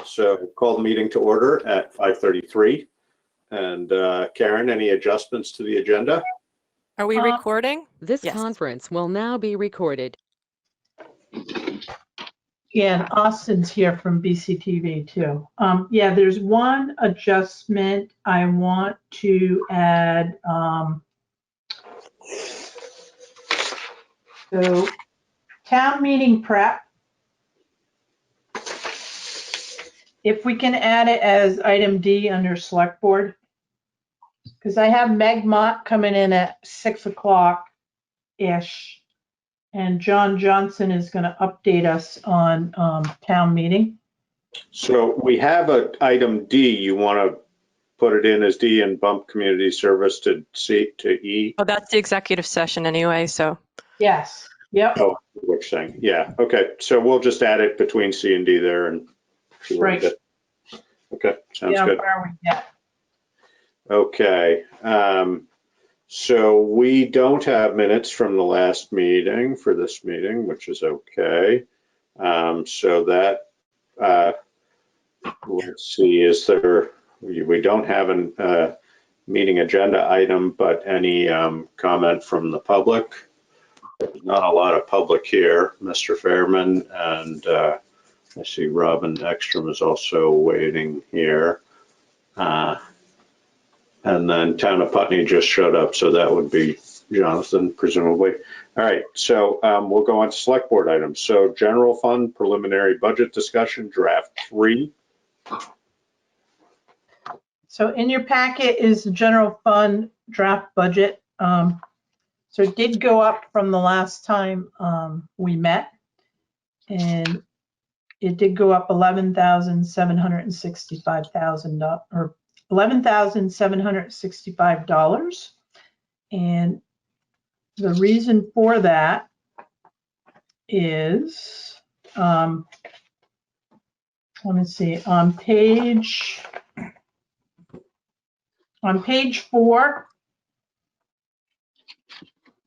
So call the meeting to order at 5:33. And Karen, any adjustments to the agenda? Are we recording? This Yes. conference will now be recorded. Yeah, and Austin's here from BCTV too. Yeah, there's one adjustment I want to add. So town meeting prep. If we can add it as item D under select board. Because I have Meg Mott coming in at 6 o'clock-ish. And John Johnson is going to update us on town meeting. So we have an item D. You want to put it in as D and bump community service to C to E? Oh, that's the executive session anyway, so. Yes, yep, Oh, which thing? Yeah, okay. So we'll just add it between C and D there and see where we right. get. Okay, sounds Yeah, good. where are we at? Okay. So we don't have minutes from the last meeting for this meeting, which is okay. So that, let's see, is there, we don't have a meeting agenda item, but any comment from the public? There's not a lot of public here, Mr. Fairman, and I see Robin Ekstrom is also waiting here. And then Town of Putney just showed up, so that would be Jonathan, presumably. All right, so we'll go on to select board items. So general fund preliminary budget discussion, draft 3. So in your packet is the general fund draft budget. So it did go up from the last time we met. And it did go up $11,765,000 or $11,765. And the reason for that is, let me see, on page 4,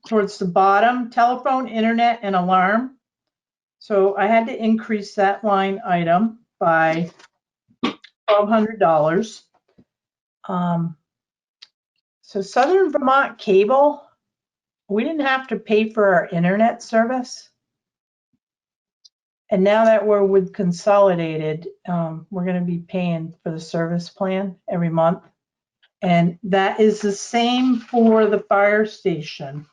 towards the bottom, telephone, internet, and alarm. So I had to increase that line item by $1,200. So Southern Vermont Cable, we didn't have to pay for our internet service. And now that we're with Consolidated, we're going to be paying for the service plan every month. And that is the same for the fire station.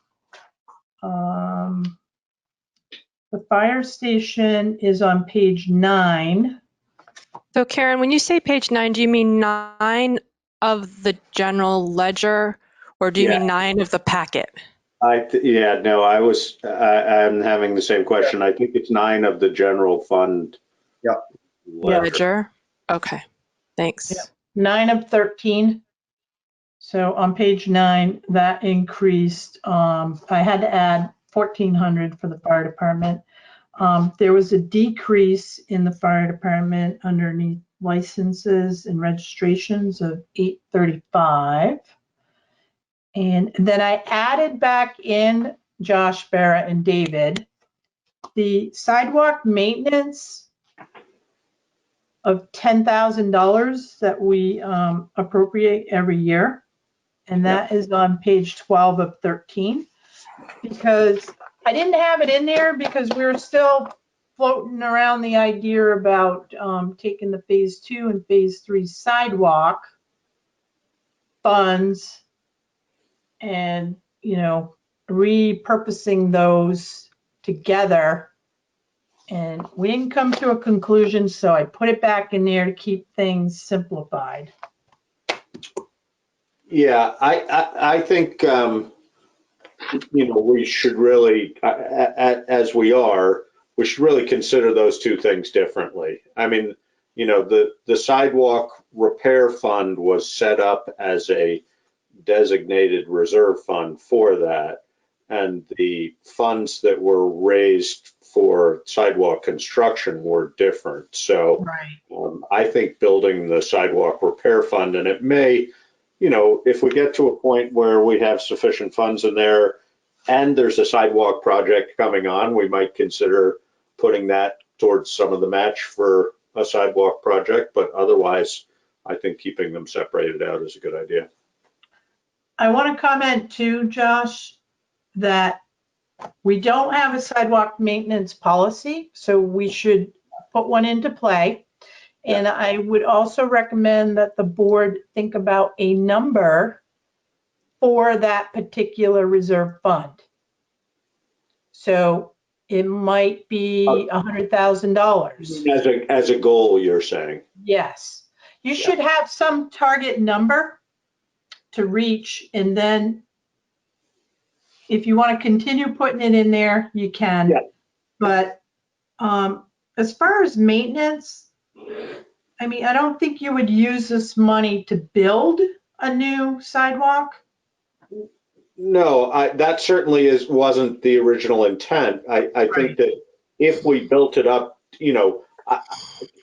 The fire station is on page 9. So Karen, when you say page 9, do you mean 9 of the general ledger or do you mean 9 of the packet? Yeah, no, I'm having the same question. I think it's 9 of the general fund. Yep. Ledger? Okay, thanks. Yep. 9 of 13. So on page 9, that increased. I had to add $1,400 for the fire department. There was a decrease in the fire department underneath licenses and registrations of $835. And then I added back in Josh, Barrett, and David, the sidewalk maintenance of $10,000 that we appropriate every year. And that is on page 12 of 13, because I didn't have it in there because we were still floating around the idea about taking the phase 2 and phase 3 sidewalk funds and, you know, repurposing those together. And we didn't come to a conclusion, so I put it back in there to keep things simplified. Yeah, I think, you know, we should really, as we should really consider those two things differently. I mean, you know, the sidewalk repair fund was set up as a designated reserve fund for that. And the funds that were raised for sidewalk construction were different. So Right. I think building the sidewalk repair fund, and it may, you know, if we get to a point where we have sufficient funds in there and there's a sidewalk project coming on, we might consider putting that towards some of the match for a sidewalk project, but otherwise, I think keeping them separated out is a good idea. I want to comment too, Josh, that we don't have a sidewalk maintenance policy, so we should put one into play. And I would also recommend that the board think about a number for that particular reserve fund. So it might be $100,000. As a goal, you're saying? Yes. You should have some target number to reach, and then if you want to continue putting it in there, you can. Yeah. But as far as maintenance, I mean, I don't think you would use this money to build a new sidewalk. No, that certainly wasn't the original intent. I think that if we built it up, you know,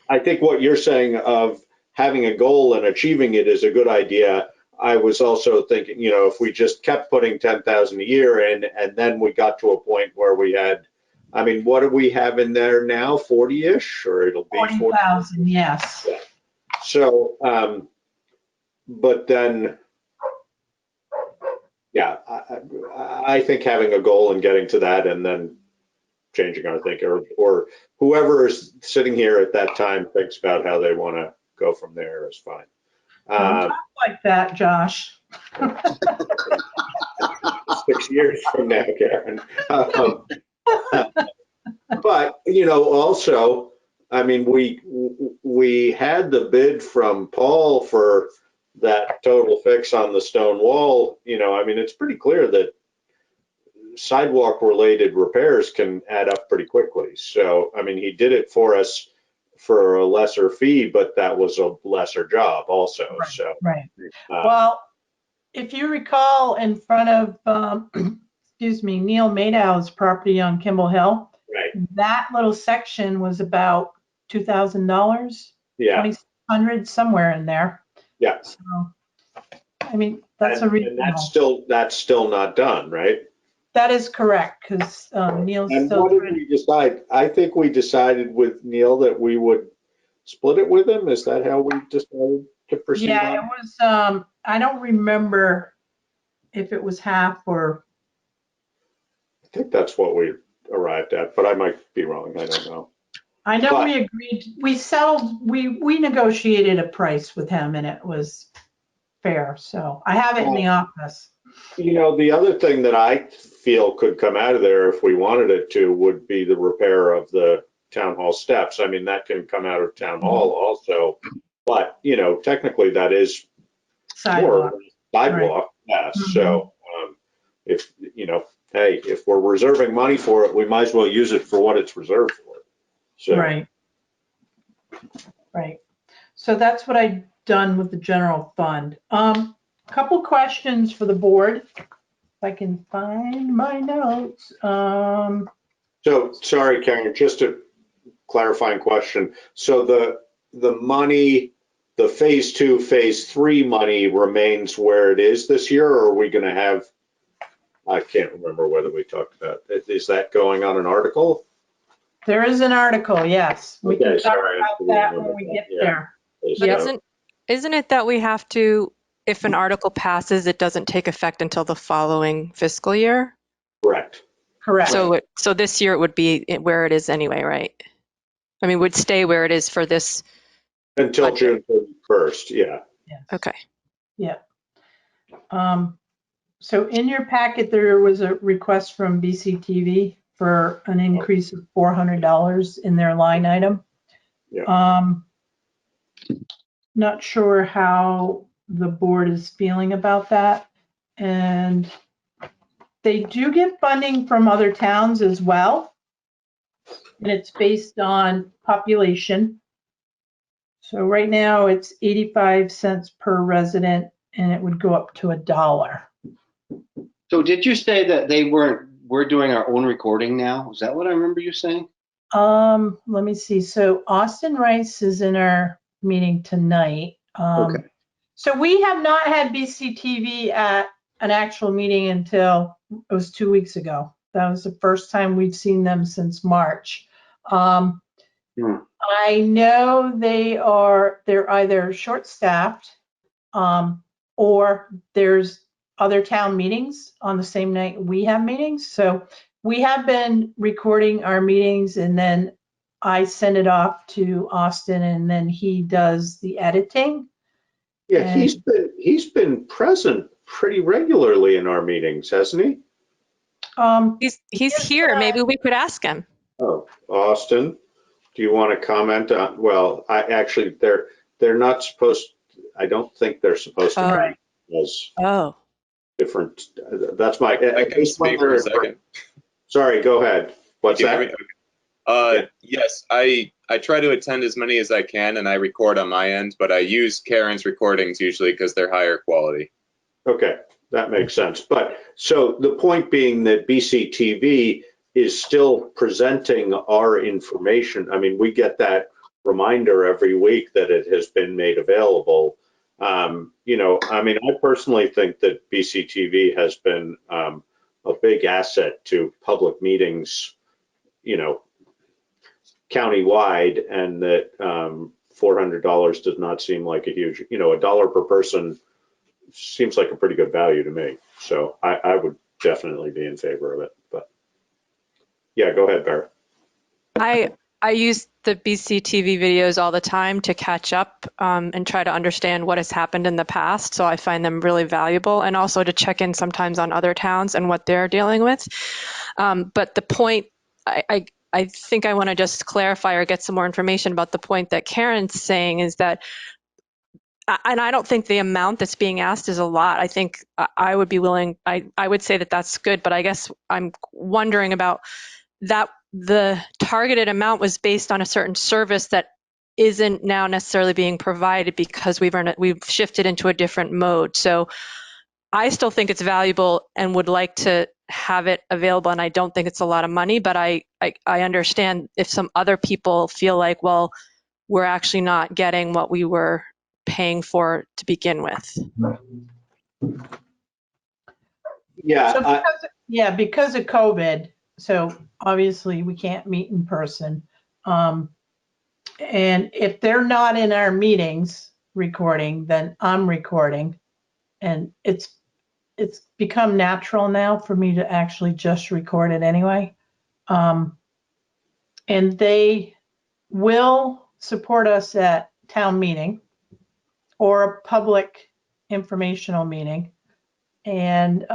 I think what you're saying of having a goal and achieving it is a good idea. I was also thinking, you know, if we just kept putting 10,000 a year in, and then we got to a point where we had, I mean, what do we have in there now? 40-ish, or it'll be 40,000, yes. Yeah. So, but then, yeah, I think having a goal and getting to that, and then changing our thinking, or whoever is sitting here at that time thinks about how they want to go from there is fine. Don't talk like that, Josh. 6 years from now, Karen. But, you know, also, I mean, we had the bid from Paul for that total fix on the stone wall. You know, I mean, it's pretty clear that sidewalk related repairs can add up pretty quickly. So, I mean, he did it for us for a lesser fee, but that was a lesser job also. Right, so, right. Well, if you recall, in front of, excuse me, Neil Madow's property on Kimball Hill, right. That little section was about $2,000, Yeah. $2,600, somewhere in there. Yeah. So, I mean, that's a reasonable. And that's still not done, right? That is correct, because Neil's And still. what did we decide? I think we decided with Neil that we would split it with him. Is that how we decided to proceed? Yeah, it was, I don't remember if it was half or. I think that's what we arrived at, but I might be wrong. I don't know. I know we agreed, we settled, we negotiated a price with him and it was fair. So I have it in the office. You know, the other thing that I feel could come out of there if we wanted it to would be the repair of the town hall steps. I mean, that can come out of town hall also, but you know, technically that is Sidewalk. Sidewalk. Right. Yeah. So if, you know, hey, if we're reserving money for it, we might as well use it for what it's reserved for. So. Right. Right. So that's what I've done with the general fund. Couple questions for the board. If I can find my notes. So sorry, Karen, just a clarifying question. So the money, the phase 2, phase 3 money remains where it is this year, or are we going to have, I can't remember whether we talked about it. Is that going on an article? There is an article, yes. We can talk sorry, about that when we get there. But isn't it that we have to, if an article passes, it doesn't take effect until the following fiscal year? Correct. Correct. So this year it would be where it is anyway, right? I mean, would stay where it is for this. Until budget. June 1st, yeah. Yes. Okay. Yeah. So in your packet, there was a request from BCTV for an increase of $400 in their line item. Yeah. Not sure how the board is feeling about that. And they do get funding from other towns as well. And it's based on population. So right now it's 85 cents per resident and it would go up to $1. So did you say that we're doing our own recording now? Is that what I remember you saying? Let me see. So Austin Rice is in our meeting tonight. Okay. So we have not had BCTV at an actual meeting until it was 2 weeks ago. That was the first time we've seen them since March. I know they're either short-staffed, or there's other town meetings on the same night we have meetings. So we have been recording our meetings, and then I send it off to Austin, and then he does the editing. Yeah, And- he's been present pretty regularly in our meetings, hasn't he? He's Yes, here. Maybe we could ask him. Oh, Austin, do you want to comment on, well, they're not supposed, I don't think they're supposed to Oh. be as Oh. different. That's my. I can speak for a second. Sorry, go ahead. What's Can you hear that? me? Yes, I try to attend as many as I can, and I record on my end, but I use Karen's recordings usually because they're higher quality. Okay, that makes sense. But so the point being that BCTV is still presenting our information. I mean, we get that reminder every week that it has been made available. I mean, I personally think that BCTV has been a big asset to public meetings, countywide, and that $400 does not seem like a huge, $1 per person seems like a pretty good value to me. So I would definitely be in favor of it. But yeah, go ahead, Barry. I use the BCTV videos all the time to catch up and try to understand what has happened in the past. So I find them really valuable, and also to check in sometimes on other towns and what they're dealing with. But the point, I think I want to just clarify or get some more information about the point that Karen's saying is that, and I don't think the amount that's being asked is a lot. I think I would be willing, I would say that that's good, but I guess I'm wondering about that the targeted amount was based on a certain service that isn't now necessarily being provided because we've shifted into a different mode. So I still think it's valuable and would like to have it available, and I don't think it's a lot of money, but I understand if some other people feel like, well, we're actually not getting what we were paying for to begin with. Yeah, So because of COVID, so obviously we can't meet in person. And if they're not in our meetings recording, then I'm recording. And it's become natural now for me to actually just record it anyway. And they will support us at town meeting or a public informational meeting. And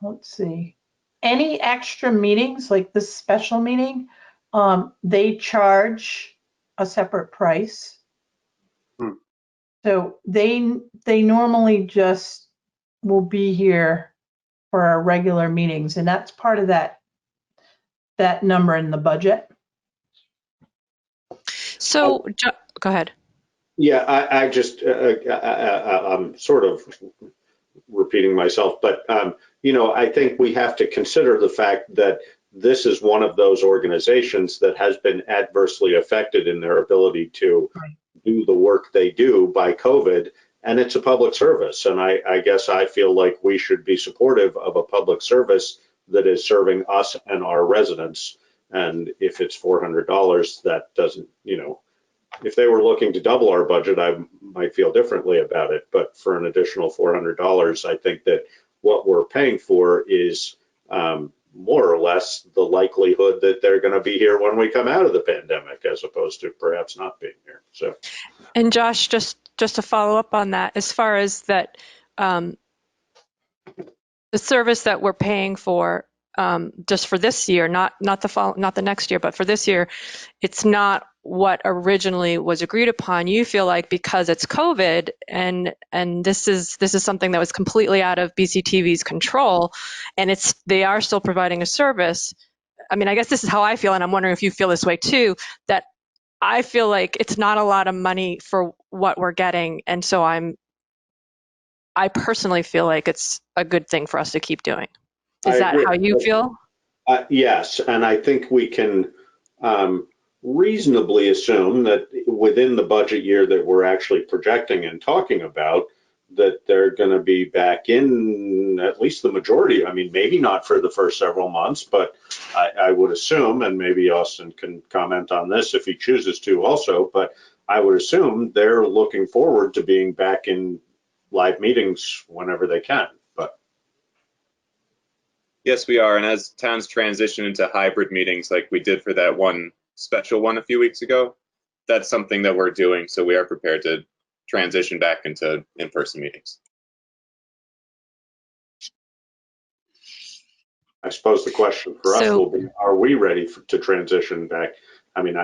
let's see, any extra meetings like this special meeting, they charge a separate price. So they normally just will be here for our regular meetings, and that's part of that number in the budget. So go ahead. yeah. I just I'm sort of repeating myself, but I think we have to consider the fact that this is one of those organizations that has been adversely affected in their ability to do the work they do by COVID, and it's a public service. And I guess I feel like we should be supportive of a public service that is serving us and our residents. And if it's $400, that doesn't, if they were looking to double our budget, I might feel differently about it. But for an additional $400, I think that what we're paying for is more or less the likelihood that they're going to be here when we come out of the pandemic, as opposed to perhaps not being here. So, And Josh, just to follow up on that, as far as that, the service that we're paying for just for this year, not the next year, but for this year, it's not what originally was agreed upon. You feel like because it's COVID and this is something that was completely out of BCTV's control, and they are still providing a service. I mean, I guess this is how I feel, and I'm wondering if you feel this way too, that I feel like it's not a lot of money for what we're getting, and so I personally feel like it's a good thing for us to keep doing. Is that how you feel? Yes, and I think we can reasonably assume that within the budget year that we're actually projecting and talking about, that they're going to be back in at least the majority. I mean, maybe not for the first several months, but I would assume, and maybe Austin can comment on this if he chooses to also, but I would assume they're looking forward to being back in live meetings whenever they can. But Yes, we are. And as towns transition into hybrid meetings like we did for that one special one a few weeks ago, that's something that we're doing. So we are prepared to transition back into in-person meetings. I suppose the question for us will be, are we ready to transition back? I mean,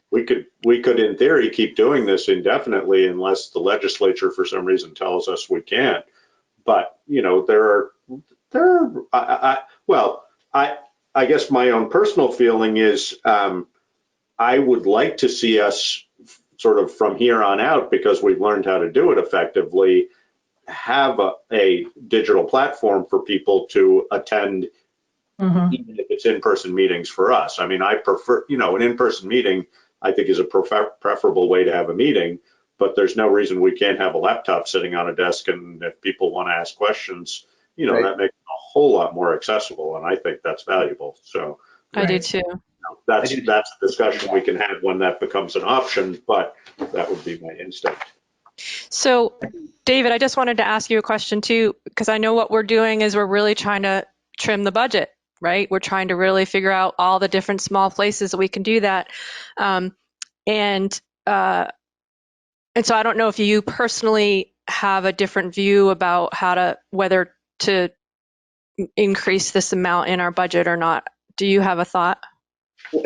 we could in theory keep doing this indefinitely unless the legislature for some reason tells us we can't. But, I guess my own personal feeling is I would like to see us sort of from here on out, because we've learned how to do it effectively, have a digital platform for people to attend, even if it's in-person meetings for us. I mean, I prefer, an in-person meeting, I think, is a preferable way to have a meeting, but there's no reason we can't have a laptop sitting on a desk, and if people want to ask questions, Right. that makes it a whole lot more accessible, and I think that's valuable. So I do too. that's a discussion we can have when that becomes an option, but that would be my instinct. So, David, I just wanted to ask you a question too, because I know what we're doing is we're really trying to trim the budget, right? We're trying to really figure out all the different small places that we can do that. And so I don't know if you personally have a different view about whether to increase this amount in our budget or not. Do you have a thought? Well,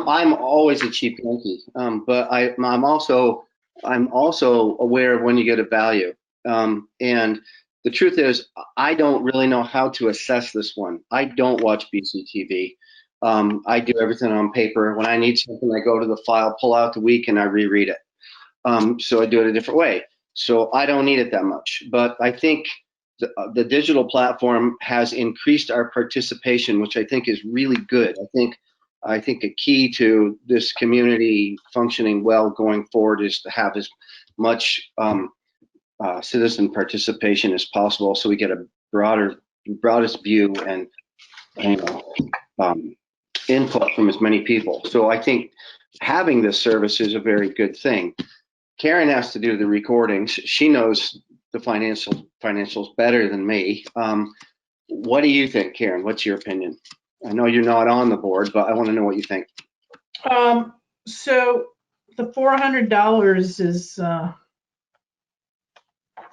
I'm always a cheap Yankee, but I'm also aware of when you get a value. And the truth is, I don't really know how to assess this one. I don't watch BCTV. I do everything on paper. When I need something, I go to the file, pull out the week, and I reread it. So I do it a different way. So I don't need it that much. But I think the digital platform has increased our participation, which I think is really good. I think a key to this community functioning well going forward is to have as much citizen participation as possible, so we get a broadest view and input from as many people. So I think having this service is a very good thing. Karen has to do the recordings. She knows the financials better than me. What do you think, Karen? What's your opinion? I know you're not on the board, but I want to know what you think. So the $400 is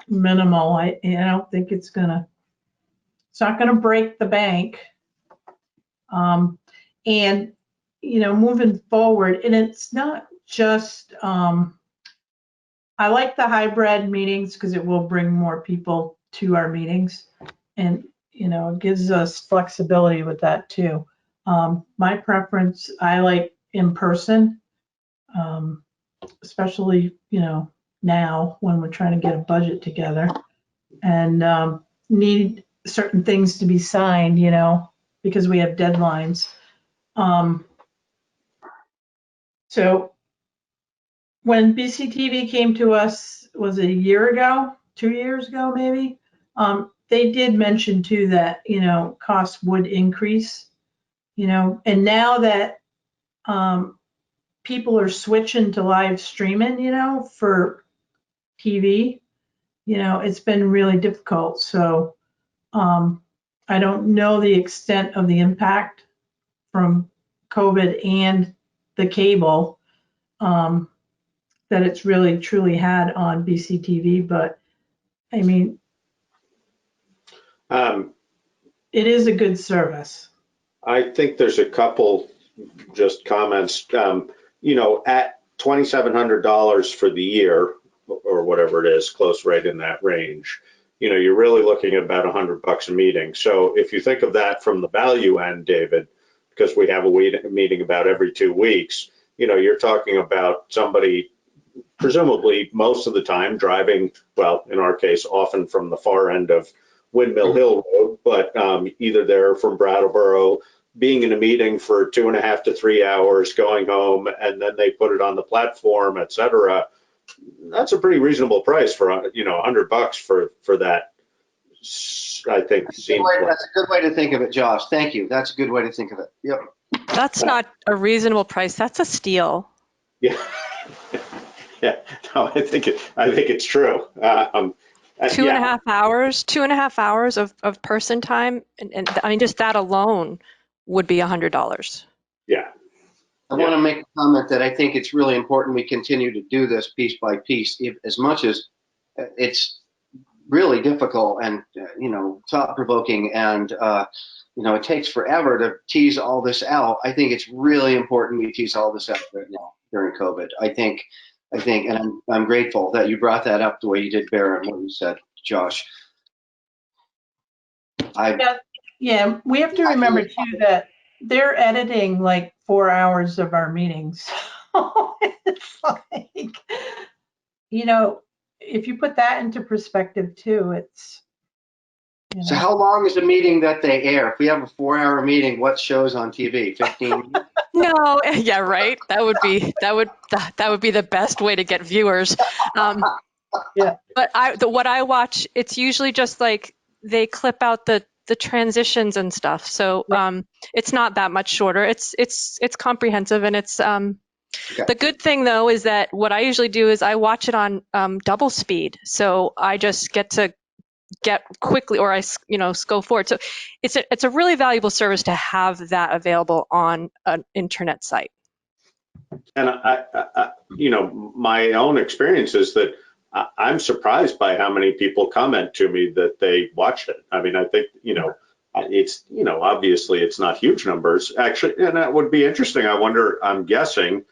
minimal. I don't think it's not gonna break the bank. And moving forward, and it's not just, I like the hybrid meetings because it will bring more people to our meetings, and it gives us flexibility with that too. My preference, I like in person, especially now when we're trying to get a budget together and need certain things to be signed, because we have deadlines. So when BCTV came to us, was it a year ago, 2 years ago, maybe? They did mention too that, costs would increase, and now that people are switching to live streaming, for TV, it's been really difficult. So I don't know the extent of the impact from COVID and the cable that it's really truly had on BCTV, but I mean, it is a good service. I think there's a couple just comments, at $2,700 for the year or whatever it is, close right in that range, you're really looking at about $100 a meeting. So if you think of that from the value end, David, because we have a meeting about every 2 weeks, you're talking about somebody presumably most of the time driving, well, in our case, often from the far end of Windmill Hill Road, but either they're from Brattleboro, being in a meeting for 2.5 to 3 hours, going home, and then they put it on the platform, et cetera. that's a pretty reasonable price for, $100 for that. I think seems like. That's a good way to think of it, Josh. Thank you. That's a good way to think of it. Yep. That's not a reasonable price. That's a steal. Yeah. Yeah. No, I think it's true. Two and a half hours, 2.5 hours of person time. And I mean, just that alone would be $100. Yeah. I want to make a comment that I think it's really important we continue to do this piece by piece, as much as it's really difficult and, thought-provoking and, it takes forever to tease all this out. I think it's really important we tease all this out right now during COVID. I think, and I'm grateful that you brought that up the way you did, Bear, and what you said, Josh. Yeah, we have to remember too that they're editing like 4 hours of our meetings. It's like, if you put that into perspective too, it's. So how long is a meeting that they air? If we have a 4-hour meeting, what shows on TV? 15? No, yeah, right. That would be the best way to get viewers. Yeah. But what I watch, it's usually just like they clip out the transitions and stuff. So it's not that much shorter. It's comprehensive, and it's Okay. the good thing though is that what I usually do is I watch it on double speed. So I just get quickly, or I go forward. So it's a really valuable service to have that available on an internet site. And my own experience is that I'm surprised by how many people comment to me that they watched it. I mean, I think, it's, obviously it's not huge numbers actually, and that would be interesting. I'm guessing,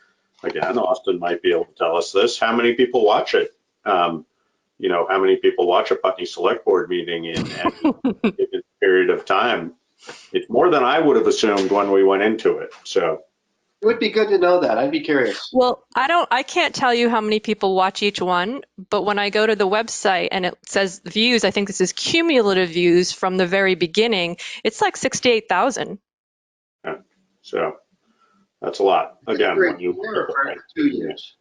again, Austin might be able to tell us this, how many people watch it? How many people watch a Putney Select Board meeting in a given period of time? It's more than I would have assumed when we went into it. So It would be good to know that. I'd be curious. Well, I can't tell you how many people watch each one, but when I go to the website and it says views, I think this is cumulative views from the very beginning. It's like 68,000. So that's a lot. Again, For when a you year or for 2 years?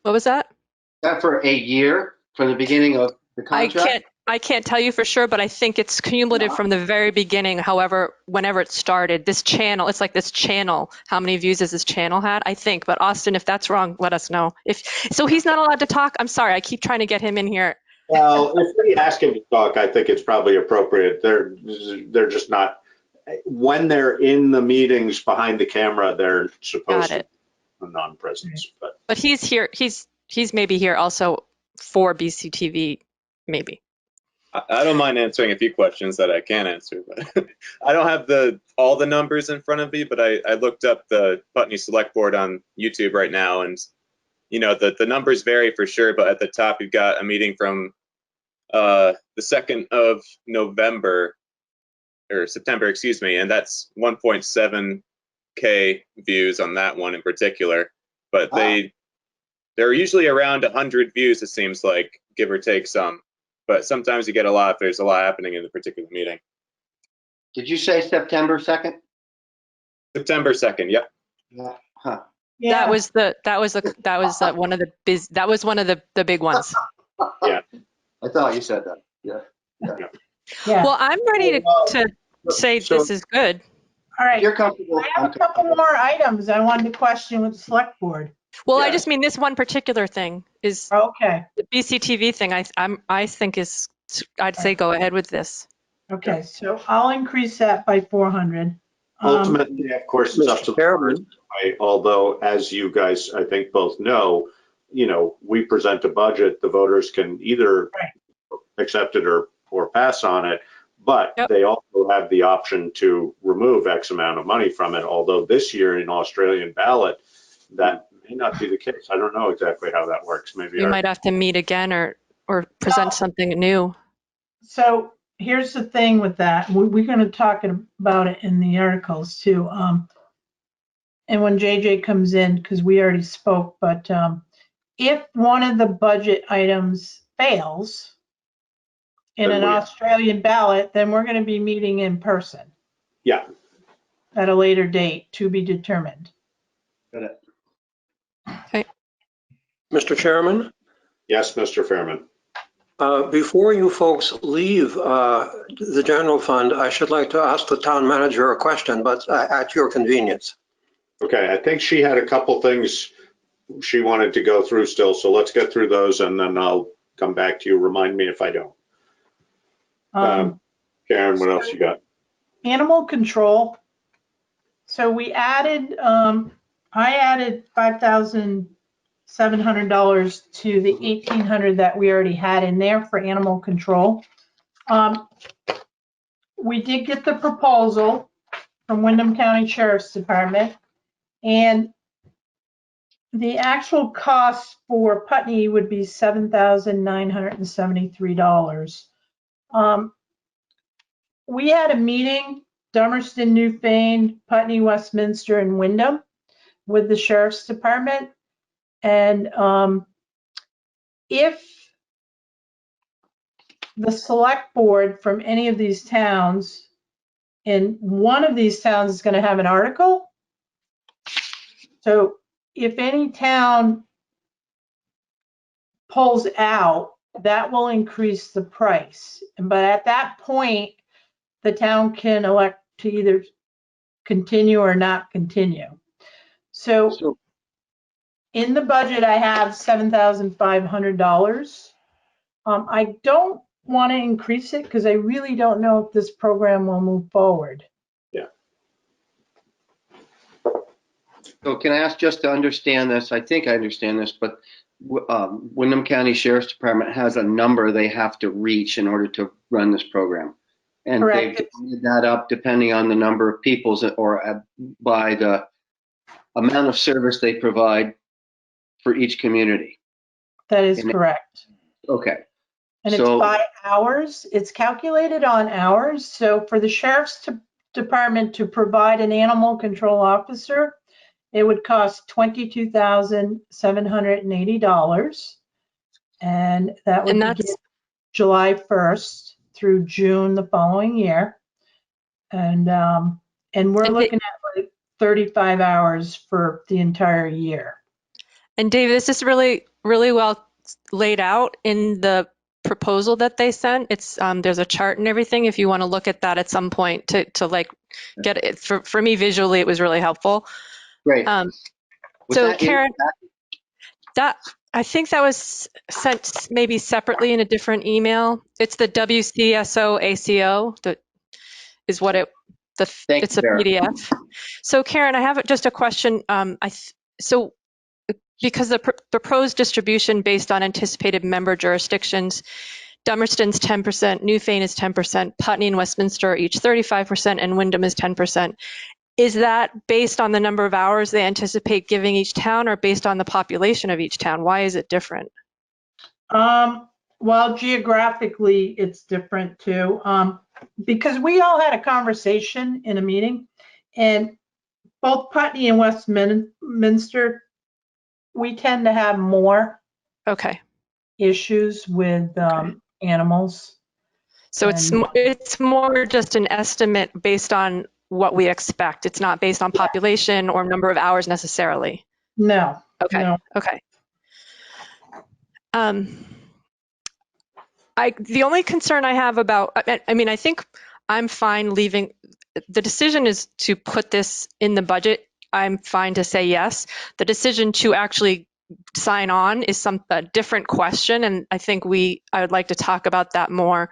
What was that? Is that for a year from the beginning of the contract? I can't tell you for sure, but I think it's cumulative from the very beginning. However, whenever it started, this channel, it's like this channel. How many views has this channel had? I think. But Austin, if that's wrong, let us know. So he's not allowed to talk. I'm sorry. I keep trying to get him in here. Well, if we ask him to talk, I think it's probably appropriate. They're just not, when they're in the meetings behind the camera, they're supposed to be a non-presence. But he's here. He's maybe here also for BCTV, maybe. I don't mind answering a few questions that I can answer, but I don't have all the numbers in front of me, but I looked up the Putney Select Board on YouTube right now, and the numbers vary for sure, but at the top you've got a meeting from the 2nd of November, or September, excuse me, and that's 1.7K views on that one in particular, but they're usually around 100 views, it seems like, give or take some. But sometimes you get a lot if there's a lot happening in the particular meeting. Did you say September 2nd? September 2nd, yep. Yeah. Huh. Yeah. That was one of the big ones. Yeah. I thought you said that. Yeah. Yeah. Well, I'm ready to say this is good. All right. You're comfortable. I have a couple more items I wanted to question with the select board. Well, Yeah. I just mean this one particular thing is Okay. the BCTV thing. I think I'd say go ahead with this. Okay. So I'll increase that by 400. Ultimately, of course, it's up to Mr. Chairman. right? Although, as you guys, I think, both know, we present a budget, the voters can either accept it or pass on it, but they also have the option to remove X amount of money from it. Although this year in Australian ballot, that may not be the case. I don't know exactly how that works. Maybe We might have to meet again or present something new. So here's the thing with that. We're going to talk about it in the articles too. And when JJ comes in, because we already spoke, but if one of the budget items fails in an Australian ballot, then we're going to be meeting in person. Yeah. At a later date to be determined. Got it. Okay. Mr. Chairman, Yes, Mr. Fairman. before you folks leave the general fund, I should like to ask the town manager a question, but at your convenience. Okay, I think she had a couple things she wanted to go through still, so let's get through those and then I'll come back to you. Remind me if I don't. Karen, what else you got? Animal control. So we added, I added $5,700 to the $1,800 that we already had in there for animal control. We did get the proposal from Windham County Sheriff's Department, and the actual cost for Putney would be $7,973. We had a meeting, Dummerston, Newfane, Putney, Westminster, and Windham with the Sheriff's Department. And if the select board from any of these towns, and one of these towns is going to have an article. So if any town pulls out, that will increase the price. But at that point, the town can elect to either continue or not continue. So in the budget, I have $7,500. I don't want to increase it because I really don't know if this program will move forward. Yeah. So can I ask just to understand this? I think I understand this, but Windham County Sheriff's Department has a number they have to reach in order to run this program. And Correct. they've divided that up depending on the number of peoples or by the amount of service they provide for each community. That is correct. Okay. And it's by hours. It's calculated on hours. So for the Sheriff's Department to provide an animal control officer, it would cost $22,780. And that would be July 1st through June the following year. And we're looking at like 35 hours for the entire year. And Dave, this is really, really well laid out in the proposal that they sent. It's there's a chart and everything. If you want to look at that at some point to like get it for me visually, it was really helpful. Great. So Karen, that I think that was sent maybe separately in a different email. It's the WCSO ACO that is what it's a PDF. So Karen, I have just a question. So because the proposed distribution based on anticipated member jurisdictions, Dummerston's 10%, Newfane is 10%, Putney and Westminster are each 35%, and Windham is 10%. Is that based on the number of hours they anticipate giving each town or based on the population of each town? Why is it different? Well, geographically, it's different too. Because we all had a conversation in a meeting, and both Putney and Westminster, we tend to have more issues with animals. So it's more just an estimate based on what we expect. It's not based on population or number of hours necessarily. No. Okay. No. Okay. The only concern I have about, I mean, I think I'm fine leaving. The decision is to put this in the budget. I'm fine to say yes. The decision to actually sign on is a different question, and I think I would like to talk about that more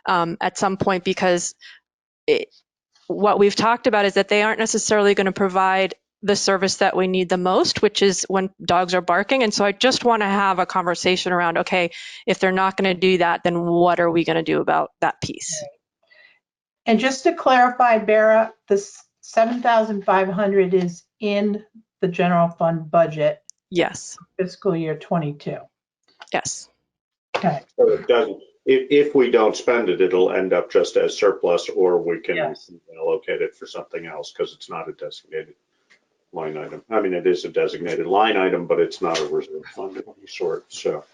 at some point, because what we've talked about is that they aren't necessarily going to provide the service that we need the most, which is when dogs are barking. And so I just want to have a conversation around, okay, if they're not going to do that, then what are we going to do about that piece? And just to clarify, Bara, the $7,500 is in the general fund budget. Yes. Fiscal year 22. Yes. Okay. So it doesn't, if we don't spend it, it'll end up just as surplus, or we can allocate it for something else because it's not a designated line item. I mean, it is a designated line item, but it's not a reserve fund of any sort. So,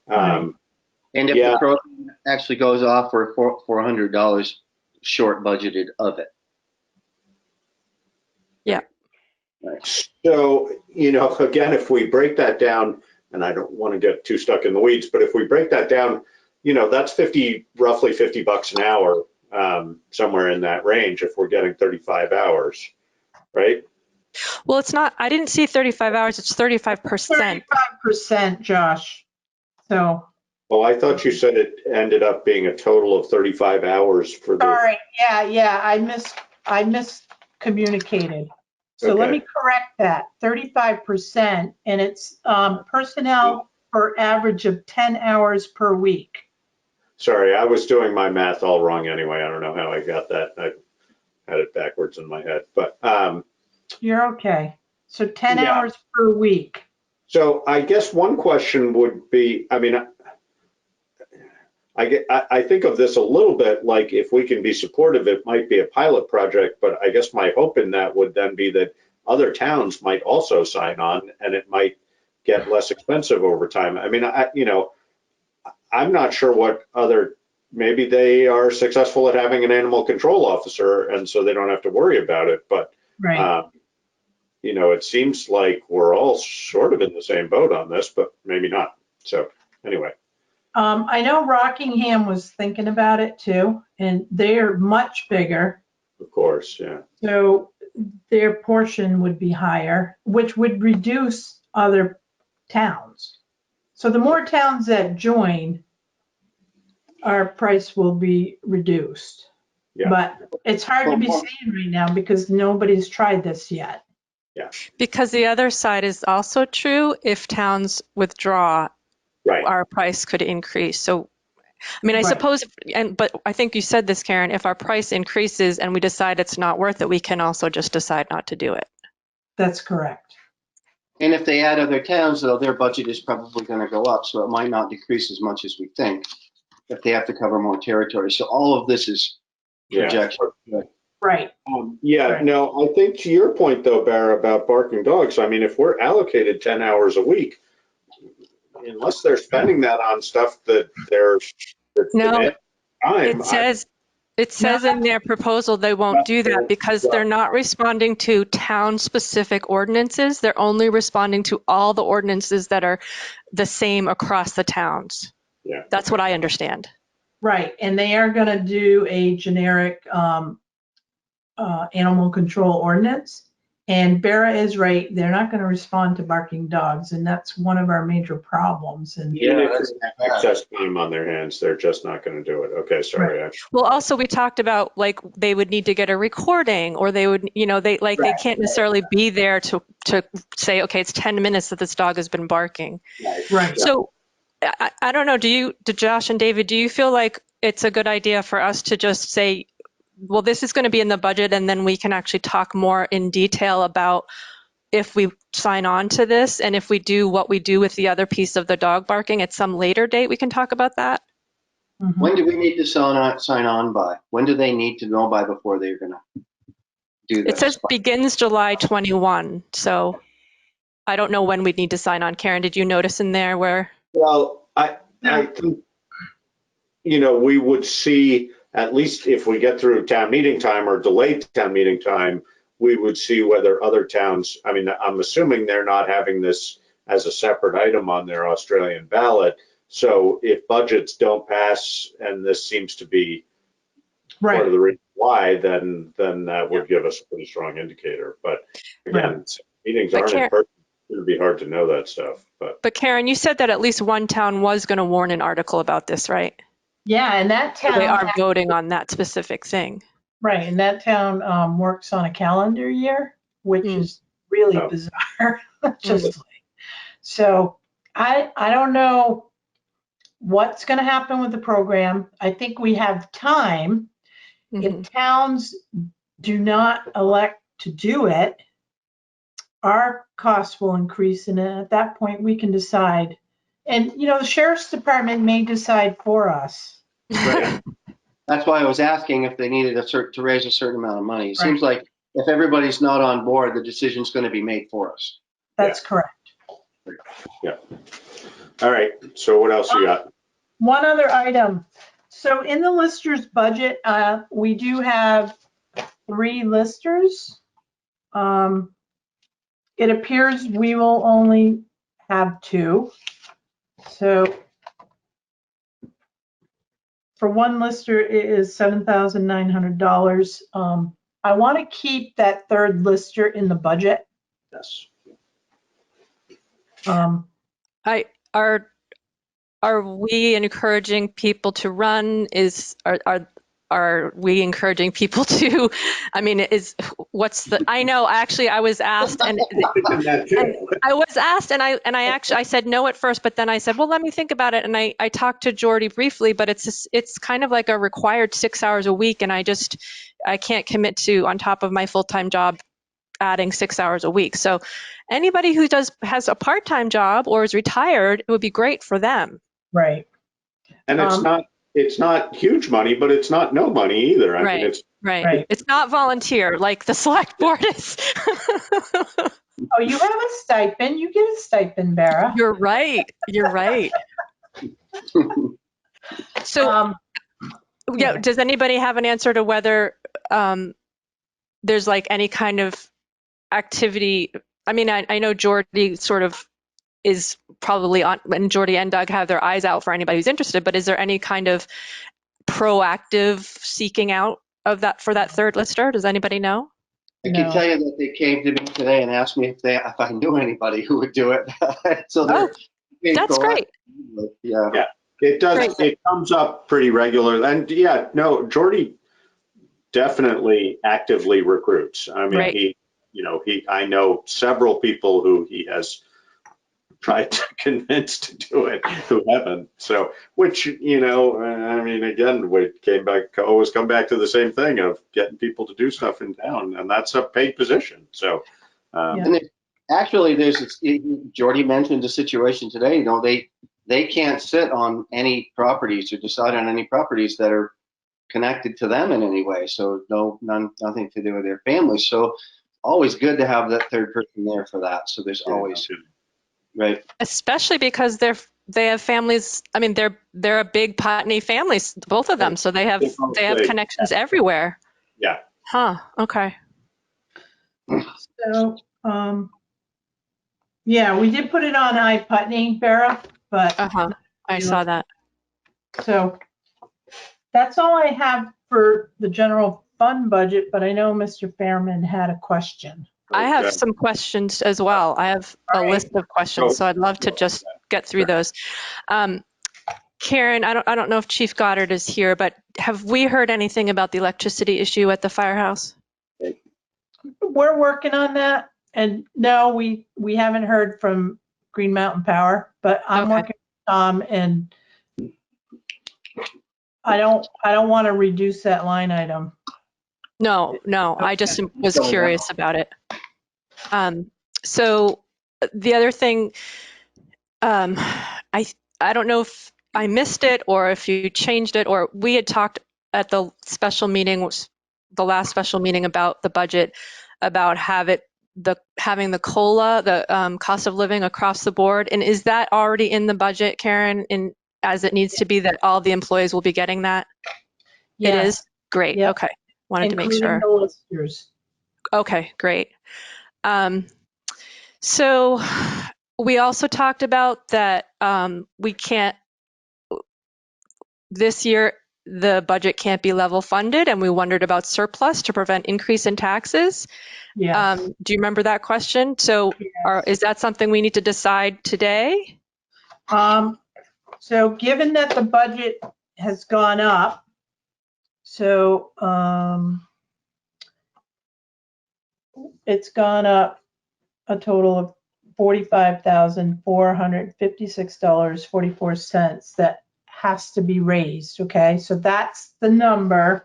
and if the program actually goes off, we're $400 short budgeted of it. Yeah. Right. So, again, if we break that down and I don't want to get too stuck in the weeds, but if we break that down, you know, that's roughly $50 an hour, somewhere in that range if we're getting 35 hours, right? Well, it's not, I didn't see 35 hours, it's 35%. 35%, Josh. So, Oh, I thought you said it ended up being a total of 35 hours for the, sorry, yeah, I miscommunicated. So let Okay. me correct that, 35%, and it's personnel for average of 10 hours per week. sorry, I was doing my math all wrong anyway. I don't know how I got that. I had it backwards in my head, but, You're okay. So 10 Yeah. hours per week. so I guess one question would be, I mean, I think of this a little bit like if we can be supportive, it might be a pilot project, but I guess my hope in that would then be that other towns might also sign on and it might get less expensive over time. I mean, I'm not sure what maybe they are successful at having an animal control officer and so they don't have to worry about it, but Right. you know, it seems like we're all sort of in the same boat on this, but maybe not. So anyway. I know Rockingham was thinking about it too, and they're much bigger. Of course, yeah. So their portion would be higher, which would reduce other towns. So the more towns that join, our price will be reduced. Yeah. But it's hard to be saying right now because nobody's tried this yet. Because the other side is also true. If towns withdraw, Right. our price could increase. So, I mean, I Right. suppose, but I think you said this, Karen, if our price increases and we decide it's not worth it, we can also just decide not to do it. That's correct. And if they add other towns, though, their budget is probably going to go up, so it might not decrease as much as we think if they have to cover more territory. So all of this is projection. Right. Yeah, Right. no, I think to your point though, Barra, about barking dogs, I mean, if we're allocated 10 hours a week, unless they're spending that on stuff that that's No, demanding time, it says in their proposal they won't do that because they're not responding to town-specific ordinances. They're only responding to all the ordinances that are the same across the towns. Yeah. That's what I understand. Right. And they are going to do a generic animal control ordinance. And Bera is right. They're not going to respond to barking dogs. And that's one of our major problems. And even if that's they have excess time on their hands, they're just not going to do it. Okay, sorry. Well, also we talked about like they would need to get a recording or they would, you know, they can't necessarily be there to say, okay, it's 10 minutes that this dog has been barking. right. So I don't know, do Josh and David, do you feel like it's a good idea for us to just say, well, this is going to be in the budget and then we can actually talk more in detail about if we sign on to this and if we do what we do with the other piece of the dog barking at some later date, we can talk about that? Mhm. When do we need to sign on by? When do they need to know by before they're going to do this? It says begins July 21. So I don't know when we'd need to sign on. Karen, did you notice in there where? Well, I think, you know, we would see, at least if we get through town meeting time or delayed town meeting time, we would see whether other towns, I mean, I'm assuming they're not having this as a separate item on their Australian ballot. So if budgets don't pass, and this seems to be part of the reason why, then that would give us a pretty strong indicator. But again, meetings aren't in person. It would be hard to know that stuff. But Karen, you said that at least one town was going to warn an article about this, right? Yeah, and that town. They are voting on that specific thing. Right, and that town works on a calendar year, which is really bizarre. Just like, so I don't know what's going to happen with the program. I think we have time. If towns do not elect to do it, our costs will increase, and at that point we can decide. And you know, the sheriff's department may decide for us. Right. That's why I was asking if they needed to raise a certain amount of money. It seems like if everybody's not on board, the decision's going to be made for us. That's correct. Yeah. All right. So what else you got? One other item. So in the lister's budget, we do have 3 listers. It appears we will only have two. So for one lister, it is $7,900. I want to keep that third lister in the budget. Yes. Are we encouraging people to run? Are we encouraging people to, I mean, I know, actually, I was asked and I said no at first, but then I said, well, let me think about it. And I talked to Jordy briefly, but it's kind of like a required 6 hours a week. And I can't commit to, on top of my full-time job, adding 6 hours a week. So anybody who has a part-time job or is retired, it would be great for them. Right. And it's not huge money, but it's not no money either. I mean, it's right. It's not volunteer like the select board is. Oh, you have a stipend. You get a stipend, Vera. You're right. So, yeah. Does anybody have an answer to whether there's like any kind of activity? I mean, I know Jordy sort of is probably on, and Jordy and Doug have their eyes out for anybody who's interested, but is there any kind of proactive seeking out of that for that third lister? Does anybody know? I can tell you that they came to me today and asked me if I knew anybody who would do it. So that's great. Yeah, it does. Great. It comes up pretty regularly. And yeah, no, Jordy definitely actively recruits. I mean, I know several people who he has tried to convince to do it who haven't. So, which, I mean, again, we always come back to the same thing of getting people to do stuff in town, and that's a paid position. So, and actually, Jordy mentioned a situation today. They can't sit on any properties or decide on any properties that are connected to them in any way. So nothing to do with their families. So always good to have that third person there for that. So there's always. Right. Especially because they have families. I mean, they're a big Putney family, both of them. So they have connections everywhere. Yeah. Huh. Okay. So, yeah, we did put it on iPutney, Vera, but I saw that. So that's all I have for the general fund budget. But I know Mr. Fairman had a question. I have some questions as well. I have a list of questions, so I'd love to just get through those. Karen, I don't know if Chief Goddard is here, but have we heard anything about the electricity issue at the firehouse? We're working on that, and no, we haven't heard from Green Mountain Power, but I'm working with Tom, and I don't want to reduce that line item. No, I just was curious about it. So the other thing, I don't know if I missed it or if you changed it, or we had talked at the special meeting, the last special meeting about the budget, about having the COLA, the cost of living across the board. And is that already in the budget, Karen, as it needs to be, that all the employees will be getting that? Yes. It is? Great. Yep. Okay. Wanted to make sure. Including the listers. Okay, great. So we also talked about that we can't, this year, the budget can't be level funded, and we wondered about surplus to prevent increase in taxes. Yes. Do you remember that question? So yes. Is that something we need to decide today? So given that the budget has gone up, so it's gone up a total of $45,456.44 that has to be raised, okay? So that's the number.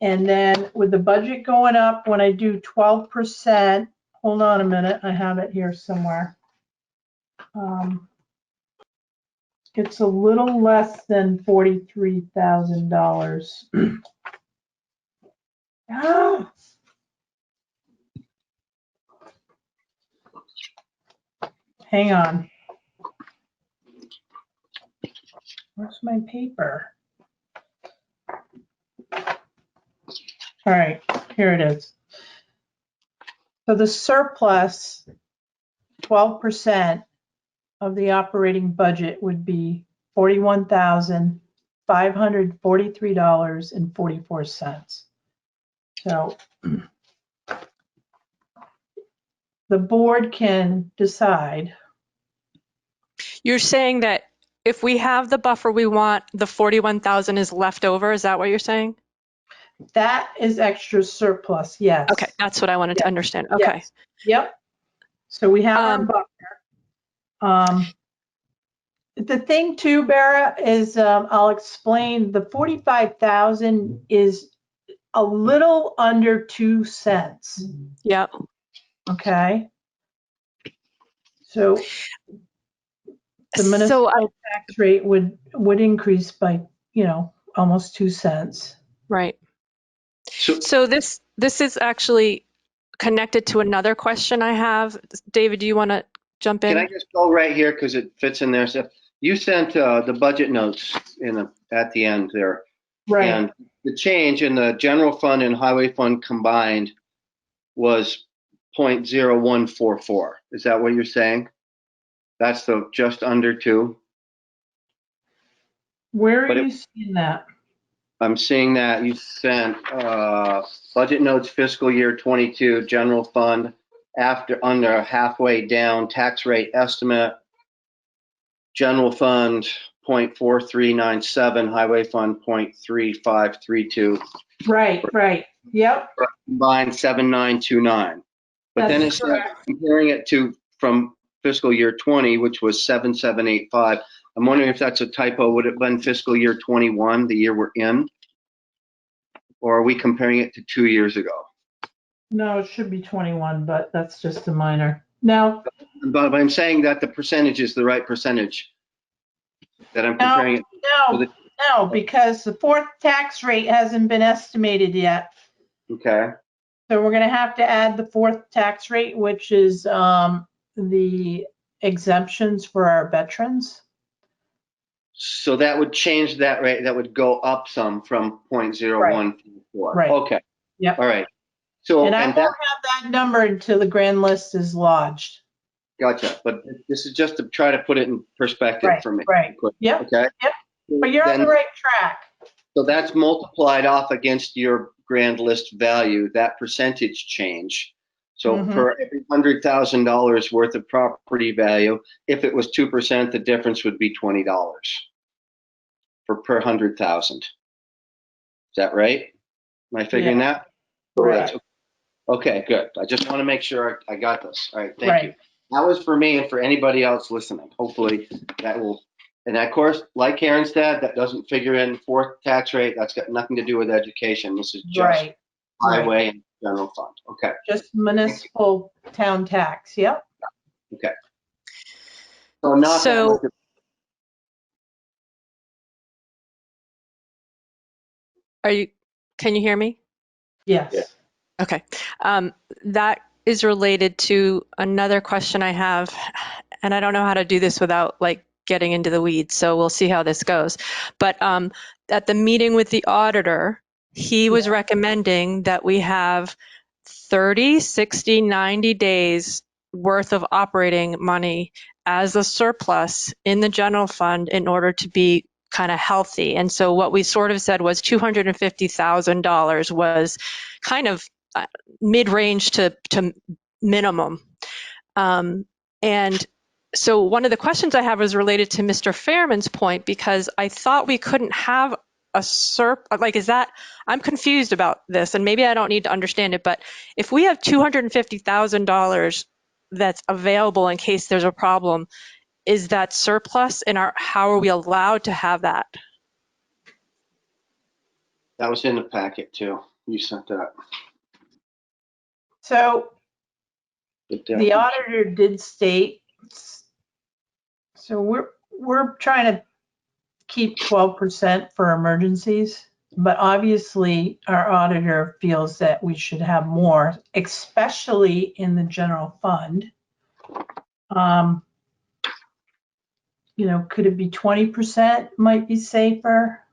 And then with the budget going up, when I do 12%, hold on a minute, I have it here somewhere. It's a little less than $43,000. Hang on. Where's my paper? All right, here it is. So the surplus, 12%, of the operating budget would be $41,543.44. So the board can decide. You're saying that if we have the buffer we want, the 41,000 is left over. Is that what you're saying? That is extra surplus, yes. Okay, that's what I wanted to understand. Okay. Yes. Yep. So we have our buffer. The thing too, Bara, is I'll explain, the 45,000 is a little under 2 cents. Yeah. Okay. So the municipal tax rate would increase by, almost 2 cents. Right. So this is actually connected to another question I have. David, do you want to jump in? Can I just go right here because it fits in there? So you sent the budget notes at the end there. Right. And the change in the general fund and highway fund combined was 0.0144. Is that what you're saying? That's the just under 2? Where are you seeing that? I'm seeing that you sent budget notes fiscal year 22 general fund under halfway down tax rate estimate, general fund 0.4397, highway fund 0.3532. Right. Yep. Combined 7929. But then it's comparing it from fiscal year 20, which was 7785. I'm wondering if that's a typo. Would it have been fiscal year 21, the year we're in? Or are we comparing it to 2 years ago? No, it should be 21, but that's just a minor. Now, But I'm saying that the percentage is the right percentage. That I'm comparing it to. No, because the fourth tax rate hasn't been estimated yet. Okay. So we're going to have to add the fourth tax rate, which is the exemptions for our veterans. So that would change that rate. That would go up some from 0.0144. Right. Okay. Yep. All right. So And I won't have that number until the grand list is lodged. Gotcha. But this is just to try to put it in perspective for me. Right. Yep. Okay. Yep. But you're on the right track. So that's multiplied off against your grand list value, that percentage change. So for every $100,000 worth of property value, if it was 2%, the difference would be $20 per 100,000. Is that right? Am I figuring that? Right. Okay, good. I just want to make sure I got this. All right, thank you. That was for me and for anybody else listening. Hopefully that will, and of course, like Karen said, that doesn't figure in fourth tax rate. That's got nothing to do with education. This is just highway and general fund. Okay. Just municipal town tax. Yep. Okay. So not So, can you hear me? Yes. Yeah. Okay. That is related to another question I have, and I don't know how to do this without getting into the weeds, so we'll see how this goes. But at the meeting with the auditor, he was recommending that we have 30, 60, 90 days worth of operating money as a surplus in the general fund in order to be kind of healthy. And so what we sort of said was $250,000 was kind of mid-range to minimum. And so one of the questions I have is related to Mr. Fairman's point, because I thought we couldn't have a I'm confused about this, and maybe I don't need to understand it, but if we have $250,000 that's available in case there's a problem, is that surplus, and how are we allowed to have that? That was in the packet too. You sent that. So the auditor did state, so we're trying to keep 12% for emergencies, but obviously our auditor feels that we should have more, especially in the general fund. Could it be 20% might be safer?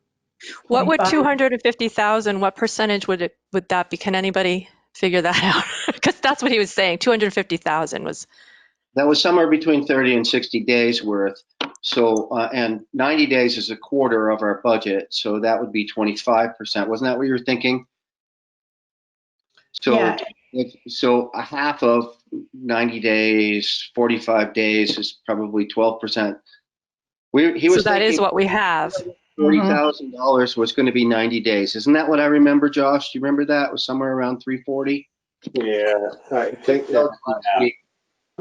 What would 25? 250,000, what percentage would that be? Can anybody figure that out? Because that's what he was saying, 250,000 was. That was somewhere between 30 and 60 days worth. So, and 90 days is a quarter of our budget. So that would be 25%. Wasn't that what you were thinking? So, Yeah. so a half of 90 days, 45 days is probably 12%. He was So that is thinking what we have. $40,000 was going to be 90 days. Isn't that what I remember, Josh? Do you remember that? It was somewhere around 340. Yeah, I think That that, was last yeah. week.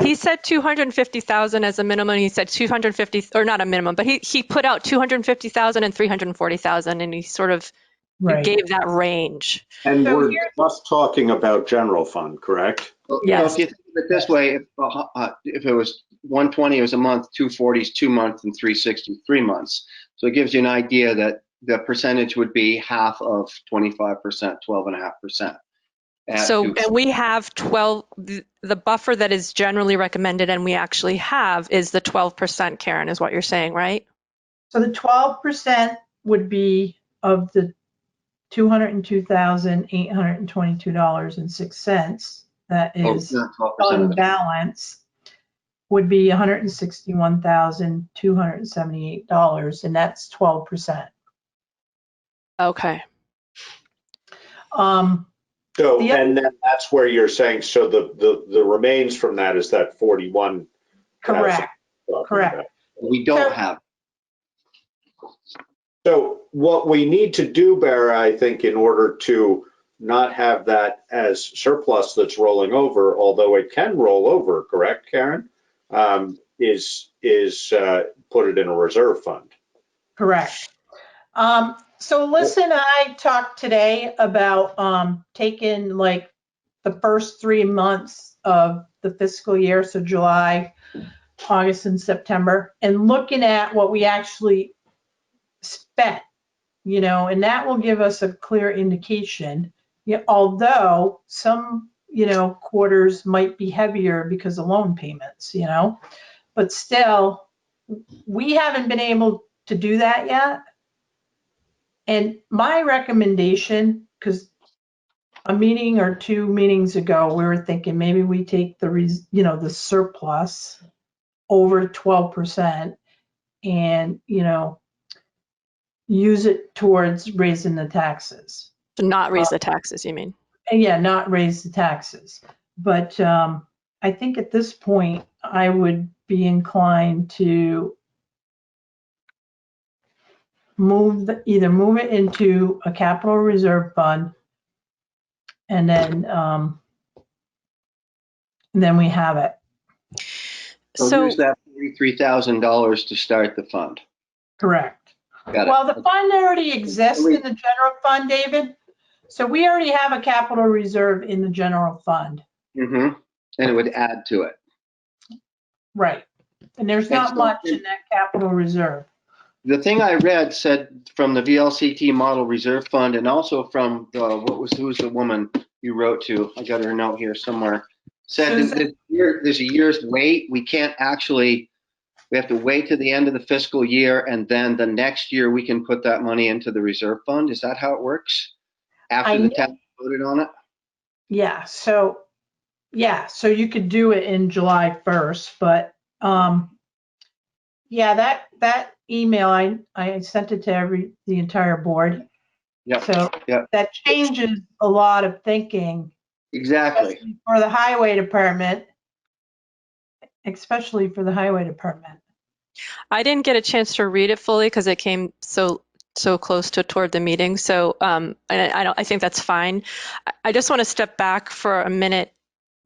He said 250,000 as a minimum. He said 250, or not a minimum, but he put out 250,000 and 340,000, and he sort of Right. gave that range. And So we're here's- just talking about general fund, correct? So Yes. if you think of it this way, if it was 120 is a month, 240 is 2 months, and 360 is 3 months. So it gives you an idea that the percentage would be half of 25%, 12.5%. So, and we have 12, the buffer that is generally recommended and we actually have is the 12%, Karen, is what you're saying, right? So the 12% would be of the $202,822.06. That is not 12% fund of it. balance would be $161,278, and that's 12%. Okay. So, The other- and then that's where you're saying, so the remains from that is that 41. Correct. Correct. We don't So- have. So what we need to do, Barra, I think, in order to not have that as surplus that's rolling over, although it can roll over, correct, Karen? Is put it in a reserve fund. Correct. So Alyssa and I talked today about taking like the first 3 months of the fiscal year, so July, August, and September, and looking at what we actually spent, and that will give us a clear indication. Although some, quarters might be heavier because of loan payments, but still, we haven't been able to do that yet. And my recommendation, because a meeting or 2 meetings ago, we were thinking maybe we take the surplus over 12% and, use it towards raising the taxes. To not raise the taxes, you mean? And yeah, not raise the taxes. But I think at this point, I would be inclined to either move it into a capital reserve fund, and then we have it. So use that $43,000 to start the fund. Correct. Got it. Well, the fund already exists in the general fund, David. So we already have a capital reserve in the general fund. Mm-hmm. And it would add to it. Right. And there's not much in that capital reserve. The thing I read said from the VLCT model reserve fund, and also from who's the woman you wrote to? I got her note here somewhere. Said that there's a year's wait. We have to wait to the end of the fiscal year, and then the next year we can put that money into the reserve fund. Is that how it works? After the town voted on it? Yeah. So you could do it in July 1st, but that email I sent it to the entire board. Yeah. So that changes a lot of thinking. Exactly. Especially for the highway department. I didn't get a chance to read it fully because it came so close toward the meeting. So I think that's fine. I just want to step back for a minute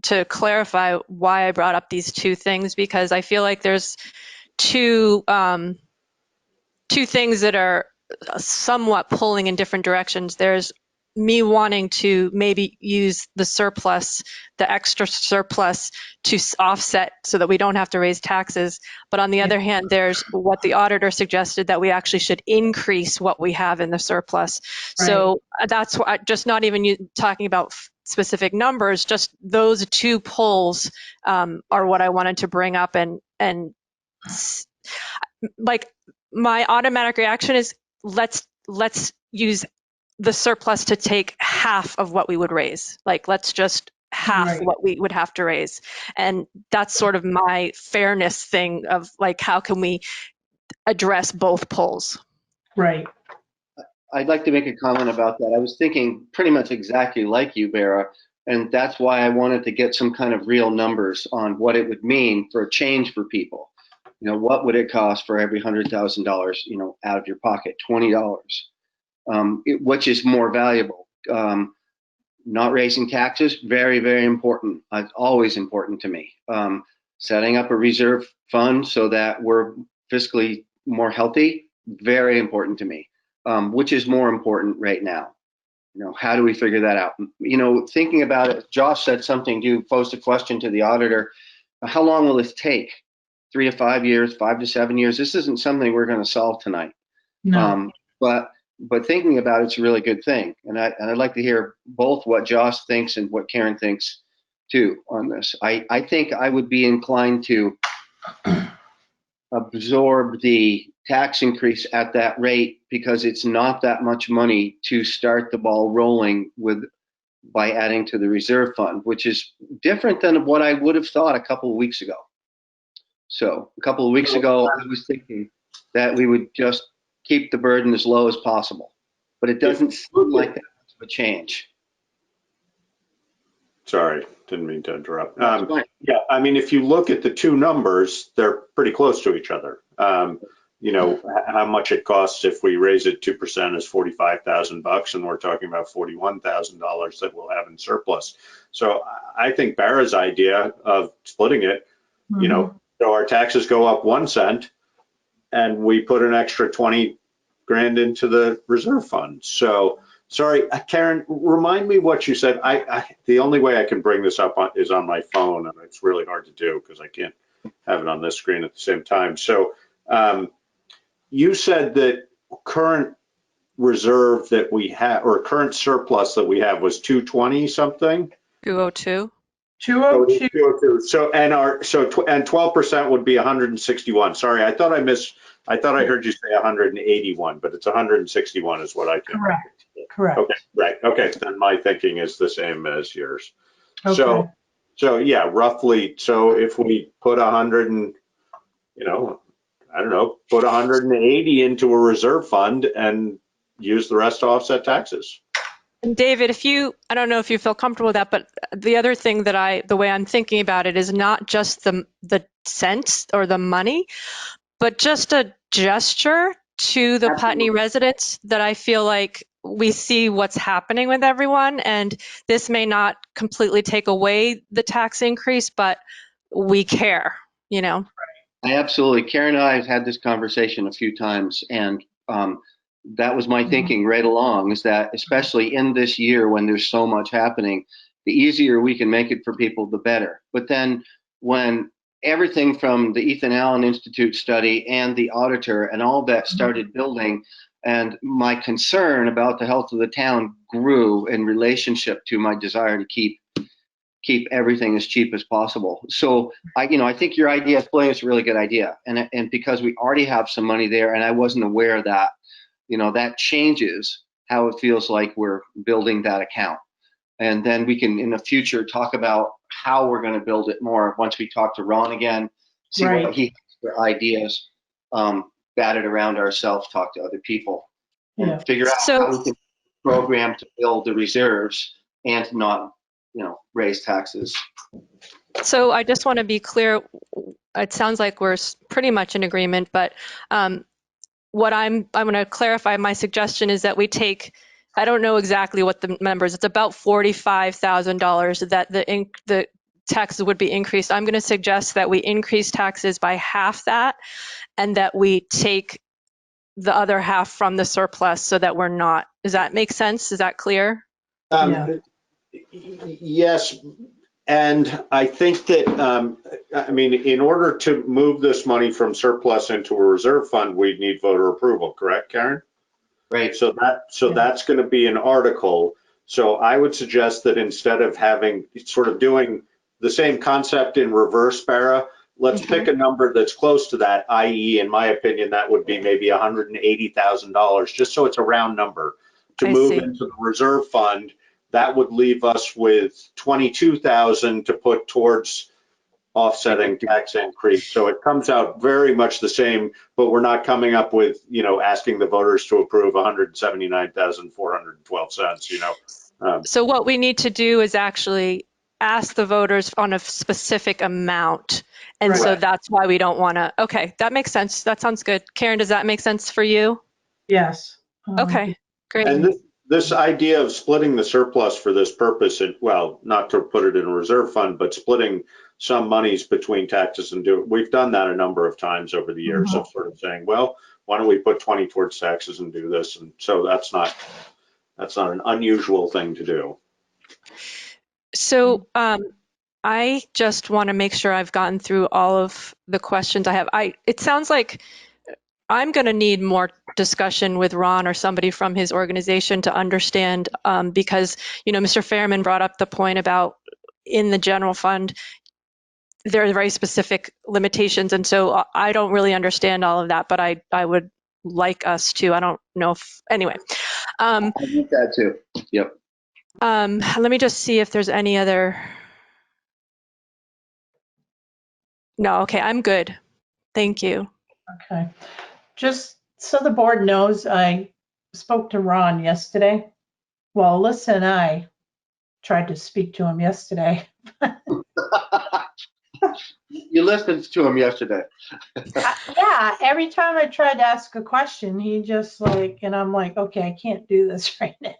to clarify why I brought up these two things, because I feel like there's two things that are somewhat pulling in different directions. There's me wanting to maybe use the surplus, the extra surplus, to offset so that we don't have to raise taxes. But on the other hand, there's what the auditor suggested, that we actually should increase what we have in the surplus. Right. So that's why, just not even talking about specific numbers, just those two pulls are what I wanted to bring up. And like, my automatic reaction is let's use the surplus to take half of what we would raise. Like, let's just half Right. what we would have to raise. And that's sort of my fairness thing of like, how can we address both polls? Right. I'd like to make a comment about that. I was thinking pretty much exactly like you, Vera, and that's why I wanted to get some kind of real numbers on what it would mean for a change for people. You know, what would it cost for every $100,000, you know, out of your pocket? $20. Which is more valuable? Not raising taxes, very, very important. It's always important to me. Setting up a reserve fund so that we're fiscally more healthy, very important to me. Which is more important right now? You know, how do we figure that out? You know, thinking about it, Josh said something, you posed a question to the auditor. How long will this take? 3 to 5 years, 5 to 7 years? This isn't something we're going to solve tonight. No. But thinking about it's a really good thing. And I'd like to hear both what Josh thinks and what Karen thinks too on this. I think I would be inclined to absorb the tax increase at that rate because it's not that much money to start the ball rolling with by adding to the reserve fund, which is different than what I would have thought a couple of weeks ago. So a couple of weeks ago, I was thinking that we would just keep the burden as low as possible, but it doesn't seem like that much of a change. Sorry, didn't mean to interrupt. That's fine. Yeah, I mean, if you look at the two numbers, they're pretty close to each other. You know, how much it costs if we raise it 2% is $45,000, and we're talking about $41,000 that we'll have in surplus. So I think Bara's idea of splitting it, you know, so our taxes go up 1 cent, and we put an extra 20 grand into the reserve fund. So. Sorry, Karen, remind me what you said. The only way I can bring this up is on my phone, and it's really hard to do because I can't have it on this screen at the same time. So you said that current reserve that we have, or current surplus that we have, was 220 something? 202. 202. 202. So and 12% would be 161. Sorry, I thought I heard you say 181, but it's 161 is what I think. Correct. Okay, right. Okay, then my thinking is the same as yours. Okay. So yeah, roughly. So if we put 100 and, you know, I don't know, put 180 into a reserve fund and use the rest to offset taxes. And David, I don't know if you feel comfortable with that, but the other thing the way I'm thinking about it is not just the cents or the money, but just a gesture to the Putney residents that I feel like we see what's happening with everyone. And this may not completely take away the tax increase, but we care, you know? I absolutely. Karen and I have had this conversation a few times, and that was my thinking right along, is that especially in this year when there's so much happening, the easier we can make it for people, the better. But then when everything from the Ethan Allen Institute study and the auditor and all that started building, and my concern about the health of the town grew in relationship to my desire to keep everything as cheap as possible. So I think your idea, Blaine, is a really good idea. And because we already have some money there, and I wasn't aware of that, that changes how it feels like we're building that account. And then we can, in the future, talk about how we're going to build it more once we talk to Ron again, see what he has for ideas, bat it around ourselves, talk to other people, and figure out how we can program to build the reserves and not, raise taxes. So I just want to be clear. It sounds like we're pretty much in agreement, but what I'm going to clarify. My suggestion is that we take. I don't know exactly what the numbers. It's about $45,000 that the taxes would be increased. I'm going to suggest that we increase taxes by half that, and that we take the other half from the surplus, so that we're not. Does that make sense? Is that clear? Yes, and I think that in order to move this money from surplus into a reserve fund, we'd need voter approval. Correct, Karen? Right. So that's going to be an article. So I would suggest that instead of having sort of doing the same concept in reverse, Bara, let's pick a number that's close to that, i.e., in my opinion, that would be maybe $180,000, just so it's a round number to move into the reserve fund that would leave us with 22,000 to put towards offsetting tax increase. So it comes out very much the same, but we're not coming up with, asking the voters to approve 179,412 cents, So what we need to do is actually ask the voters on a specific amount. And so Right. that's why we don't want to, okay, that makes sense. That sounds good. Karen, does that make sense for you? Yes. Okay, great. And this idea of splitting the surplus for this purpose, well, not to put it in a reserve fund, but splitting some monies between taxes and we've done that a number of times over the years of sort of saying, well, why don't we put 20 towards taxes and do this? And so that's not an unusual thing to do. So I just want to make sure I've gotten through all of the questions I have. It sounds like I'm going to need more discussion with Ron or somebody from his organization to understand, because, Mr. Fairman brought up the point about in the general fund, there are very specific limitations. And so I don't really understand all of that, but I would like us to. I don't know if, anyway. I need that too. Yep. Let me just see if there's any other. No, okay, I'm good. Thank you. Okay. Just so the board knows, I spoke to Ron yesterday. Well, Alyssa and I tried to speak to him yesterday. You listened to him yesterday. Yeah, every time I tried to ask a question, he just and I'm like, okay, I can't do this right now.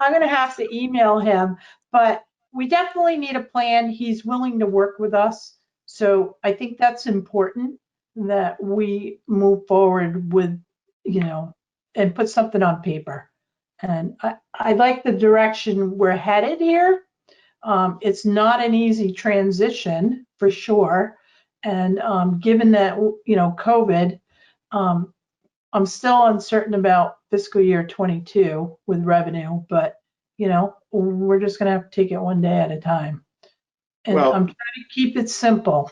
I'm going to have to email him, but we definitely need a plan. He's willing to work with us. So I think that's important that we move forward with, and put something on paper. And I like the direction we're headed here. It's not an easy transition for sure. And given that, COVID, I'm still uncertain about fiscal year 22 with revenue, but, we're just going to have to take it one day at a time. And Well, I'm trying to keep it simple.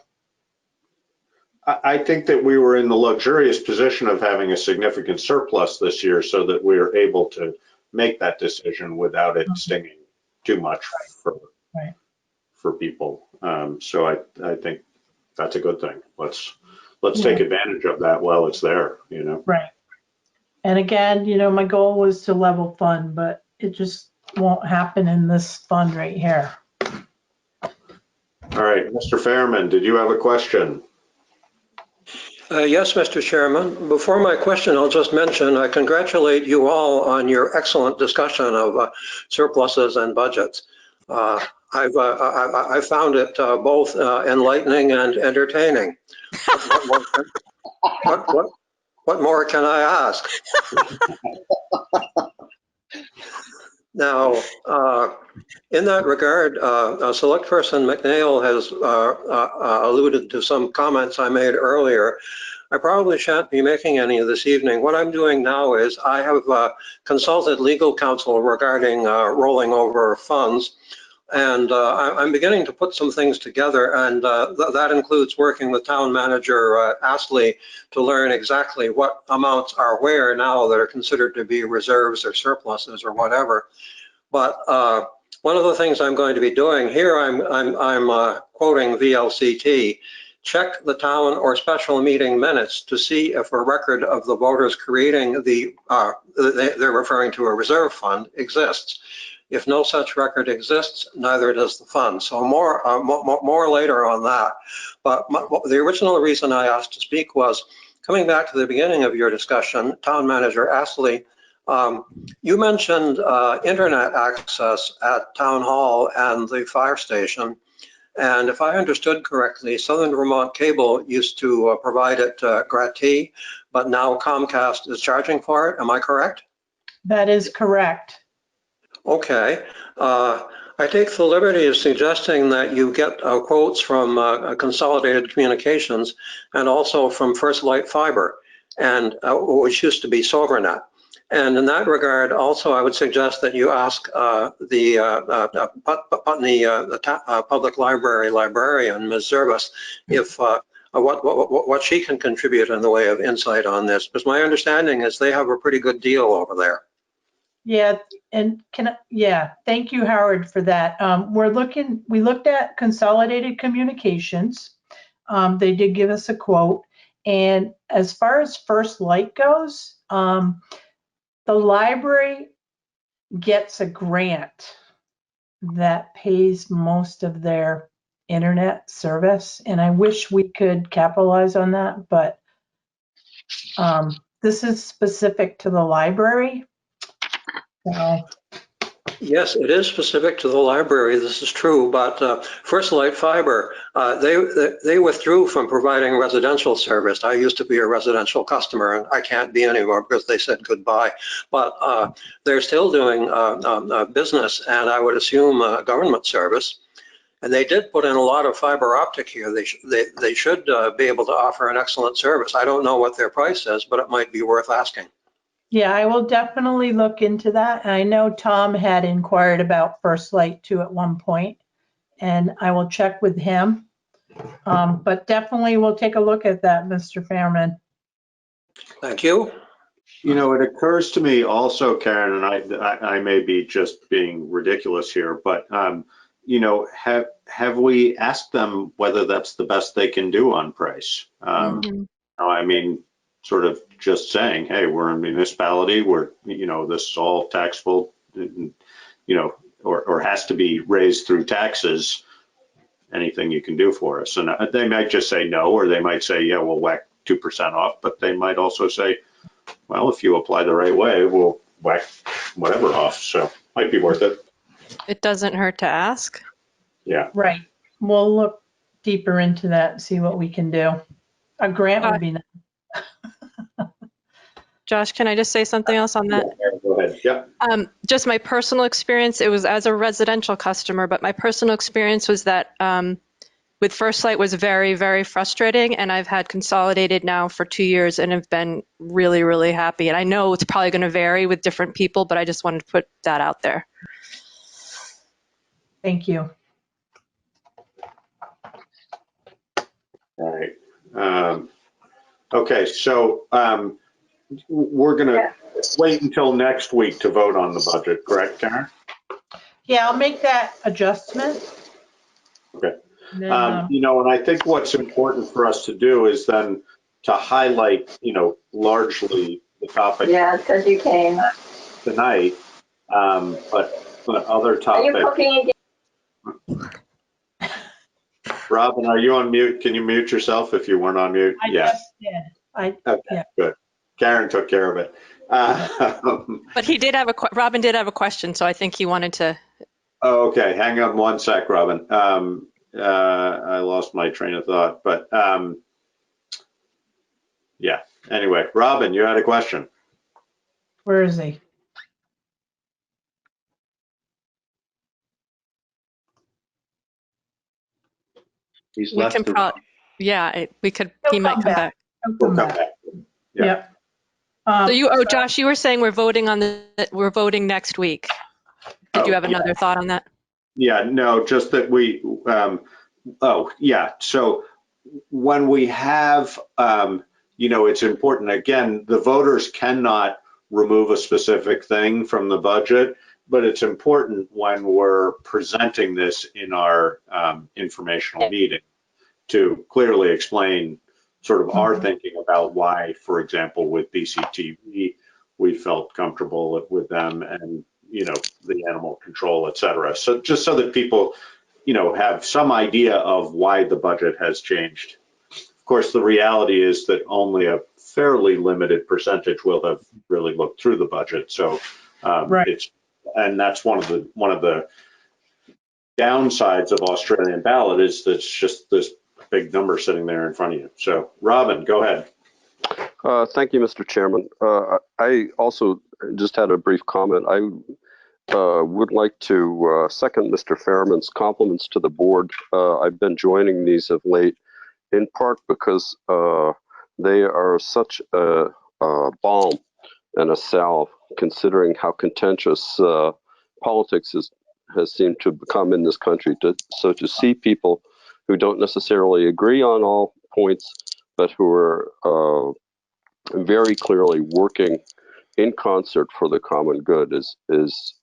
I think that we were in the luxurious position of having a significant surplus this year so that we were able to make that decision without it stinging too much for people. So I think that's a good thing. Let's take advantage of that while it's there, Right. And again, my goal was to level fund, but it just won't happen in this fund right here. All right, Mr. Fairman, did you have a question? Yes, Mr. Chairman. Before my question, I'll just mention I congratulate you all on your excellent discussion of surpluses and budgets. I found it both enlightening and entertaining. What more can I ask? Now, in that regard, Select Person McNeil has alluded to some comments I made earlier. I probably shan't be making any this evening. What I'm doing now is I have consulted legal counsel regarding rolling over funds. And I'm beginning to put some things together, and that includes working with Town Manager Astley to learn exactly what amounts are where now that are considered to be reserves or surpluses or whatever. But one of the things I'm going to be doing here, I'm quoting VLCT, check the town or special meeting minutes to see if a record of the voters creating they're referring to a reserve fund, exists. If no such record exists, neither does the fund. So more later on that. But the original reason I asked to speak was coming back to the beginning of your discussion, Town Manager Astley, you mentioned internet access at Town Hall and the fire station. And if I understood correctly, Southern Vermont Cable used to provide it gratis, but now Comcast is charging for it. Am I correct? That is correct. Okay. I take the liberty of suggesting that you get quotes from Consolidated Communications and also from First Light Fiber, and which used to be Sovernet. And in that regard, also, I would suggest that you ask the Putney Public Library librarian, Ms. Zervis, if what she can contribute in the way of insight on this, because my understanding is they have a pretty good deal over there. Yeah, and thank you, Howard, for that. We looked at Consolidated Communications. They did give us a quote. And as far as First Light goes, the library gets a grant that pays most of their internet service. And I wish we could capitalize on that, but this is specific to the library. So, Yes, it is specific to the library. This is true, but First Light Fiber, they withdrew from providing residential service. I used to be a residential customer, and I can't be anymore because they said goodbye. But they're still doing business, and I would assume government service. And they did put in a lot of fiber optic here. They should be able to offer an excellent service. I don't know what their price is, but it might be worth asking. yeah, I will definitely look into that. I know Tom had inquired about First Light too at one point, and I will check with him. But definitely we'll take a look at that, Mr. Fairman. Thank you. You know, it occurs to me also, Karen, and I may be just being ridiculous here, but you know, have we asked them whether that's the best they can do on price? I mean, sort of just saying, hey, we're a municipality, you know, this is all taxable, you know, or has to be raised through taxes. Anything you can do for us. And they might just say no, or they might say, yeah, we'll whack 2% off, but they might also say, well, if you apply the right way, we'll whack whatever off. So might be worth it. It doesn't hurt to ask. Yeah. Right. We'll look deeper into that and see what we can do. A grant would be nice. Josh, can I just say something else on that? Yeah, go ahead. Yeah. Just my personal experience, it was as a residential customer, but my personal experience was that with First Light was very, very frustrating. And I've had Consolidated now for 2 years and have been really, really happy. And I know it's probably going to vary with different people, but I just wanted to put that out there. Thank you. All right. Okay, so we're going to wait until next week to vote on the budget, correct, Karen? Yeah, I'll make that adjustment. Okay. Then, you know, and I think what's important for us to do is then to highlight, you know, largely the topic. Yeah, because you came. Tonight, but other Are topics. you cooking again? Robin, are you on mute? Can you mute yourself if you weren't on mute? I just did. Okay, yeah. Good. Karen took care of it. But he did have Robin did have a question, so I think he wanted to. Oh, okay, hang on one sec, Robin. I lost my train of thought, but yeah. Anyway, Robin, you had a question. Where is he? He's We left can the probably, yeah, we could. He'll He might come come back. back. He'll We'll come come back. back. Yeah. Yep. Josh, you were saying we're voting next week. Did you have another thought on that? Yeah, no, just that we, oh, yeah. So when we have, you know, it's important, again, the voters cannot remove a specific thing from the budget, but it's important when we're presenting this in our informational meeting to clearly explain sort of our thinking about why, for example, with BCTV, we felt comfortable with them and, you know, the animal control, et cetera. So just so that people, you know, have some idea of why the budget has changed. Of course, the reality is that only a fairly limited percentage will have really looked through the budget. So Right. and that's one of the downsides of Australian ballot is that it's just this big number sitting there in front of you. So Robin, go ahead. Thank you, Mr. Chairman. I also just had a brief comment. I would like to second Mr. Fairman's compliments to the board. I've been joining these of late, in part because they are such a balm and a salve, considering how contentious politics has seemed to become in this country. So to see people who don't necessarily agree on all points, but who are very clearly working in concert for the common good is it's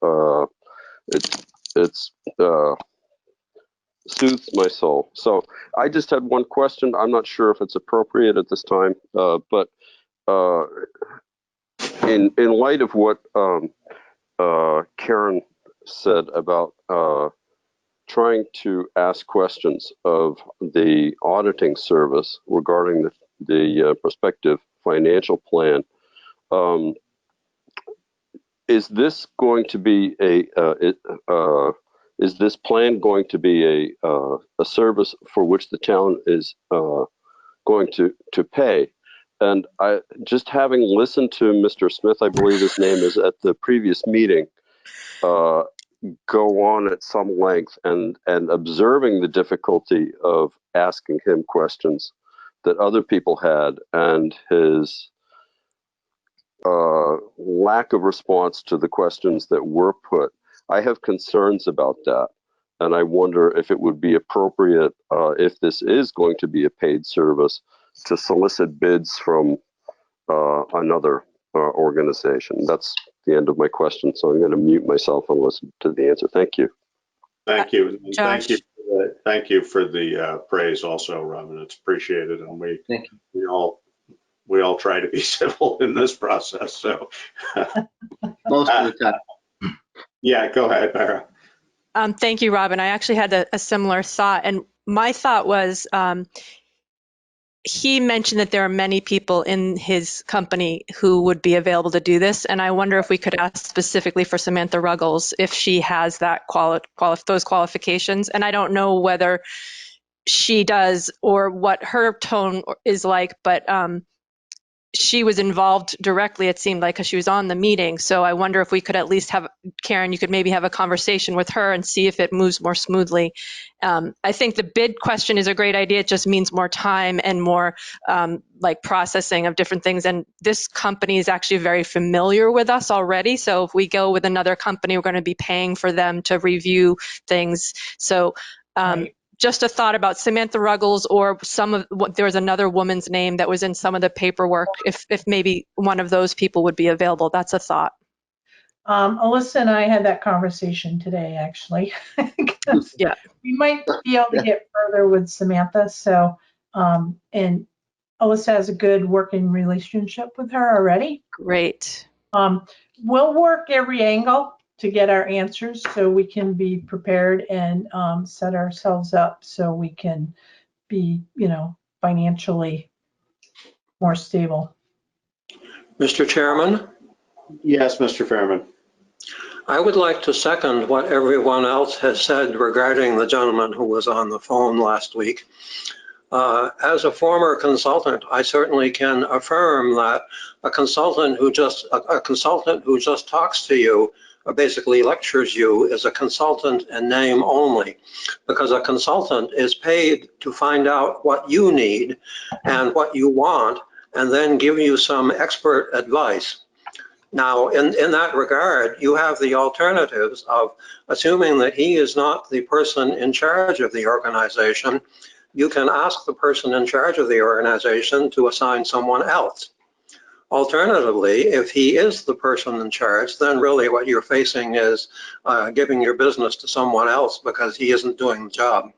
soothes my soul. So I just had one question. I'm not sure if it's appropriate at this time, but in light of what Karen said about trying to ask questions of the auditing service regarding the prospective financial plan, is this going to be is this plan going to be a service for which the town is going to pay? And I just having listened to Mr. Smith, I believe his name is, at the previous meeting, go on at some length and observing the difficulty of asking him questions that other people had, and his lack of response to the questions that were put. I have concerns about that, and I wonder if it would be appropriate, if this is going to be a paid service, to solicit bids from another organization. That's the end of my question, so I'm going to mute myself and listen to the answer. Thank you. Thank you. And Josh. thank you for the praise also, Robin. It's appreciated, and Thank we all try to be civil in this process. So Most of the time. yeah, go ahead, Mara. Thank you, Robin. I actually had a similar thought, and my thought was, he mentioned that there are many people in his company who would be available to do this, and I wonder if we could ask specifically for Samantha Ruggles if she has that those qualifications. And I don't know whether she does or what her tone is like, but she was involved directly, it seemed like, because she was on the meeting. So I wonder if we could at least have, Karen, you could maybe have a conversation with her and see if it moves more smoothly. I think the bid question is a great idea. It just means more time and more like processing of different things. And this company is actually very familiar with us already. So if we go with another company, we're going to be paying for them to review things. So Right. just a thought about Samantha Ruggles, or there was another woman's name that was in some of the paperwork, if maybe one of those people would be available. That's a thought. Alyssa and I had that conversation today, actually. Yeah. We might be able to get further with Samantha. So, and Alyssa has a good working relationship with her already. Great. We'll work every angle to get our answers so we can be prepared and set ourselves up so we can be, financially more stable. Mr. Chairman, Yes, Mr. Fairman. I would like to second what everyone else has said regarding the gentleman who was on the phone last week. As a former consultant, I certainly can affirm that a consultant who just talks to you, or basically lectures you, is a consultant in name only, because a consultant is paid to find out what you need and what you want, and then give you some expert advice. Now, in that regard, you have the alternatives of assuming that he is not the person in charge of the organization. You can ask the person in charge of the organization to assign someone else. Alternatively, if he is the person in charge, then really what you're facing is giving your business to someone else because he isn't doing the job.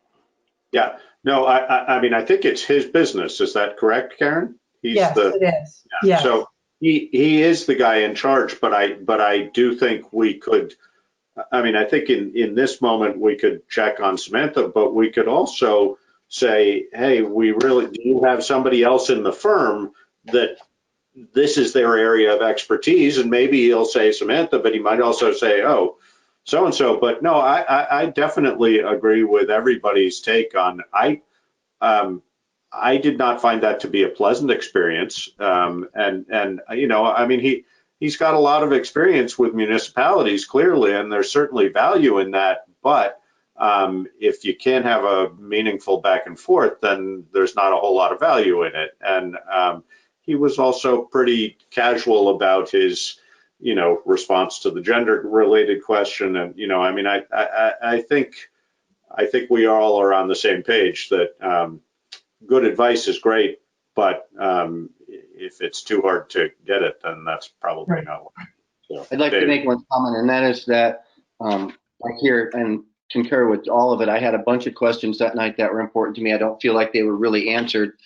Yeah, no, I mean, I think it's his business. Is that correct, Karen? Yes, it is. Yeah. Yes. So he is the guy in charge, but I do think we could, I mean, I think in this moment we could check on Samantha, but we could also say, hey, do you have somebody else in the firm that this is their area of expertise? And maybe he'll say Samantha, but he might also say, oh, so-and-so. But no, I definitely agree with everybody's take on, I did not find that to be a pleasant experience. And I mean, he's got a lot of experience with municipalities, clearly, and there's certainly value in that. But if you can't have a meaningful back and forth, then there's not a whole lot of value in it. And he was also pretty casual about his, response to the gender-related question. And, I mean, I think we all are on the same page that good advice is great, but if it's too hard to get it, then that's probably Right. not. So, I'd like to Dave. make one comment, and that is that I hear and concur with all of it. I had a bunch of questions that night that were important to me. I don't feel like they were really answered.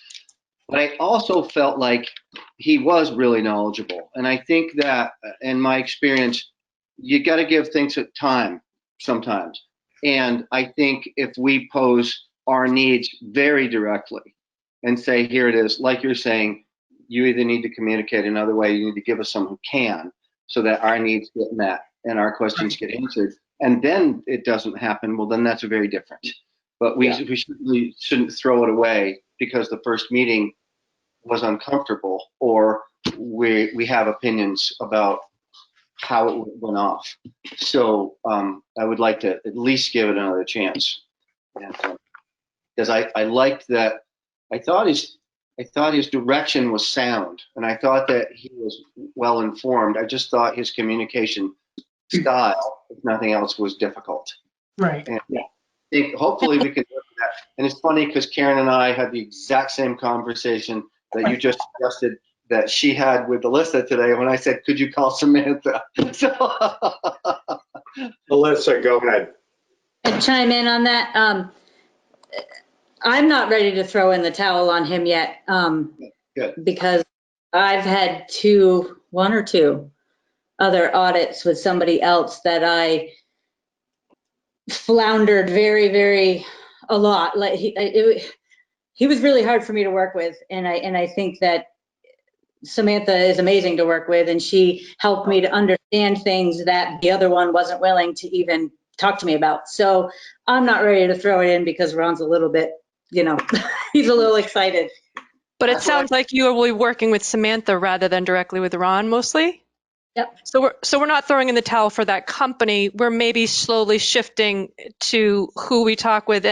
But I also felt like he was really knowledgeable. And I think that, in my experience, you got to give things time sometimes. And I think if we pose our needs very directly and say, here it is, like you're saying, you either need to communicate another way, you need to give us someone who can, so that our needs get met and our questions get answered. And then it doesn't happen, well, then that's very different. But we shouldn't throw it away because the first meeting was uncomfortable, or we have opinions about how it went off. So I would like to at least give it another chance. Because I liked that. I thought his direction was sound, and I thought that he was well informed. I just thought his communication style, if nothing else, was difficult. Right. And hopefully we can work with that. And it's funny because Karen and I had the exact same conversation that you just suggested that she had with Alyssa today when I said, could you call Samantha? So, Alyssa, go ahead. And chime in on that. I'm not ready to throw in the towel on him yet, because I've had one or two other audits with somebody else that I floundered very a lot. Like he was really hard for me to work with, and I think that Samantha is amazing to work with, and she helped me to understand things that the other one wasn't willing to even talk to me about. So I'm not ready to throw it in because Ron's a little bit, he's a little excited. But it sounds like you will be working with Samantha rather than directly with Ron mostly. Yep. So we're not throwing in the towel for that company. We're maybe slowly shifting to who we talk with,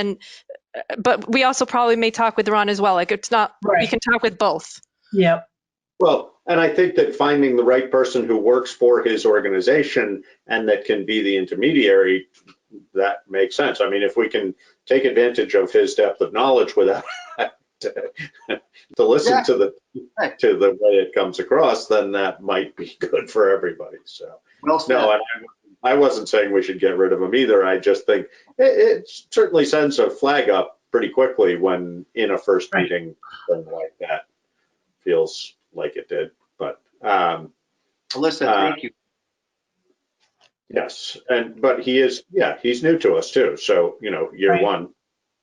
but we also probably may talk with Ron as well. Like it's not, we can talk with both. Yep. Well, and I think that finding the right person who works for his organization and that can be the intermediary, that makes sense. I mean, if we can take advantage of his depth of knowledge without to listen to the way it comes across, then that might be good for everybody. So no, and I wasn't saying we should get rid of him either. I just think it certainly sends a flag up pretty quickly when in a first meeting something like that feels like it did. But Alyssa, thank you. Yes, but he's new to us too. So year one.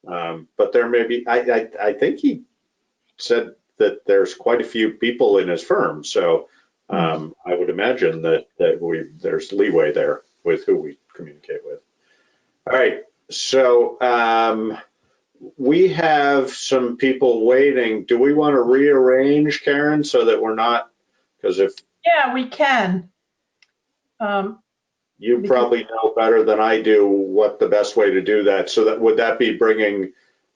But there may be. I think he said that there's quite a few people in his firm. So I would imagine that there's leeway there with who we communicate with. All right. So we have some people waiting. Do we want to rearrange, Karen, so that we're not? Because yeah, we can. You probably know better than I do what the best way to do that. So would that be bringing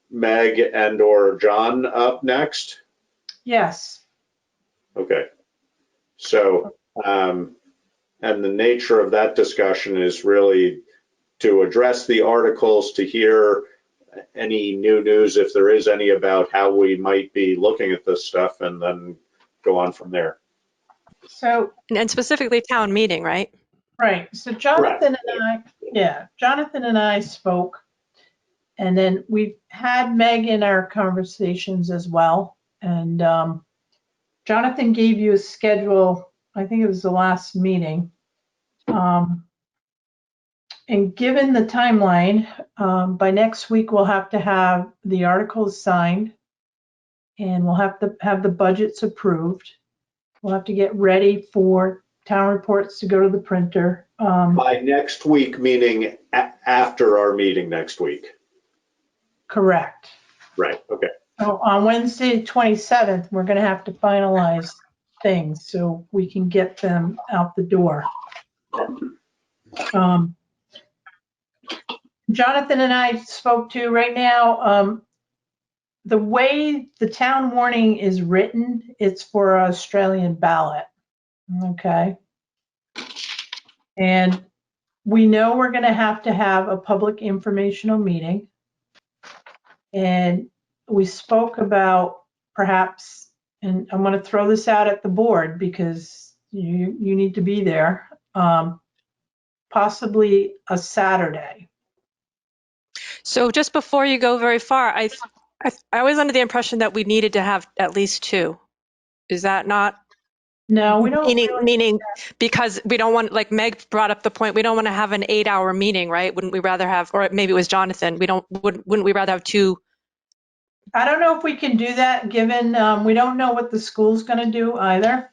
Meg and or John up next? Yes. Okay. So, and the nature of that discussion is really to address the articles, to hear any new news, if there is any, about how we might be looking at this stuff, and then go on from there. So, and specifically town meeting, right? Right. So Jonathan and I spoke, and then we've had Meg in our conversations as well. And Jonathan gave you a schedule, I think it was the last meeting. And given the timeline, by next week, we'll have to have the articles signed, and we'll have to have the budgets approved. We'll have to get ready for town reports to go to the printer. By next week, meaning after our meeting next week. Correct. Right. Okay. So on Wednesday, 27th, we're going to have to finalize things so we can get them out the door. Jonathan and I spoke to right now, the way the town warning is written, it's for Australian ballot. Okay. And we know we're going to have a public informational meeting. And we spoke about perhaps and I'm going to throw this out at the board because you need to be there, possibly a Saturday. So just before you go very far, I was under the impression that we needed to have at least two. Is that not? No, we don't. Meaning because we don't want, like Meg brought up the point, we don't want to have an 8-hour meeting, right? Wouldn't we rather have, or maybe it was Jonathan, wouldn't we rather have two? I don't know if we can do that given we don't know what the school's going to do either.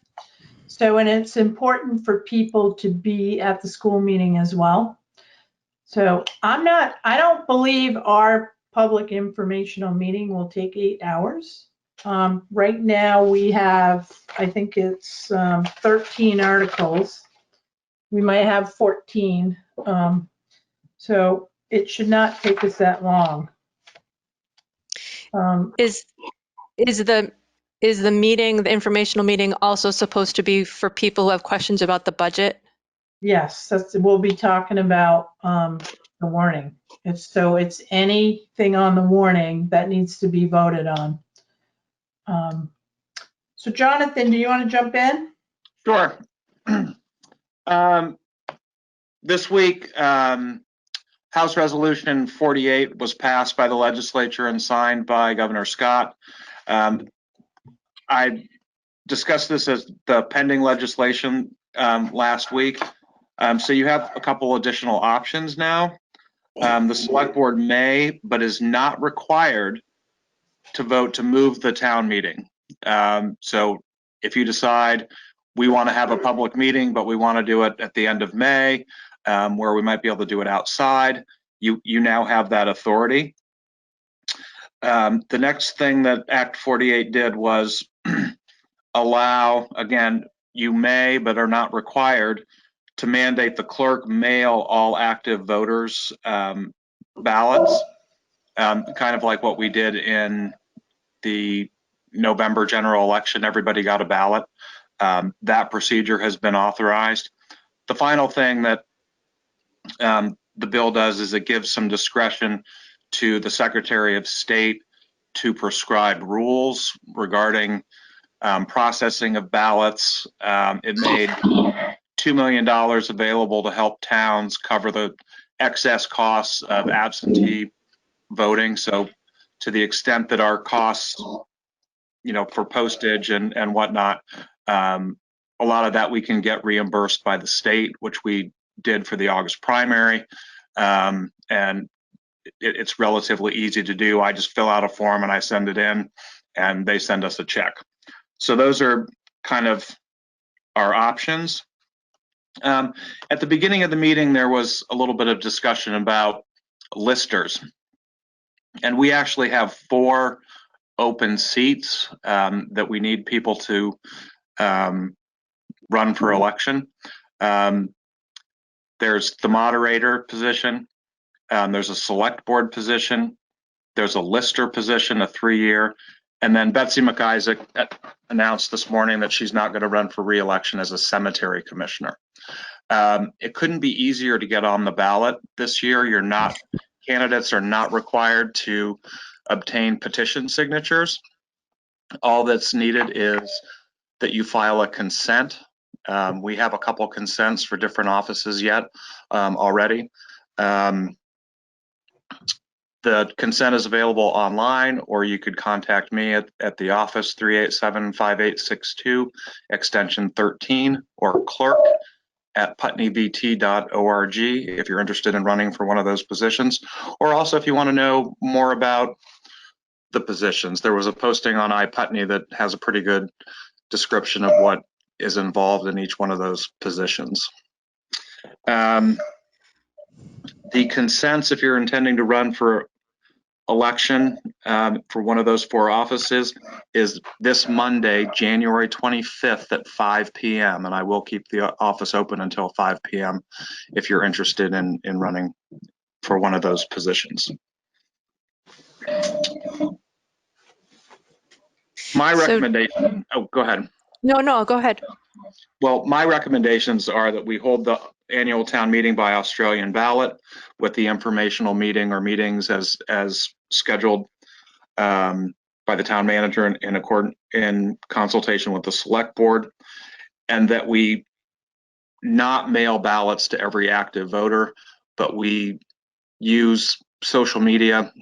So, and it's important for people to be at the school meeting as well. So I don't believe our public informational meeting will take 8 hours. Right now we have, I think it's 13 articles. We might have 14. So it should not take us that long. Is the meeting, the informational meeting, also supposed to be for people who have questions about the budget? Yes, we'll be talking about the warning. It's anything on the warning that needs to be voted on. So Jonathan, do you want to jump in? Sure. This week, House Resolution 48 was passed by the legislature and signed by Governor Scott. I discussed this as the pending legislation last week. So you have a couple additional options now. The select board may, but is not required to vote to move the town meeting. So if you decide we want to have a public meeting, but we want to do it at the end of May, where we might be able to do it outside, you now have that authority. The next thing that Act 48 did was allow, again, you may, but are not required, to mandate the clerk mail all active voters ballots, kind of like what we did in the November general election. Everybody got a ballot. That procedure has been authorized. The final thing that the bill does is it gives some discretion to the Secretary of State to prescribe rules regarding processing of ballots. It made $2 million available to help towns cover the excess costs of absentee voting. So to the extent that our costs, for postage and whatnot, a lot of that we can get reimbursed by the state, which we did for the August primary. And it's relatively easy to do. I just fill out a form and I send it in and they send us a check. So those are kind of our options. At the beginning of the meeting, there was a little bit of discussion about listers. And we actually have 4 open seats that we need people to run for election. There's the moderator position. There's a select board position. There's a lister position, a 3-year. And then Betsy McIsaac announced this morning that she's not going to run for re-election as a cemetery commissioner. It couldn't be easier to get on the ballot this year. Candidates are not required to obtain petition signatures. All that's needed is that you file a consent. We have a couple consents for different offices yet already. The consent is available online, or you could contact me at the office, 387-5862, extension 13, or clerk at putneyvt.org if you're interested in running for one of those positions. Or also if you want to know more about the positions. There was a posting on iPutney that has a pretty good description of what is involved in each one of those positions. The consents, if you're intending to run for election for one of those 4 offices, is this Monday, January 25th at 5 p.m. And I will keep the office open until 5 p.m. if you're interested in running for one of those positions. My recommendation, go ahead. No, go ahead. Well, my recommendations are that we hold the annual town meeting by Australian ballot with the informational meeting or meetings as scheduled. by the town manager in consultation with the select board, and that we not mail ballots to every active voter, but we use social media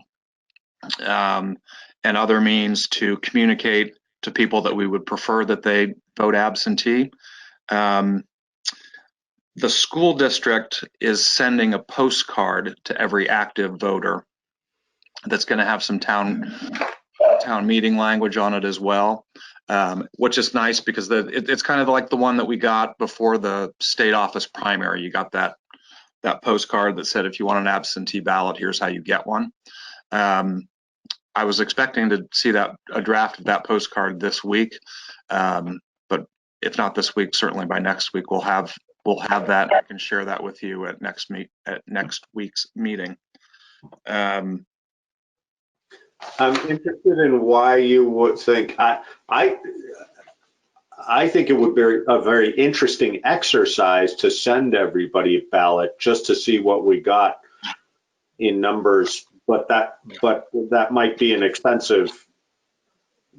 and other means to communicate to people that we would prefer that they vote absentee. The school district is sending a postcard to every active voter that's going to have some town meeting language on it as well, which is nice because it's kind of like the one that we got before the state office primary. You got that postcard that said, if you want an absentee ballot, here's how you get one. I was expecting to see a draft of that postcard this week, but if not this week, certainly by next week we'll have that. I can share that with you at next week's meeting. I'm interested in why you would think. I think it would be a very interesting exercise to send everybody a ballot just to see what we got in numbers. But that might be an expensive.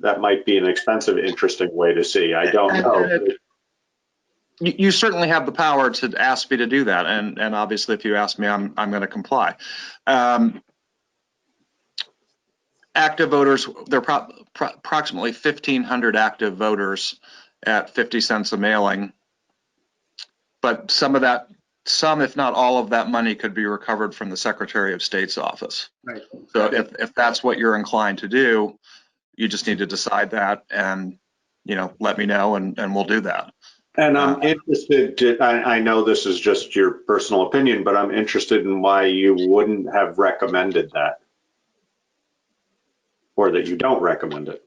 Interesting way to see. I don't know. You certainly have the power to ask me to do that, and obviously, if you ask me, I'm going to comply. Active voters, there are approximately 1,500 active voters at 50 cents a mailing, but some, if not all of that money could be recovered from the Secretary of State's office. Right. So if that's what you're inclined to do, you just need to decide that and, let me know and we'll do that. And I'm interested, I know this is just your personal opinion, but I'm interested in why you wouldn't have recommended that, or that you don't recommend it.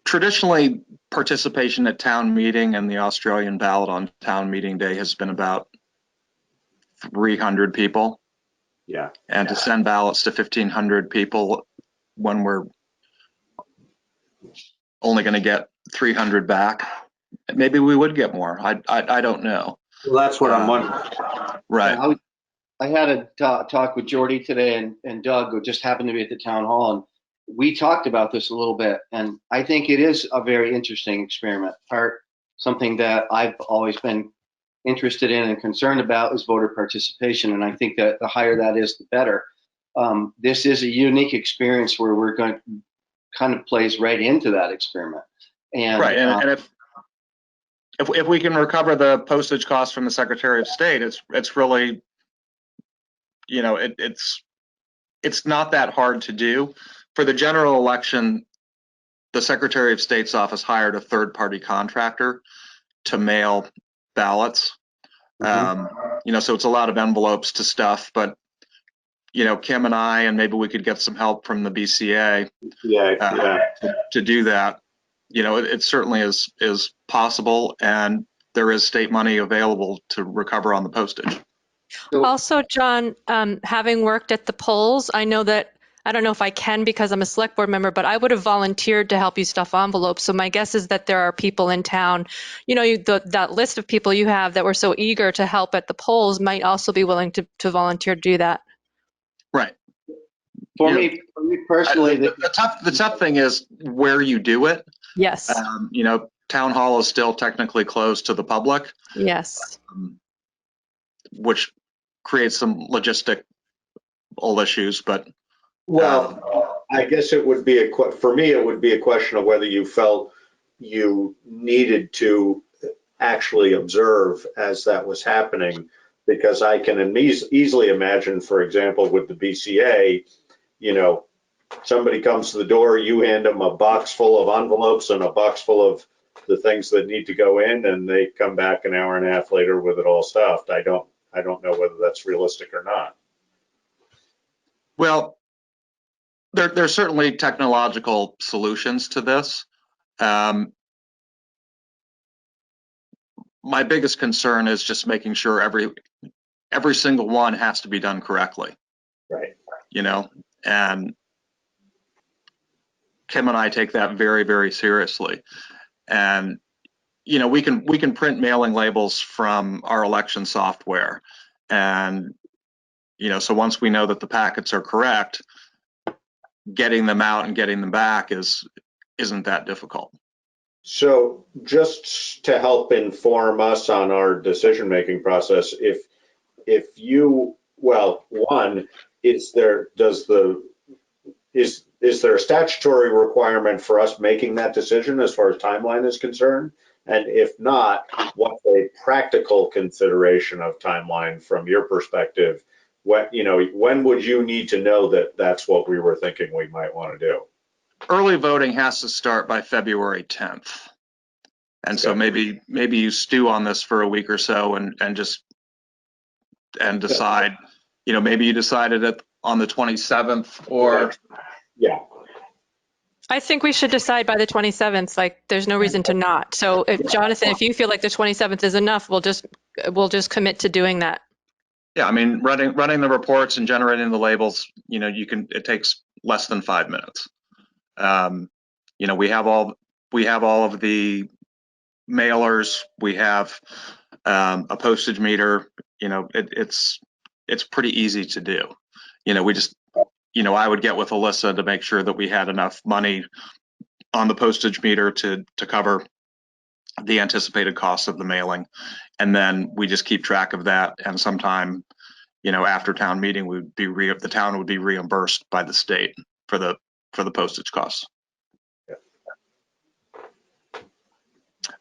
Traditionally, participation at town meeting and the Australian ballot on town meeting day has been about 300 people. Yeah. And to send ballots to 1,500 people when we're only going to get 300 back, maybe we would get more. I don't know. Well, that's what I'm wondering. Right. I had a talk with Jordy today and Doug, who just happened to be at the town hall, and we talked about this a little bit. And I think it is a very interesting experiment. Something that I've always been interested in and concerned about is voter participation. And I think that the higher that is, the better. This is a unique experience where we're going to kind of plays right into that experiment. And, right. And if we can recover the postage costs from the Secretary of State, it's really, it's not that hard to do. For the general election, the Secretary of State's office hired a third-party contractor to mail ballots. Mm-hmm. So it's a lot of envelopes to stuff, but Kim and I, and maybe we could get some help from the V.S.A. To do that. It certainly is possible, and there is state money available to recover on the postage. Also, John, having worked at the polls, I know that, I don't know if I can because I'm a select board member, but I would have volunteered to help you stuff envelopes. So my guess is that there are people in town, that list of people you have that were so eager to help at the polls might also be willing to volunteer to do that. Right. For me personally, the tough thing is where you do it. Yes. Town hall is still technically closed to the public. Yes. Which creates some logistical issues, but. Well, I guess it would be for me, it would be a question of whether you felt you needed to actually observe as that was happening, because I can easily imagine, for example, with the V.S.A, somebody comes to the door, you hand them a box full of envelopes and a box full of the things that need to go in, and they come back an hour and a half later with it all stuffed. I don't know whether that's realistic or not. Well, there's certainly technological solutions to this. My biggest concern is just making sure every single one has to be done correctly. Right. And Kim and I take that very, very seriously. And we can print mailing labels from our election software, and So once we know that the packets are correct, getting them out and getting them back isn't that difficult. So just to help inform us on our decision-making process, if you, well, one, is there a statutory requirement for us making that decision as far as timeline is concerned? And if not, what's a practical consideration of timeline from your perspective? When would you need to know that that's what we were thinking we might want to do? Early voting has to start by February 10th. And so maybe you stew on this for a week or so and decide, maybe you decided it on the 27th or. Yeah. I think we should decide by the 27th. Like, there's no reason to not. So, Jonathan, if you feel like the 27th is enough, we'll just commit to doing that. Yeah, I mean, running the reports and generating the labels, it takes less than 5 minutes. We have all of the mailers. We have a postage meter. It's pretty easy to do. We just, I would get with Alyssa to make sure that we had enough money on the postage meter to cover the anticipated costs of the mailing. And then we just keep track of that. And sometime, after town meeting, the town would be reimbursed by the state for the postage costs. Yeah.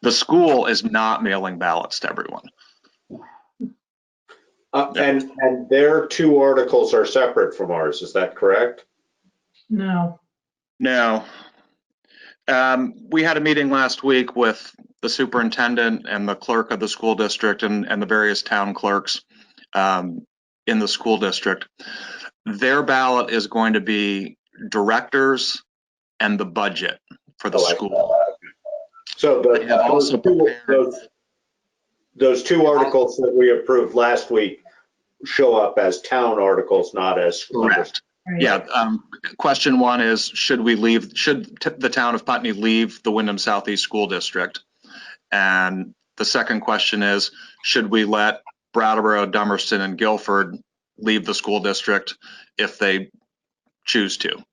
The school is not mailing ballots to everyone. And their 2 articles are separate from ours. Is that correct? No. No. We had a meeting last week with the superintendent and the clerk of the school district and the various town clerks in the school district. Their ballot is going to be directors and the budget for the school. So those 2 articles that we approved last week show up as town articles, not as school district. Yeah. Question 1 is, should the town of Putney leave the Wyndham Southeast School District? And the second question is, should we let Brattleboro, Dummerston, and Guilford leave the school district if they choose to?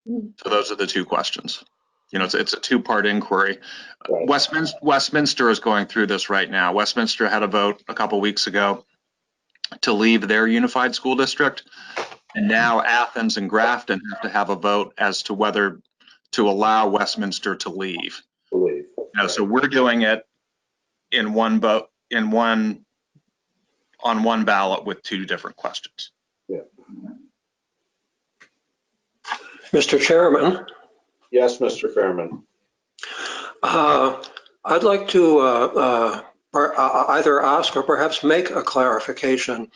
So those are the 2 questions. It's a 2-part inquiry. Right. Westminster is going through this right now. Westminster had a vote a couple weeks ago to leave their unified school district. And now Athens and Grafton have to have a vote as to whether to allow Westminster to leave. So we're doing it in one vote, on one ballot with 2 different questions. Yeah. Mr. Chairman. Yes, Mr. Fairman. I'd like to either ask or perhaps make a clarification.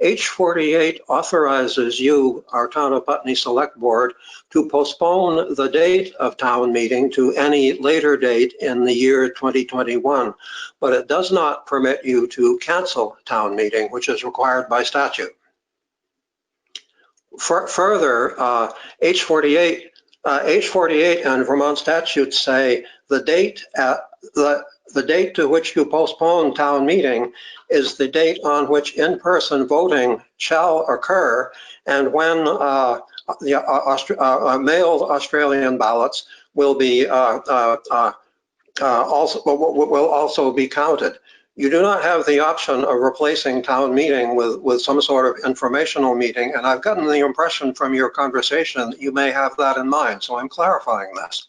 H48 authorizes you, our Town of Putney Select Board, to postpone the date of town meeting to any later date in the year 2021, but it does not permit you to cancel town meeting, which is required by statute. Further, H48 and Vermont statutes say the date to which you postpone town meeting is the date on which in-person voting shall occur, and when mailed Australian ballots will also be counted. You do not have the option of replacing town meeting with some sort of informational meeting, and I've gotten the impression from your conversation that you may have that in mind, so I'm clarifying this.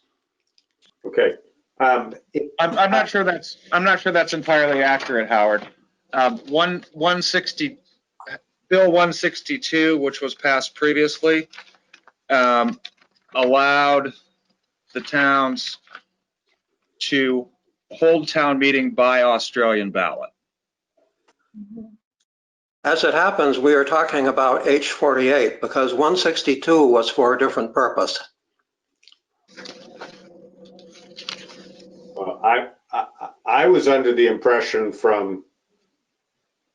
Okay. I'm not sure that's entirely accurate, Howard. Bill 162, which was passed previously, allowed the towns to hold town meeting by Australian ballot. As it happens, we are talking about H48 because 162 was for a different purpose. Well, I was under the impression from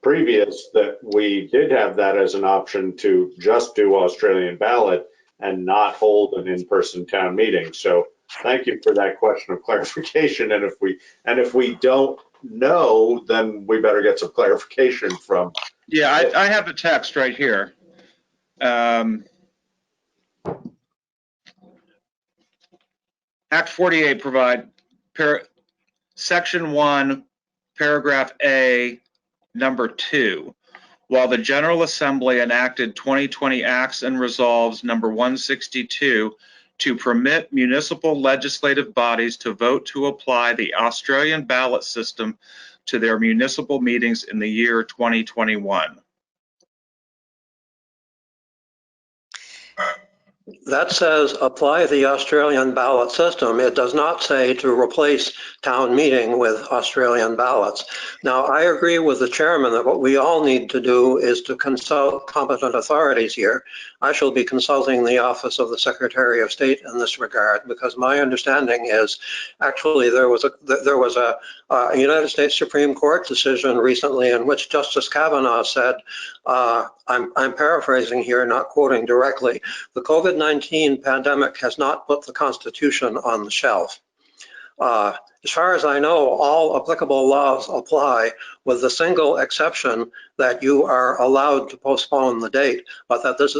previous that we did have that as an option to just do Australian ballot and not hold an in-person town meeting. So thank you for that question of clarification. And if we don't know, then we better get some clarification from Yeah, I have the text right here. Act 48 provide Section 1, Paragraph A, number 2. While the General Assembly enacted 2020 Acts and Resolves number 162 to permit municipal legislative bodies to vote to apply the Australian ballot system to their municipal meetings in the year 2021. That says apply the Australian ballot system. It does not say to replace town meeting with Australian ballots. Now, I agree with the chairman that what we all need to do is to consult competent authorities here. I shall be consulting the Office of the Secretary of State in this regard, because my understanding is actually there was a United States Supreme Court decision recently in which Justice Kavanaugh said, I'm paraphrasing here, not quoting directly, the COVID-19 pandemic has not put the Constitution on the shelf. As far as I know, all applicable laws apply, with the single exception that you are allowed to postpone the date, but this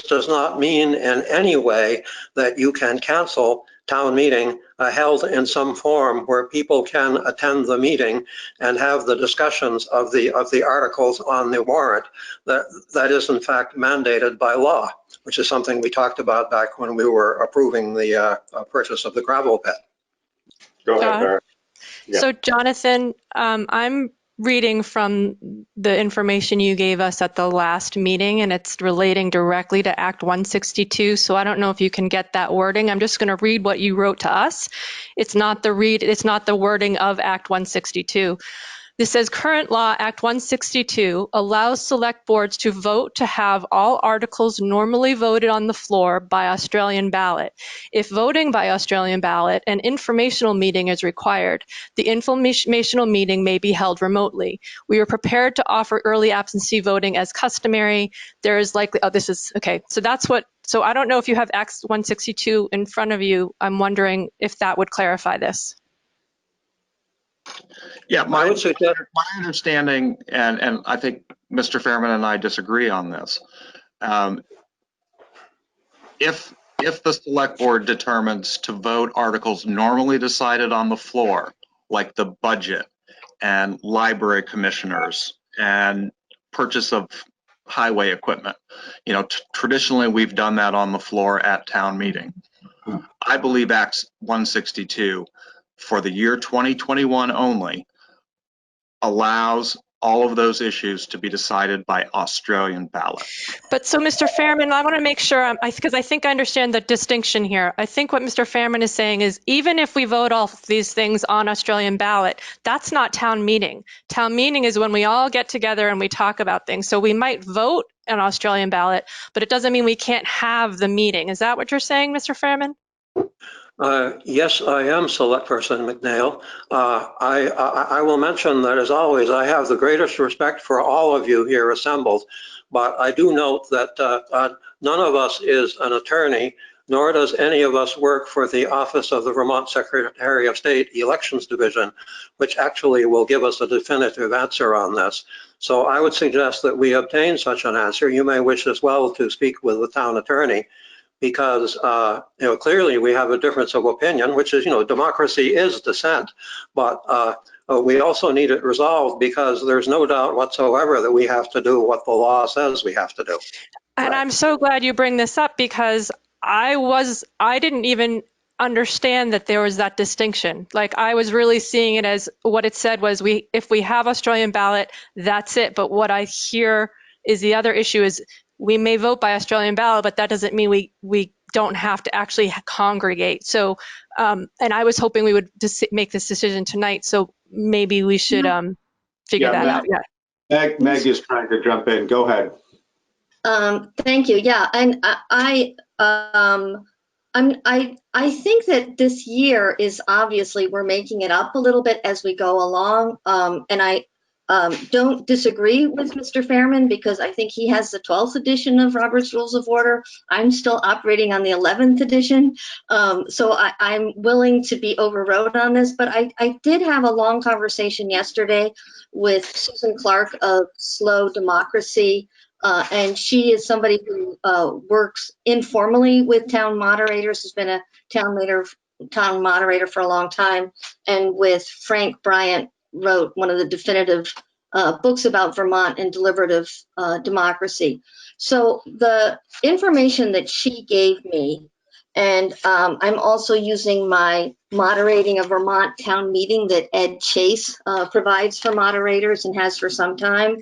does not mean in any way that you can cancel town meeting held in some form where people can attend the meeting and have the discussions of the articles on the warrant. That is in fact mandated by law, which is something we talked about back when we were approving the purchase of the gravel pit. Go ahead, Barry. Yeah. So Jonathan, I'm reading from the information you gave us at the last meeting, and it's relating directly to Act 162. So I don't know if you can get that wording. I'm just going to read what you wrote to us. It's not the wording of Act 162. This says current law, Act 162, allows select boards to vote to have all articles normally voted on the floor by Australian ballot. If voting by Australian ballot, an informational meeting is required. The informational meeting may be held remotely. We are prepared to offer early absentee voting as customary. There is likely, so I don't know if you have Act 162 in front of you. I'm wondering if that would clarify this. Yeah, my understanding, and I think Mr. Fairman and I disagree on this. If the select board determines to vote articles normally decided on the floor, like the budget and library commissioners and purchase of highway equipment, traditionally we've done that on the floor at town meeting. I believe Act 162 for the year 2021 only allows all of those issues to be decided by Australian ballot. But so, Mr. Fairman, I want to make sure, because I think I understand the distinction here. I think what Mr. Fairman is saying is even if we vote all of these things on Australian ballot, that's not town meeting. Town meeting is when we all get together and we talk about things. So we might vote an Australian ballot, but it doesn't mean we can't have the meeting. Is that what you're saying, Mr. Fairman? Yes, I am Select Person McNeil. I will mention that, as always, I have the greatest respect for all of you here assembled, but I do note that none of us is an attorney, nor does any of us work for the Office of the Vermont Secretary of State Elections Division, which actually will give us a definitive answer on this. So I would suggest that we obtain such an answer. You may wish as well to speak with the town attorney, because clearly we have a difference of opinion, which is, democracy is dissent, but we also need it resolved because there's no doubt whatsoever that we have to do what the law says we have to do. And I'm so glad you bring this up, because I didn't even understand that there was that distinction. Like, I was really seeing it as what it said was if we have Australian ballot, that's it. But what I hear is the other issue is we may vote by Australian ballot, but that doesn't mean we don't have to actually congregate. So, and I was hoping we would make this decision tonight. So maybe we should figure that out. Yeah. Meg is trying to jump in. Go ahead. Thank you. Yeah, and I think that this year is obviously we're making it up a little bit as we go along, and don't disagree with Mr. Fairman because I think he has the 12th edition of Robert's Rules of Order. I'm still operating on the 11th edition. So I'm willing to be overrode on this, but I did have a long conversation yesterday with Susan Clark of Slow Democracy. And she is somebody who works informally with town moderators, has been a town moderator for a long time, and with Frank Bryant wrote one of the definitive books about Vermont and deliberative democracy. So the information that she gave me, and I'm also using my moderating a Vermont town meeting that Ed Chase provides for moderators and has for some time.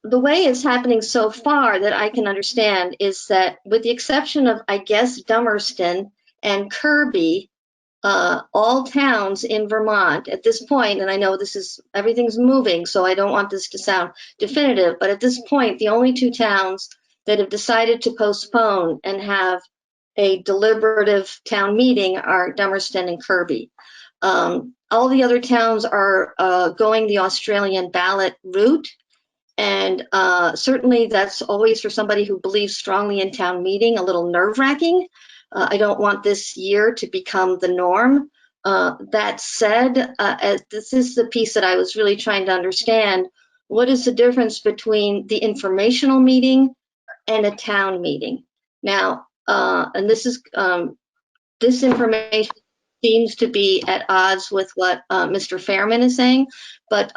The way it's happening so far that I can understand is that, with the exception of, I guess, Dummerston and Kirby, all towns in Vermont at this point, and I know everything's moving, so I don't want this to sound definitive, but at this point, the only two towns that have decided to postpone and have a deliberative town meeting are Dummerston and Kirby. All the other towns are going the Australian ballot route. And certainly that's always, for somebody who believes strongly in town meeting, a little nerve-wracking. I don't want this year to become the norm. That said, this is the piece that I was really trying to understand. What is the difference between the informational meeting and a town meeting? Now, and this information seems to be at odds with what Mr. Fairman is saying, but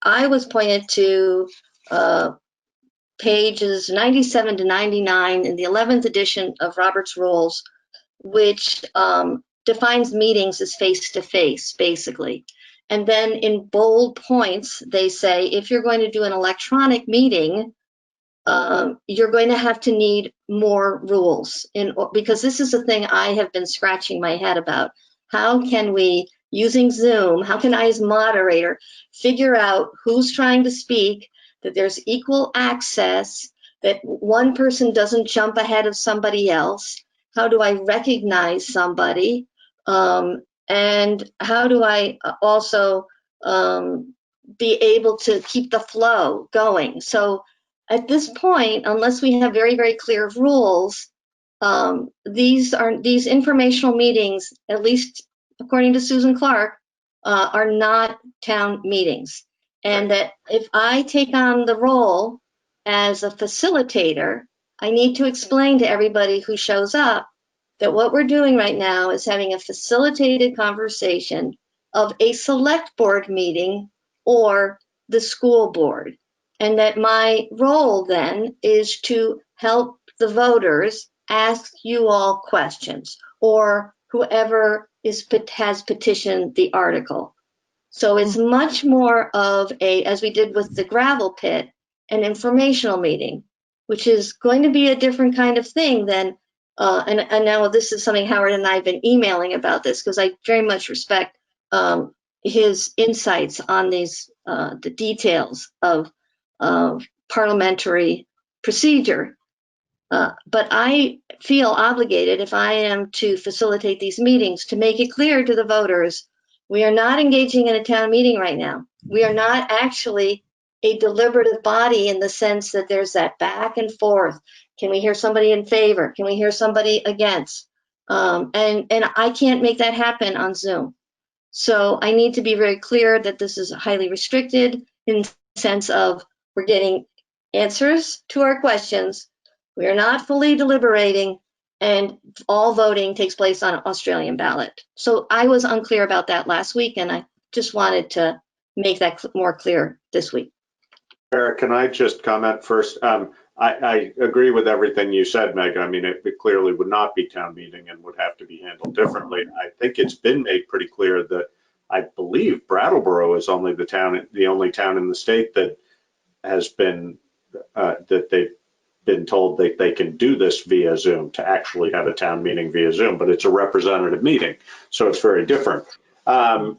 I was pointed to pages 97 to 99 in the 11th edition of Robert's Rules, which defines meetings as face-to-face, basically. And then in bold points, they say, if you're going to do an electronic meeting, you're going to have to need more rules, because this is the thing I have been scratching my head about. How can we, using Zoom, how can I as moderator figure out who's trying to speak, that there's equal access, that one person doesn't jump ahead of somebody else? How do I recognize somebody? And how do I also be able to keep the flow going? So at this point, unless we have very, very clear rules, these informational meetings, at least according to Susan Clark, are not town meetings. And that if I take on the role as a facilitator, I need to explain to everybody who shows up that what we're doing right now is having a facilitated conversation of a select board meeting or the school board. And that my role then is to help the voters ask you all questions, or whoever has petitioned the article. So it's much more of as we did with the gravel pit, an informational meeting, which is going to be a different kind of thing than, and now this is something Howard and I have been emailing about this, because I very much respect his insights on these, the details of parliamentary procedure. But I feel obligated, if I am to facilitate these meetings, to make it clear to the voters, we are not engaging in a town meeting right now. We are not actually a deliberative body in the sense that there's that back and forth. Can we hear somebody in favor? Can we hear somebody against? And I can't make that happen on Zoom. So I need to be very clear that this is highly restricted in the sense of we're getting answers to our questions. We are not fully deliberating, and all voting takes place on an Australian ballot. So I was unclear about that last week, and I just wanted to make that more clear this week. Eric, can I just comment first? I agree with everything you said, Meg. I mean, it clearly would not be town meeting and would have to be handled differently. I think it's been made pretty clear that I believe Brattleboro is the only town in the state that has been, that they've been told that they can do this via Zoom, to actually have a town meeting via Zoom, but it's a representative meeting, so it's very different. But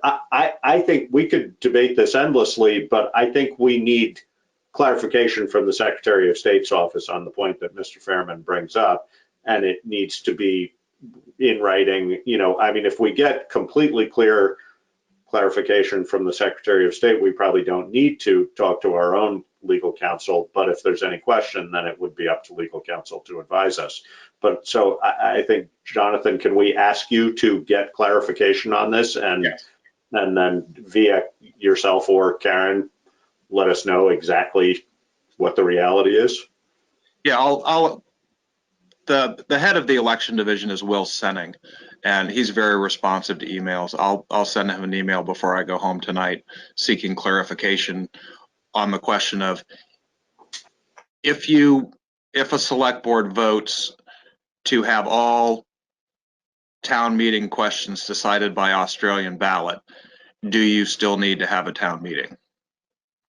I think we could debate this endlessly, but I think we need clarification from the Secretary of State's office on the point that Mr. Fairman brings up, and it needs to be in writing, I mean, if we get completely clear clarification from the Secretary of State, we probably don't need to talk to our own legal counsel, but if there's any question, then it would be up to legal counsel to advise us. But so I think, Jonathan, can we ask you to get clarification on this, and Yes. and then via yourself or Karen, let us know exactly what the reality is? Yeah, the head of the election division is Will Senning, and he's very responsive to emails. I'll send him an email before I go home tonight seeking clarification on the question of if a select board votes to have all town meeting questions decided by Australian ballot, do you still need to have a town meeting?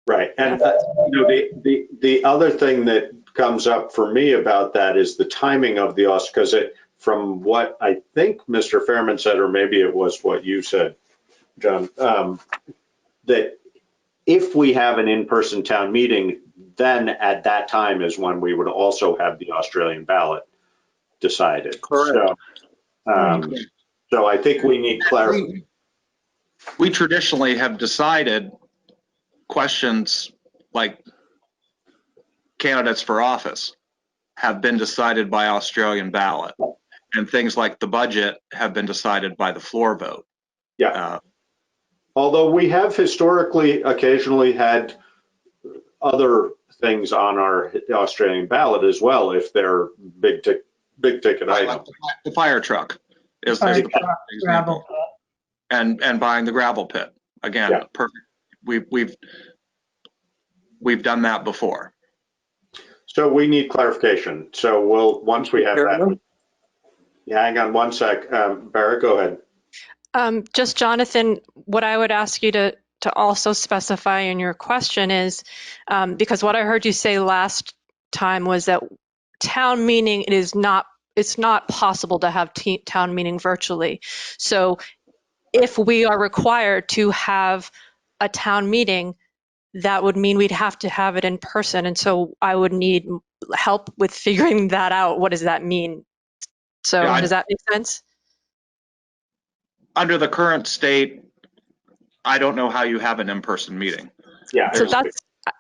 Right. And the other thing that comes up for me about that is the timing of the because from what I think Mr. Fairman said, or maybe it was what you said, John, that if we have an in-person town meeting, then at that time is when we would also have the Australian ballot decided. Correct. So I think we need clarity. We traditionally have decided questions like candidates for office have been decided by Australian ballot, and things like the budget have been decided by the floor vote. Yeah. Although we have historically occasionally had other things on our Australian ballot as well, if they're big ticket items. The fire truck is Fire the truck, gravel example. And buying the gravel pit again. Yeah. Perfect. We've done that before. So we need clarification. So once we have that. Yeah, hang on one sec. Barrett, go ahead. Just Jonathan, what I would ask you to also specify in your question is, because what I heard you say last time was that town meeting, it's not possible to have town meeting virtually. So if we are required to have a town meeting, that would mean we'd have to have it in person. And so I would need help with figuring that out. What does that mean? So Yeah, does that make sense? Under the current state, I don't know how you have an in-person meeting. Yeah. So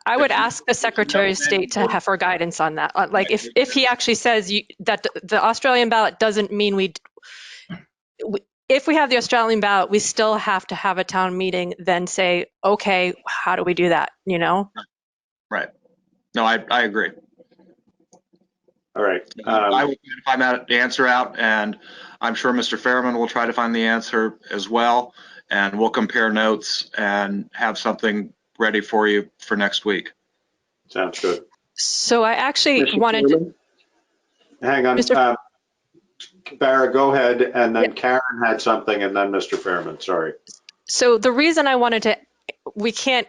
I would ask the Secretary of State to have her guidance on that. Like if he actually says that the Australian ballot doesn't mean if we have the Australian ballot, we still have to have a town meeting, then say, okay, how do we do that? Right. No, I agree. All right. I will find that answer out, and I'm sure Mr. Fairman will try to find the answer as well, and we'll compare notes and have something ready for you for next week. Sounds good. So I actually wanted to. Hang on. Barrett, go ahead, and then Karen had something, and then Mr. Fairman. Sorry. So the reason I wanted to, we can't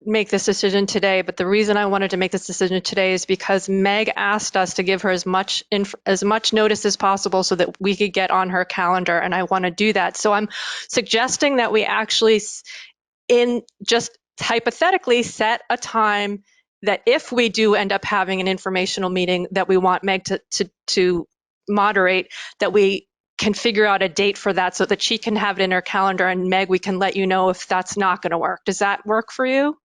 make this decision today, but the reason I wanted to make this decision today is because Meg asked us to give her as much notice as possible so that we could get on her calendar, and I want to do that. So I'm suggesting that we actually, just hypothetically, set a time that if we do end up having an informational meeting that we want Meg to moderate, that we can figure out a date for that so that she can have it in her calendar, and Meg, we can let you know if that's not going to work. Does that work for you?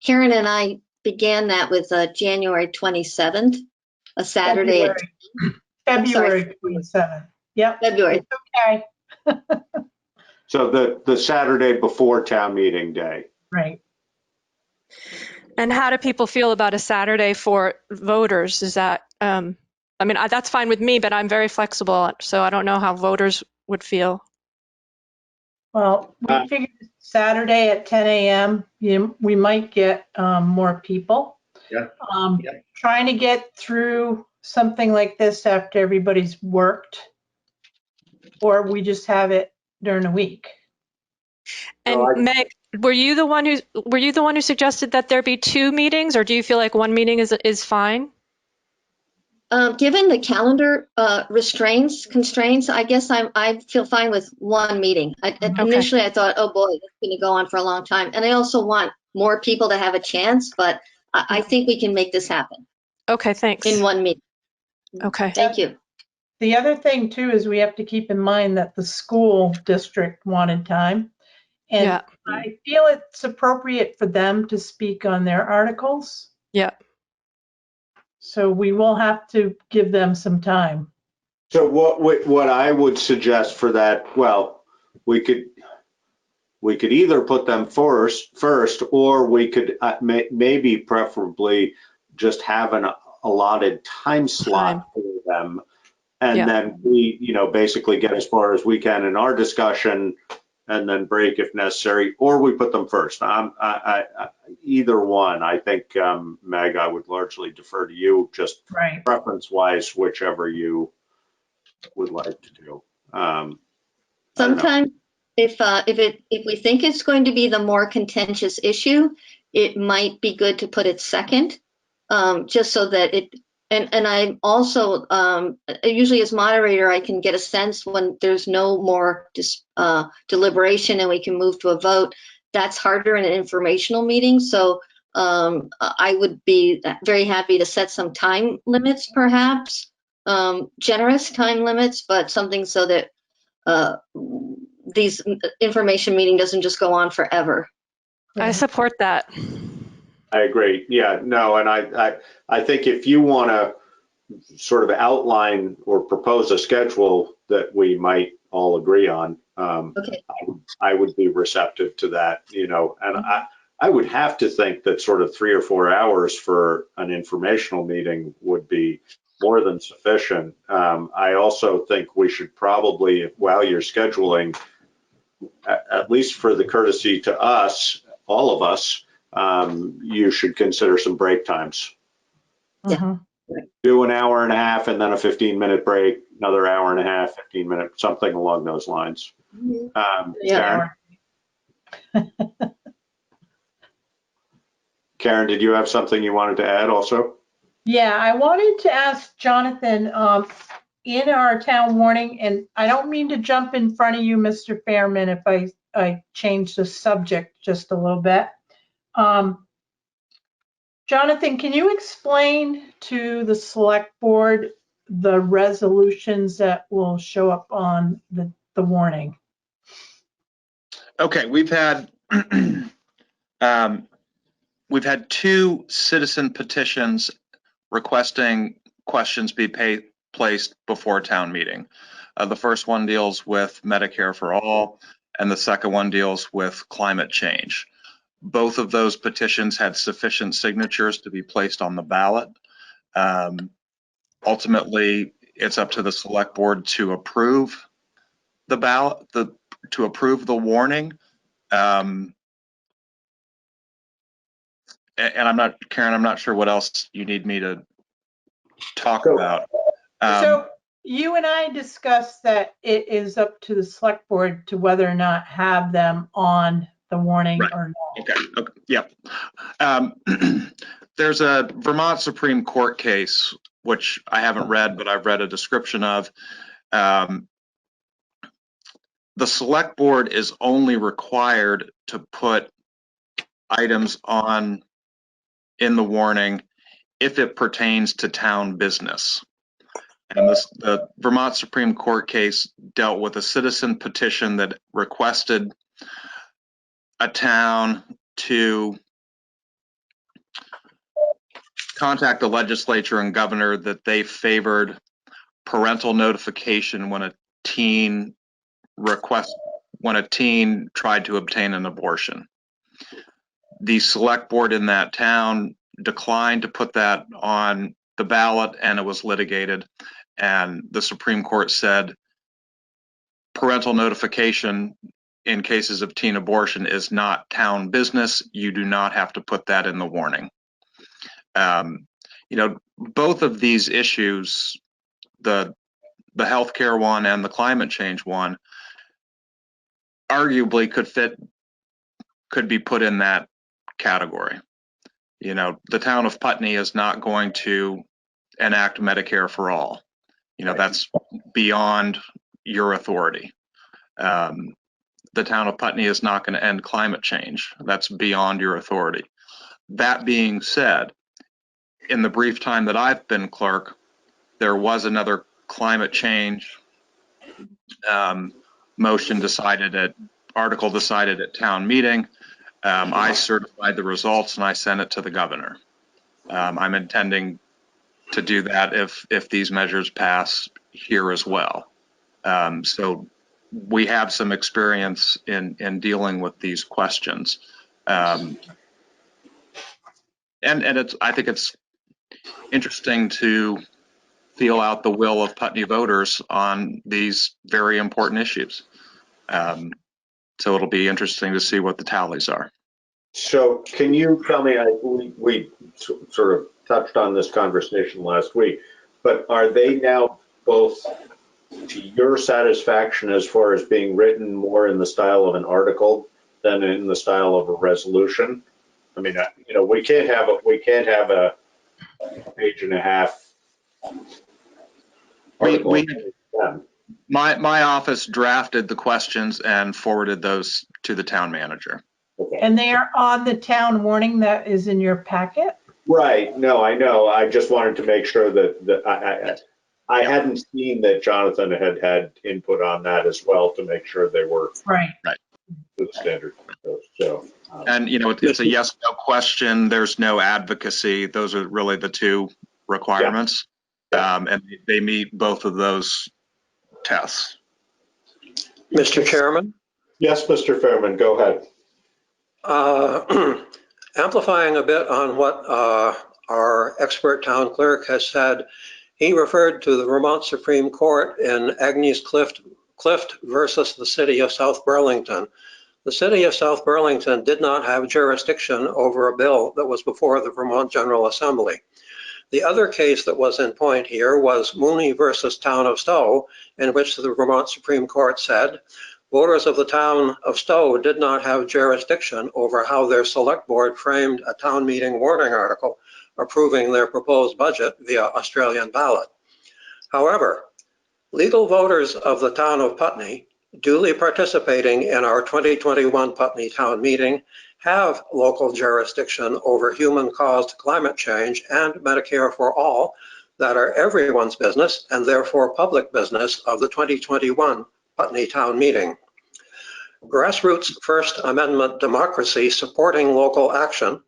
Karen and I began that with January 27th, a Saturday. February 27th. Yep. February. It's okay. So the Saturday before town meeting day. Right. And how do people feel about a Saturday for voters? Is that, that's fine with me, but I'm very flexible, so I don't know how voters would feel. Well, we figured Saturday at 10 a.m., we might get more people. Yeah. Trying to get through something like this after everybody's worked, or we just have it during the week. And Meg, were you the one who suggested that there be 2 meetings, or do you feel like 1 meeting is fine? Given the calendar constraints, I guess I feel fine with 1 meeting. Initially, I thought, oh boy, it's going to go on for a long time. And I also want more people to have a chance, but I think we can make this happen. Okay, thanks. In 1 meeting. Okay. Thank you. The other thing too is we have to keep in mind that the school district wanted time. And Yeah. I feel it's appropriate for them to speak on their articles. Yeah. So we will have to give them some time. So what I would suggest for that, well, we could either put them first, or we could maybe preferably just have an allotted time slot for them. And then we, basically get as far as we can in our discussion and then break if necessary, or we put them first. Either one. I think, Meg, I would largely defer to you, just Right. preference wise, whichever you would like to do. Sometimes if we think it's going to be the more contentious issue, it might be good to put it second, just so that it, and I'm also, usually as moderator, I can get a sense when there's no more deliberation and we can move to a vote. That's harder in an informational meeting. So I would be very happy to set some time limits, perhaps, generous time limits, but something so that these information meeting doesn't just go on forever. I support that. I agree. Yeah, no, and I think if you want to sort of outline or propose a schedule that we might all agree on, Okay. I would be receptive to that, and I would have to think that sort of 3 or 4 hours for an informational meeting would be more than sufficient. I also think we should probably, while you're scheduling, at least for the courtesy to us, all of us, you should consider some break times. Mhm. Do an hour and a half and then a 15-minute break, another hour and a half, 15 minutes, something along those lines. Yeah. Karen, did you have something you wanted to add also? Yeah, I wanted to ask Jonathan, in our town warning, and I don't mean to jump in front of you, Mr. Fairman, if I change the subject just a little bit. Jonathan, can you explain to the select board the resolutions that will show up on the warning? Okay, we've had we've had 2 citizen petitions requesting questions be placed before town meeting. The first one deals with Medicare for all, and the second one deals with climate change. Both of those petitions had sufficient signatures to be placed on the ballot. Ultimately, it's up to the select board to approve the ballot, to approve the warning. And Karen, I'm not sure what else you need me to talk about. So you and I discussed that it is up to the select board to whether or not have them on the warning or not. Okay. Yep. There's a Vermont Supreme Court case, which I haven't read, but I've read a description of. The select board is only required to put items in the warning if it pertains to town business. And the Vermont Supreme Court case dealt with a citizen petition that requested a town to contact the legislature and governor that they favored parental notification when a teen tried to obtain an abortion. The select board in that town declined to put that on the ballot, and it was litigated. And the Supreme Court said parental notification in cases of teen abortion is not town business. You do not have to put that in the warning. Both of these issues, the healthcare one and the climate change one, arguably could be put in that category. The town of Putney is not going to enact Medicare for all. That's beyond your authority. The town of Putney is not going to end climate change. That's beyond your authority. That being said, in the brief time that I've been clerk, there was another climate change article decided at town meeting. I certified the results and I sent it to the governor. I'm intending to do that if these measures pass here as well. So we have some experience in dealing with these questions. And I think it's interesting to feel out the will of Putney voters on these very important issues. So it'll be interesting to see what the tallies are. So can you tell me, we sort of touched on this conversation last week, but are they now both to your satisfaction as far as being written more in the style of an article than in the style of a resolution? I mean, you know, we can't have a page and a half. My office drafted the questions and forwarded those to the town manager. Okay. And they are on the town warning that is in your packet? Right. No, I know. I just wanted to make sure that I hadn't seen that Jonathan had input on that as well to make sure they were Right. the standard. So, and you know, it's a yes/no question. There's no advocacy. Those are really the two requirements, and they meet both of those tests. Mr. Chairman? yes, Mr. Fairman, go ahead. Amplifying a bit on what our expert town clerk has said, he referred to the Vermont Supreme Court in Agnes Clift versus the city of South Burlington. The city of South Burlington did not have jurisdiction over a bill that was before the Vermont General Assembly. The other case that was in point here was Mooney versus Town of Stowe, in which the Vermont Supreme Court said, voters of the town of Stowe did not have jurisdiction over how their select board framed a town meeting warning article approving their proposed budget via Australian ballot. However, legal voters of the town of Putney, duly participating in our 2021 Putney town meeting, have local jurisdiction over human-caused climate change and Medicare for All that are everyone's business and therefore public business of the 2021 Putney town meeting. Grassroots First Amendment democracy supporting local action,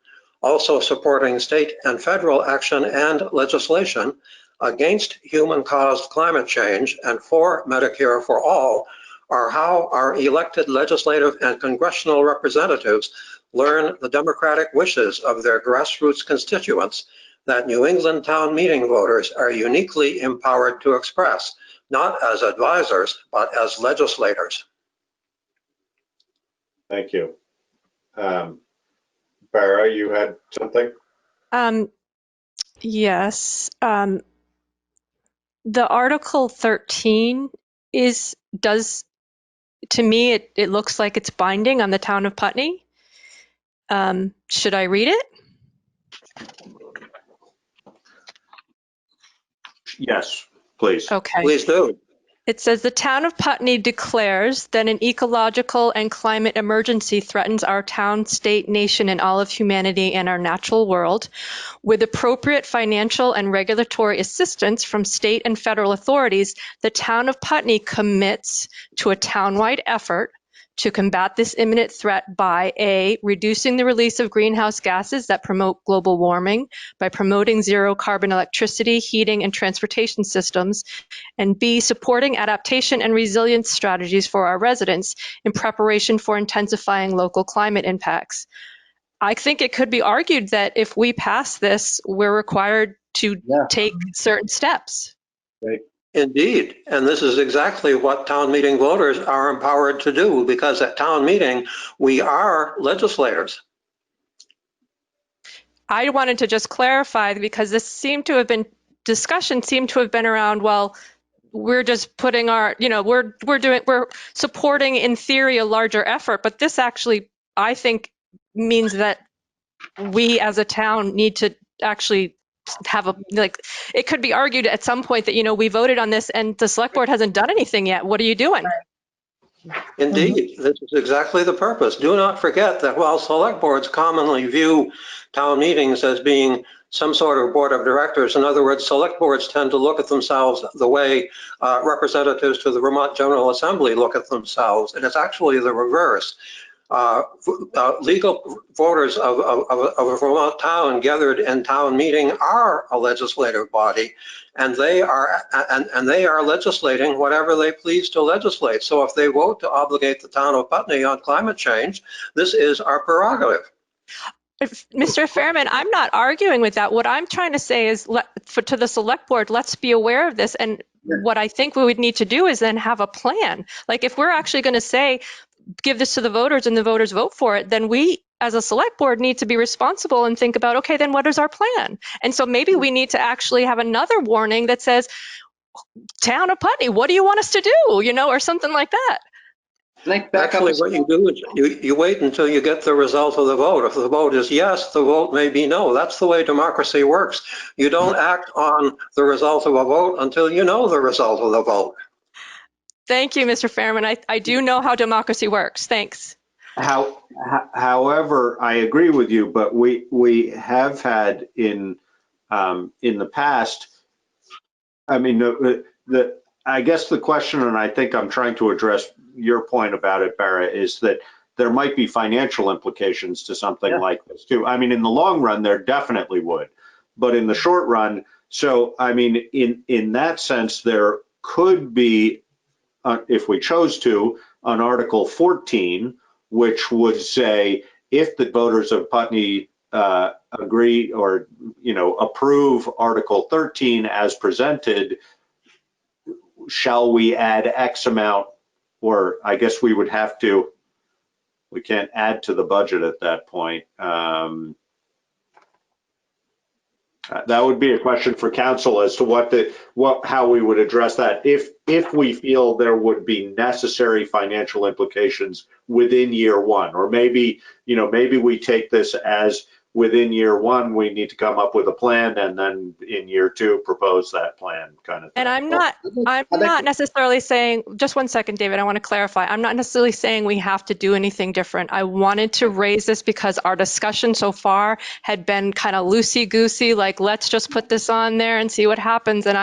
also supporting state and federal action and legislation against human-caused climate change and for Medicare for All are how our elected legislative and congressional representatives learn the democratic wishes of their grassroots constituents that New England town meeting voters are uniquely empowered to express, not as advisors, but as legislators. Thank you. Barra, you had something? Yes. The Article 13 does, to me, it looks like it's binding on the town of Putney. Should I read it? Yes, please. Okay. Please do. It says the town of Putney declares that an ecological and climate emergency threatens our town, state, nation, and all of humanity and our natural world. With appropriate financial and regulatory assistance from state and federal authorities, the town of Putney commits to a townwide effort to combat this imminent threat by A, reducing the release of greenhouse gases that promote global warming by promoting zero carbon electricity, heating, and transportation systems, and B, supporting adaptation and resilience strategies for our residents in preparation for intensifying local climate impacts. I think it could be argued that if we pass this, we're required to take certain steps. Right. Indeed, and this is exactly what town meeting voters are empowered to do, because at town meeting, we are legislators. I wanted to just clarify, because this seemed to have been, discussion seemed to have been around, well, we're just putting our, we're supporting in theory a larger effort, but this actually, I think, means that we as a town need to actually have it could be argued at some point that, we voted on this and the select board hasn't done anything yet. What are you doing? Indeed, this is exactly the purpose. Do not forget that while select boards commonly view town meetings as being some sort of board of directors. In other words, select boards tend to look at themselves the way representatives to the Vermont General Assembly look at themselves, and it's actually the reverse. Legal voters of a Vermont town gathered in town meeting are a legislative body, and they are legislating whatever they please to legislate. So if they vote to obligate the town of Putney on climate change, this is our prerogative. Mr. Fairman, I'm not arguing with that. What I'm trying to say is to the select board, let's be aware of this. And what I think we would need to do is then have a plan. Like if we're actually going to say, give this to the voters and the voters vote for it, then we as a select board need to be responsible and think about, okay, then what is our plan? And so maybe we need to actually have another warning that says, town of Putney, what do you want us to do? You know, or something like that. Actually, what you do is you wait until you get the result of the vote. If the vote is yes, the vote may be no. That's the way democracy works. You don't act on the result of a vote until you know the result of the vote. Thank you, Mr. Fairman. I do know how democracy works. Thanks. However, I agree with you, but we have had in the past, I mean, I guess the question, and I think I'm trying to address your point about it, Barrett, is that there might be financial implications to something like this too. I mean, in the long run, there definitely would, but in the short run, so I mean, in that sense, there could be, if we chose to, on Article 14, which would say if the voters of Putney agree or approve Article 13 as presented, shall we add X amount? Or I guess we would have to. We can't add to the budget at that point. That would be a question for council as to how we would address that if we feel there would be necessary financial implications within year one, or maybe we take this as within year one we need to come up with a plan, and then in year two propose that plan, kind of thing. And I'm not necessarily saying, just one second, David, I want to clarify. I'm not necessarily saying we have to do anything different. I wanted to raise this because our discussion so far had been kind of loosey-goosey, like let's just put this on there and see what happens. And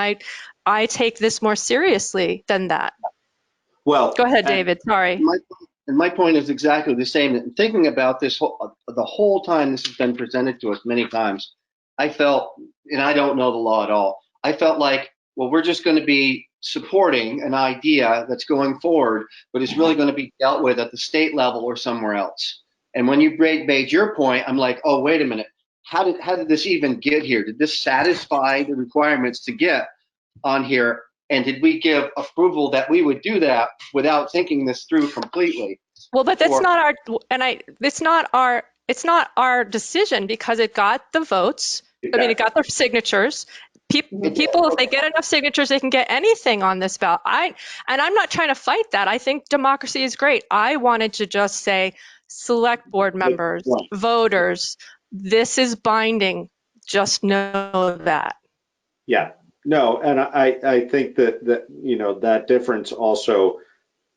I take this more seriously than that. Well, go ahead, David. Sorry. My point is exactly the same. And thinking about this the whole time this has been presented to us many times, I felt, and I don't know the law at all, I felt like, well, we're just going to be supporting an idea that's going forward, but it's really going to be dealt with at the state level or somewhere else. And when you made your point, I'm like, oh, wait a minute. How did this even get here? Did this satisfy the requirements to get on here? And did we give approval that we would do that without thinking this through completely? Well, but that's it's not our decision because it got the votes. I mean, it got the signatures. People, if they get enough signatures, they can get anything on this ballot. And I'm not trying to fight that. I think democracy is great. I wanted to just say, select board members, voters, this is binding. Just know that. Yeah. No, and I think that difference also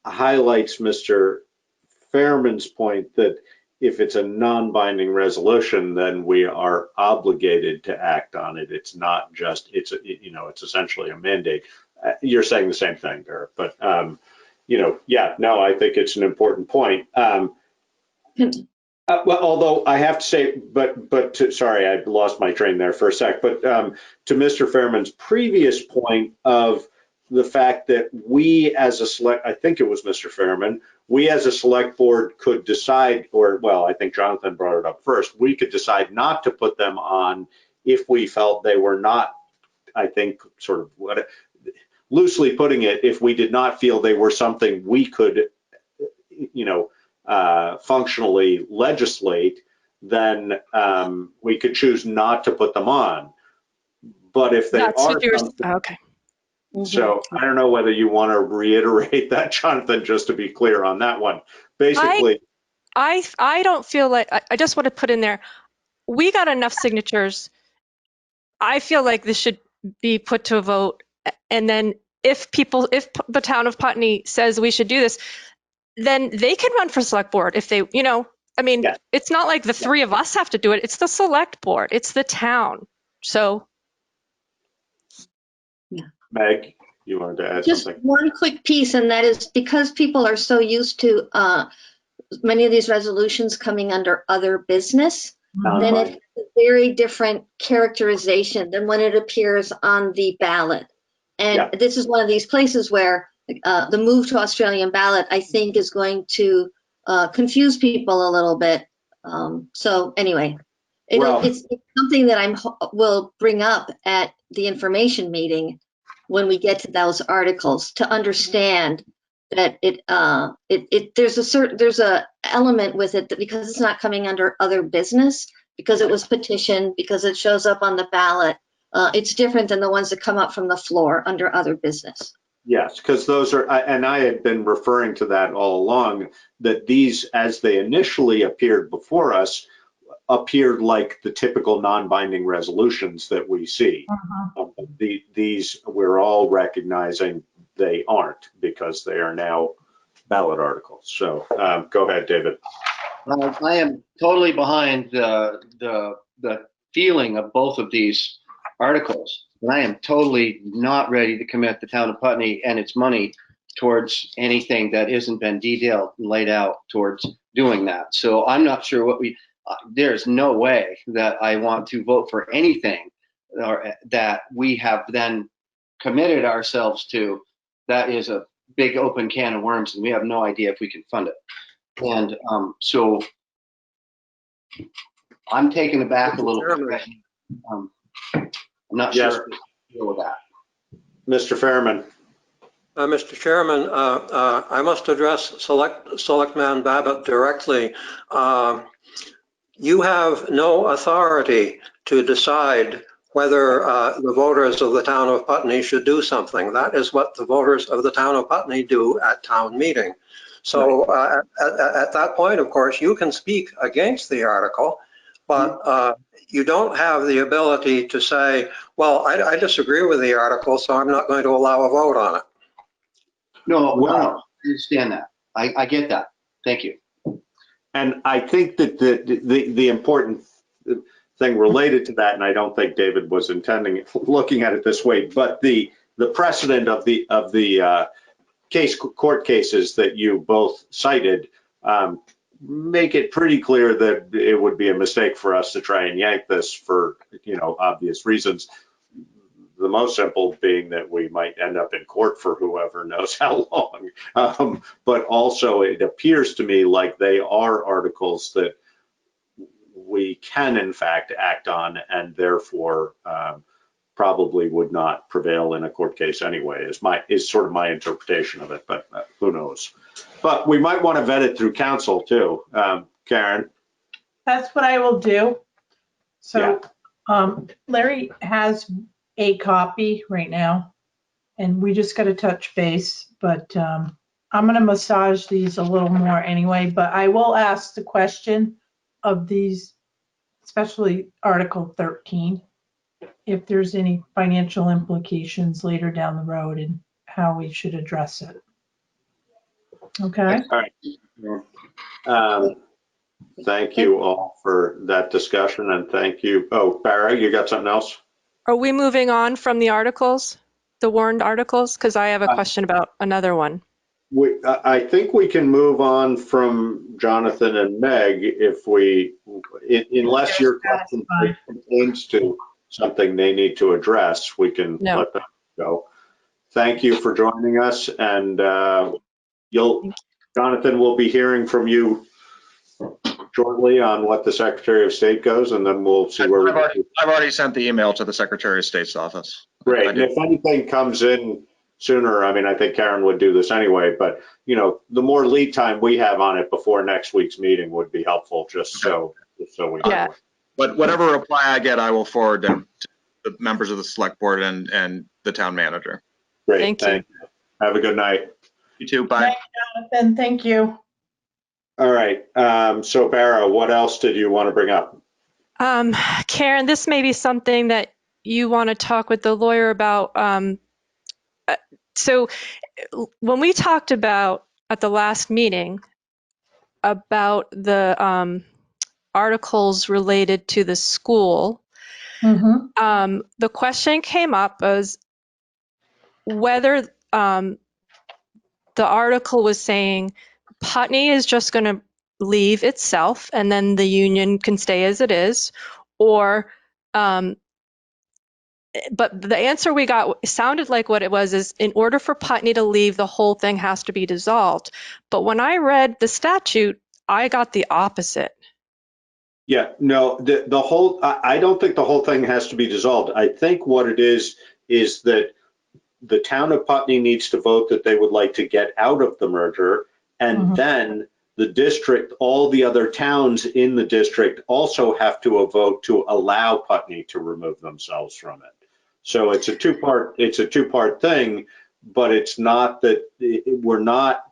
highlights Mr. Fairman's point that if it's a non-binding resolution, then we are obligated to act on it. It's not just, it's essentially a mandate. You're saying the same thing, Barrett, but yeah, no, I think it's an important point. Well, although I have to say, sorry, I lost my train there for a sec, but to Mr. Fairman's previous point of the fact that we as a I think it was Mr. Fairman, we as a select board could decide, I think Jonathan brought it up first, we could decide not to put them on if we felt they were not, I think, sort of loosely putting it, if we did not feel they were something we could, functionally legislate, then we could choose not to put them on. But if they okay. So I don't know whether you want to reiterate that, Jonathan, just to be clear on that one. Basically, I don't feel like, I just want to put in there, we got enough signatures. I feel like this should be put to a vote. And then if the town of Putney says we should do this, then they can run for select board if they, It's not like the three of us have to do it. It's the select board. It's the town. So Meg, you wanted to add Just something? one quick piece, and that is because people are so used to many of these resolutions coming under other business, then it has a very different characterization than when it appears on the ballot. And this is one of these places where the move to Australian ballot, I think, is going to confuse people a little bit. So anyway, it's something that will bring up at the information meeting when we get to those articles to understand that there's a element with it that because it's not coming under other business, because it was petitioned, because it shows up on the ballot, it's different than the ones that come up from the floor under other business. Yes, because those are, and I had been referring to that all along, that these, as they initially appeared before us, appeared like the typical non-binding resolutions that we see. These, we're all recognizing they aren't because they are now ballot articles. So go ahead, David. I am totally behind the feeling of both of these articles. And I am totally not ready to commit the town of Putney and its money towards anything that isn't been detailed and laid out towards doing that. So I'm not sure what there's no way that I want to vote for anything that we have then committed ourselves to. That is a big open can of worms, and we have no idea if we can fund it. And so I'm taken aback a little bit. I'm not sure if I deal with that. Mr. Fairman. Mr. Chairman, I must address Selectman Babbitt directly. You have no authority to decide whether the voters of the town of Putney should do something. That is what the voters of the town of Putney do at town meeting. So at that point, of course, you can speak against the article, but you don't have the ability to say, well, I disagree with the article, so I'm not going to allow a vote on it. No, I understand that. I get that. Thank you. And I think that the important thing related to that, and I don't think David was intending looking at it this way, but the precedent of the court cases that you both cited make it pretty clear that it would be a mistake for us to try and yank this for obvious reasons. The most simple being that we might end up in court for whoever knows how long. But also it appears to me like they are articles that we can in fact act on and therefore probably would not prevail in a court case anyway, is sort of my interpretation of it, but who knows. But we might want to vet it through council too. Karen? That's what I will do. So Larry has a copy right now, and we just got to touch base, but I'm going to massage these a little more anyway, but I will ask the question of these, especially Article 13, if there's any financial implications later down the road and how we should address it. Okay. All right. Thank you all for that discussion, and thank you. Oh, Barry, you got something else? are we moving on from the articles, the warned articles? Because I have a question about another one. I think we can move on from Jonathan and Meg if unless your question pertains to something they need to address, we can let them go. Thank you for joining us, and Jonathan will be hearing from you shortly on what the Secretary of State goes, and then we'll see where I've already sent the email to the Secretary of State's office. Great, and if anything comes in sooner, I mean, I think Karen would do this anyway, but the more lead time we have on it before next week's meeting would be helpful, just so we know. But whatever reply I get, I will forward them to the members of the select board and the town manager. Great, thank you. Have a good night. You too, bye. Thank you, Jonathan. Thank you. All right, so Barra, what else did you want to bring up? Karen, this may be something that you want to talk with the lawyer about. So when we talked about at the last meeting about the articles related to the school, The question came up as whether the article was saying Putney is just going to leave itself and then the union can stay as it is, or but the answer we got sounded like what it was is in order for Putney to leave, the whole thing has to be dissolved. But when I read the statute, I got the opposite. Yeah, no, the whole, I don't think the whole thing has to be dissolved. I think what it is that the town of Putney needs to vote that they would like to get out of the merger, and then the district, all the other towns in the district also have to vote to allow Putney to remove themselves from it. So it's a two-part thing, but it's not that we're not,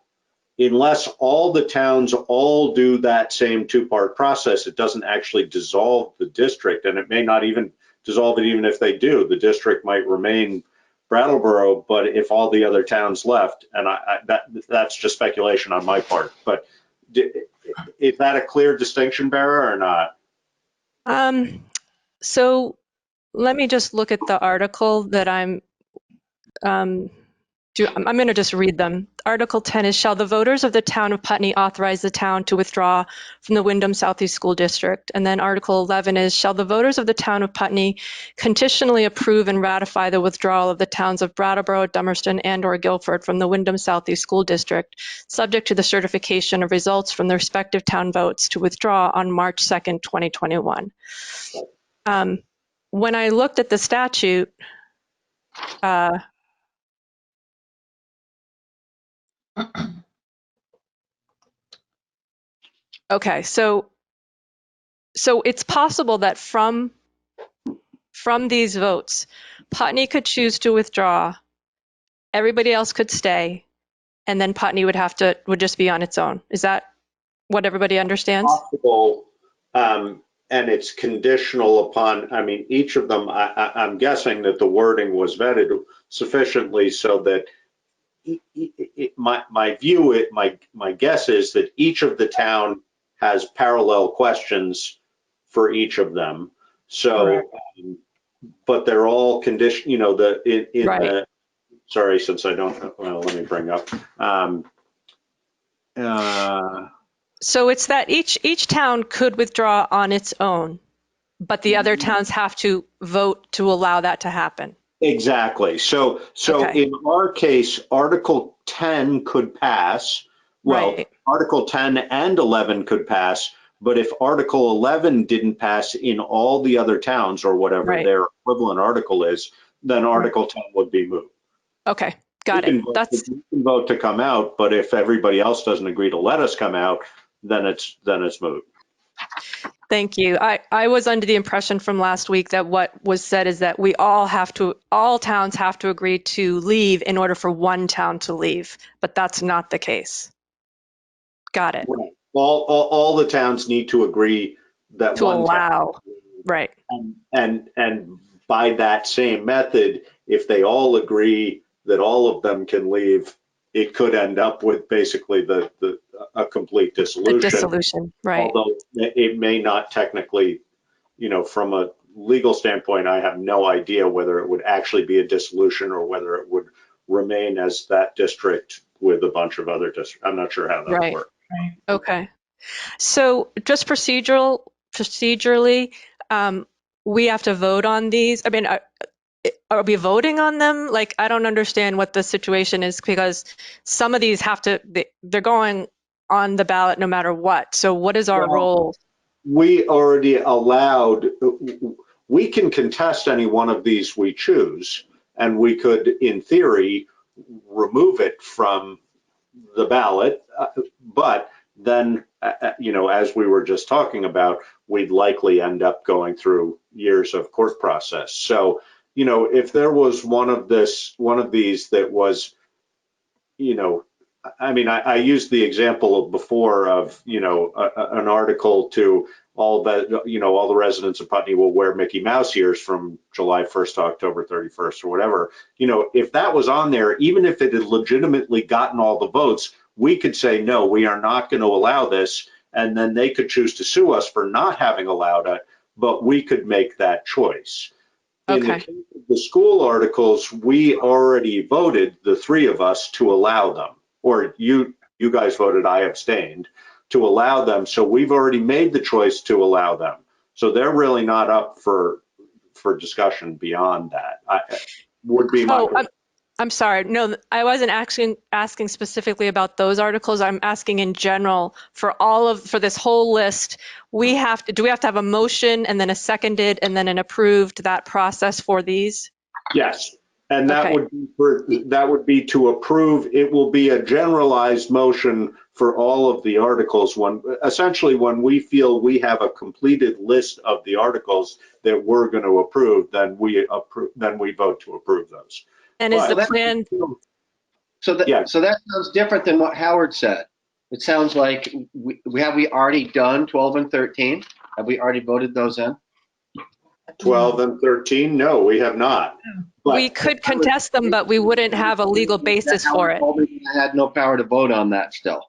unless all the towns all do that same two-part process, it doesn't actually dissolve the district, and it may not even dissolve it even if they do. The district might remain Brattleboro, but if all the other towns left, and that's just speculation on my part, but is that a clear distinction, Barra, or not? So let me just look at the article that I'm going to just read them. Article 10 is, shall the voters of the town of Putney authorize the town to withdraw from the Wyndham Southeast School District? And then Article 11 is, shall the voters of the town of Putney conditionally approve and ratify the withdrawal of the towns of Brattleboro, Dummerston, and or Guilford from the Wyndham Southeast School District, subject to the certification of results from the respective town votes to withdraw on March 2nd, 2021. When I looked at the statute, okay, so it's possible that from these votes, Putney could choose to withdraw, everybody else could stay, and then Putney would just be on its own. Is that what everybody understands? Possible, and it's conditional upon, I mean, each of them, I'm guessing that the wording was vetted sufficiently so that my guess is that each of the town has parallel questions for each of them. So, but they're all conditioned, you know, sorry, since I don't, well, let me bring up. So it's that each town could withdraw on its own, but the other towns have to vote to allow that to happen. Exactly. So Okay. In our case, Article 10 could pass. Well, Right. Article 10 and 11 could pass, but if Article 11 didn't pass in all the other towns or whatever their equivalent article is, then Article 10 would be moot. Okay, got it. We can vote to come out, but if everybody else doesn't agree to let us come out, then it's moot. Thank you. I was under the impression from last week that what was said is that all towns have to agree to leave in order for one town to leave, but that's not the case. Got it. All the towns need to agree that To one allow, town, right. and by that same method, if they all agree that all of them can leave, it could end up with basically a complete dissolution. The dissolution, right. Although it may not technically, you know, from a legal standpoint, I have no idea whether it would actually be a dissolution or whether it would remain as that district with a bunch of other districts. I'm not sure how that would work. Right. Okay. So just procedurally, we have to vote on these. I mean, are we voting on them? Like, I don't understand what the situation is because some of these they're going on the ballot no matter what. So what is our role? We already allowed, we can contest any one of these we choose, and we could, in theory, remove it from the ballot. But then, you know, as we were just talking about, we'd likely end up going through years of court process. So, you know, if there was one of these that was, you know, I mean, I used the example before of, you know, an article to all the, you know, all the residents of Putney will wear Mickey Mouse ears from July 1st to October 31st or whatever. You know, if that was on there, even if it had legitimately gotten all the votes, we could say, no, we are not going to allow this. And then they could choose to sue us for not having allowed it. but we could make that choice. In the Okay. case of the school articles, we already voted, the three of us, to allow them. Or you guys voted, I abstained, to allow them. So we've already made the choice to allow them. So they're really not up for discussion beyond that. Would be my. Oh, I'm sorry. No, I wasn't asking specifically about those articles. I'm asking in general for this whole list. Do we have to have a motion and then a seconded and then an approved, that process for these? Yes, and that Okay. would be to approve. It will be a generalized motion for all of the articles. Essentially, when we feel we have a completed list of the articles that we're going to approve, then we vote to approve those. And is But- the plan? So that sounds different than what Howard said. It sounds like have we already done 12 and 13? Have we already voted those in? 12 and 13? No, we have not. But We could contest them, but we wouldn't have a legal basis for it. I had no power to vote on that still.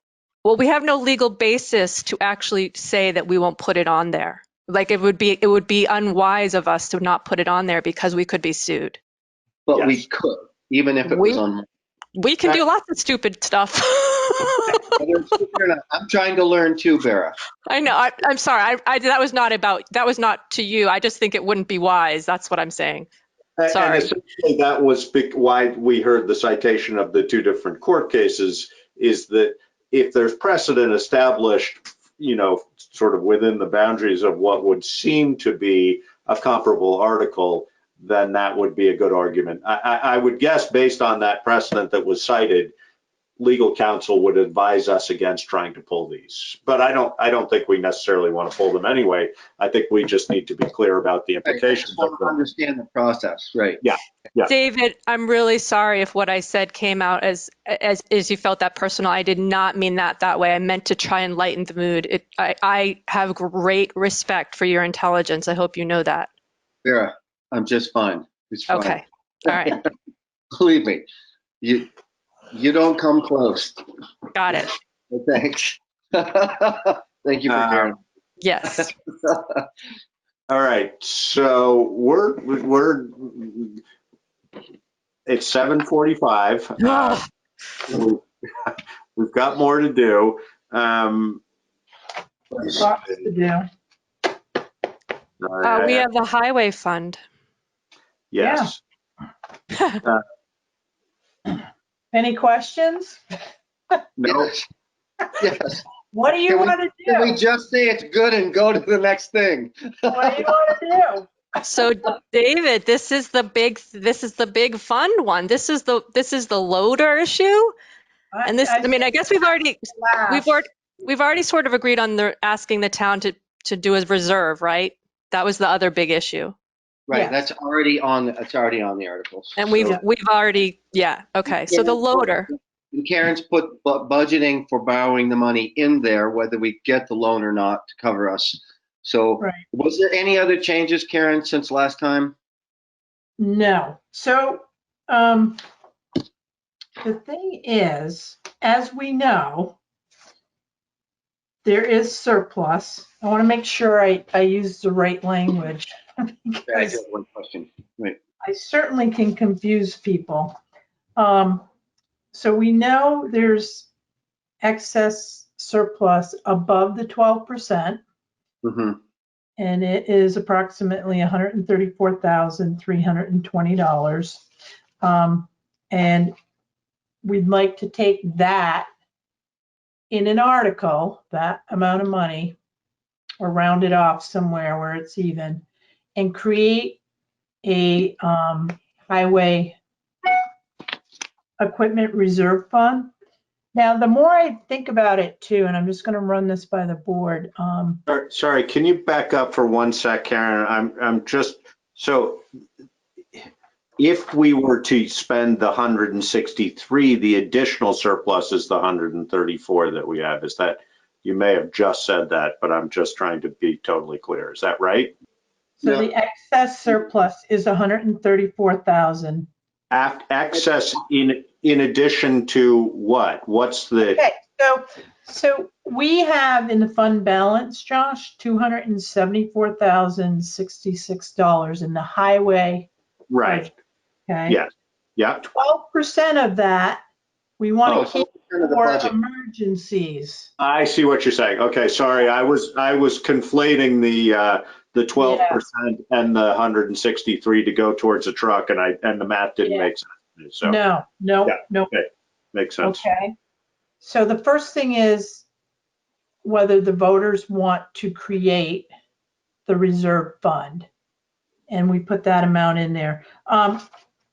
Well, we have no legal basis to actually say that we won't put it on there. Like it would be unwise of us to not put it on there because we could be sued. But Yes. we could, even if it was on. We can do lots of stupid stuff. I'm trying to learn too, Vera. I know. I'm sorry. That was not to you. I just think it wouldn't be wise. That's what I'm saying. Sorry. And essentially that was why we heard the citation of the two different court cases, is that if there's precedent established, sort of within the boundaries of what would seem to be a comparable article, then that would be a good argument. I would guess based on that precedent that was cited, legal counsel would advise us against trying to pull these. But I don't think we necessarily want to pull them anyway. I think we just need to be clear about the implications I of just them. want to understand the process, right? Yeah. David, I'm really sorry if what I said came out as you felt that personal. I did not mean that way. I meant to try and lighten the mood. I have great respect for your intelligence. I hope you know that. Vera, I'm just fine. It's fine. Okay. All right. Believe me, you don't come close. Got it. Well, thanks. Thank you for sharing. Yes. All right, so it's 7:45. We've got more to do. Lots to do. We have the highway fund. Yes. Any questions? No. Yes. What do you want to Can we do? just say it's good and go to the next thing? What do you want to do? So David, this is the big fund one. This is the loader issue. And this, I guess we've already sort of agreed on asking the town to do a reserve, right? That was the other big issue. Right, Yes. that's already on. It's already on the articles. And we've already, okay. So the loader. And Karen's put budgeting for borrowing the money in there, whether we get the loan or not, to cover us. So, Right. Was there any other changes, Karen, since last time? No. So the thing is, as we know, there is surplus. I want to make sure I use the right language. I because just have one question. Wait. I certainly can confuse people. So we know there's excess surplus above the 12%, Mm-hmm. and it is approximately $134,320. And we'd like to take that in an article, that amount of money, or round it off somewhere where it's even, and create a highway equipment reserve fund. Now, the more I think about it too, and I'm just going to run this by the board. Sorry, can you back up for 1 sec, Karen? I'm just, so if we were to spend the 163, the additional surplus is the 134 that we have. Is that, you may have just said that, but I'm just trying to be totally clear. Is that right? So No. the excess surplus is 134,000. Excess in addition to what? What's the? Okay, So we have in the fund balance, Josh, $274,066 in the highway. Right. Okay. Yes. Yeah. 12% of that we want to keep 12% of the for budget. emergencies. I see what you're saying. Okay, sorry, I was conflating the 12% and the 163 to go towards a truck, and the math didn't make sense. So No. yeah, okay, makes sense. Okay. So the first thing is whether the voters want to create the reserve fund. And we put that amount in there.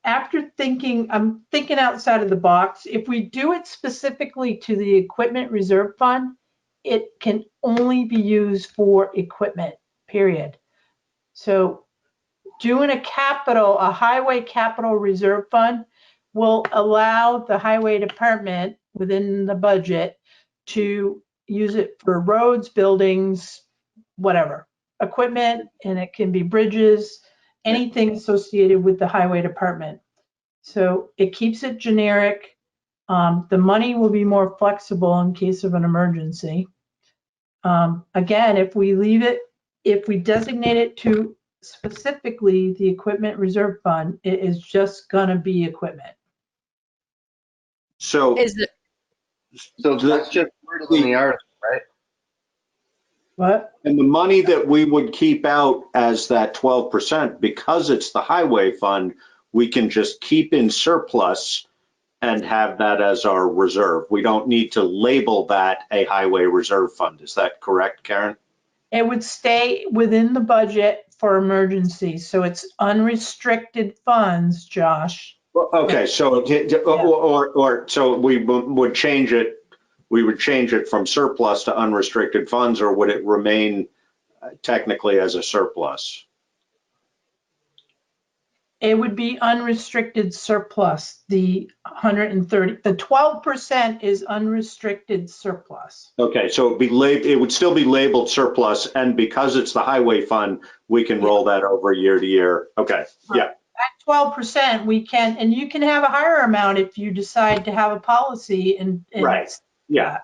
After thinking, I'm thinking outside of the box. If we do it specifically to the equipment reserve fund, it can only be used for equipment, period. So doing a highway capital reserve fund will allow the highway department within the budget to use it for roads, buildings, whatever, equipment, and it can be bridges, anything associated with the highway department. So it keeps it generic. The money will be more flexible in case of an emergency. Again, if we designate it to specifically the equipment reserve fund, it is just gonna be equipment. So So that's just worded in the article, right? What? and the money that we would keep out as that 12%, because it's the highway fund, we can just keep in surplus and have that as our reserve. We don't need to label that a highway reserve fund. Is that correct, Karen? It would stay within the budget for emergencies, so it's unrestricted funds, Josh. Okay, so so we would change it. We would change it from surplus to unrestricted funds, or would it remain technically as a surplus? It would be unrestricted surplus, the 130, the 12% is unrestricted surplus. Okay, so it would still be labeled surplus, and because it's the highway fund, we can roll that over year to year. Okay, yeah. At 12%, we can, and you can have a higher amount if you decide to have a policy and Right, yeah.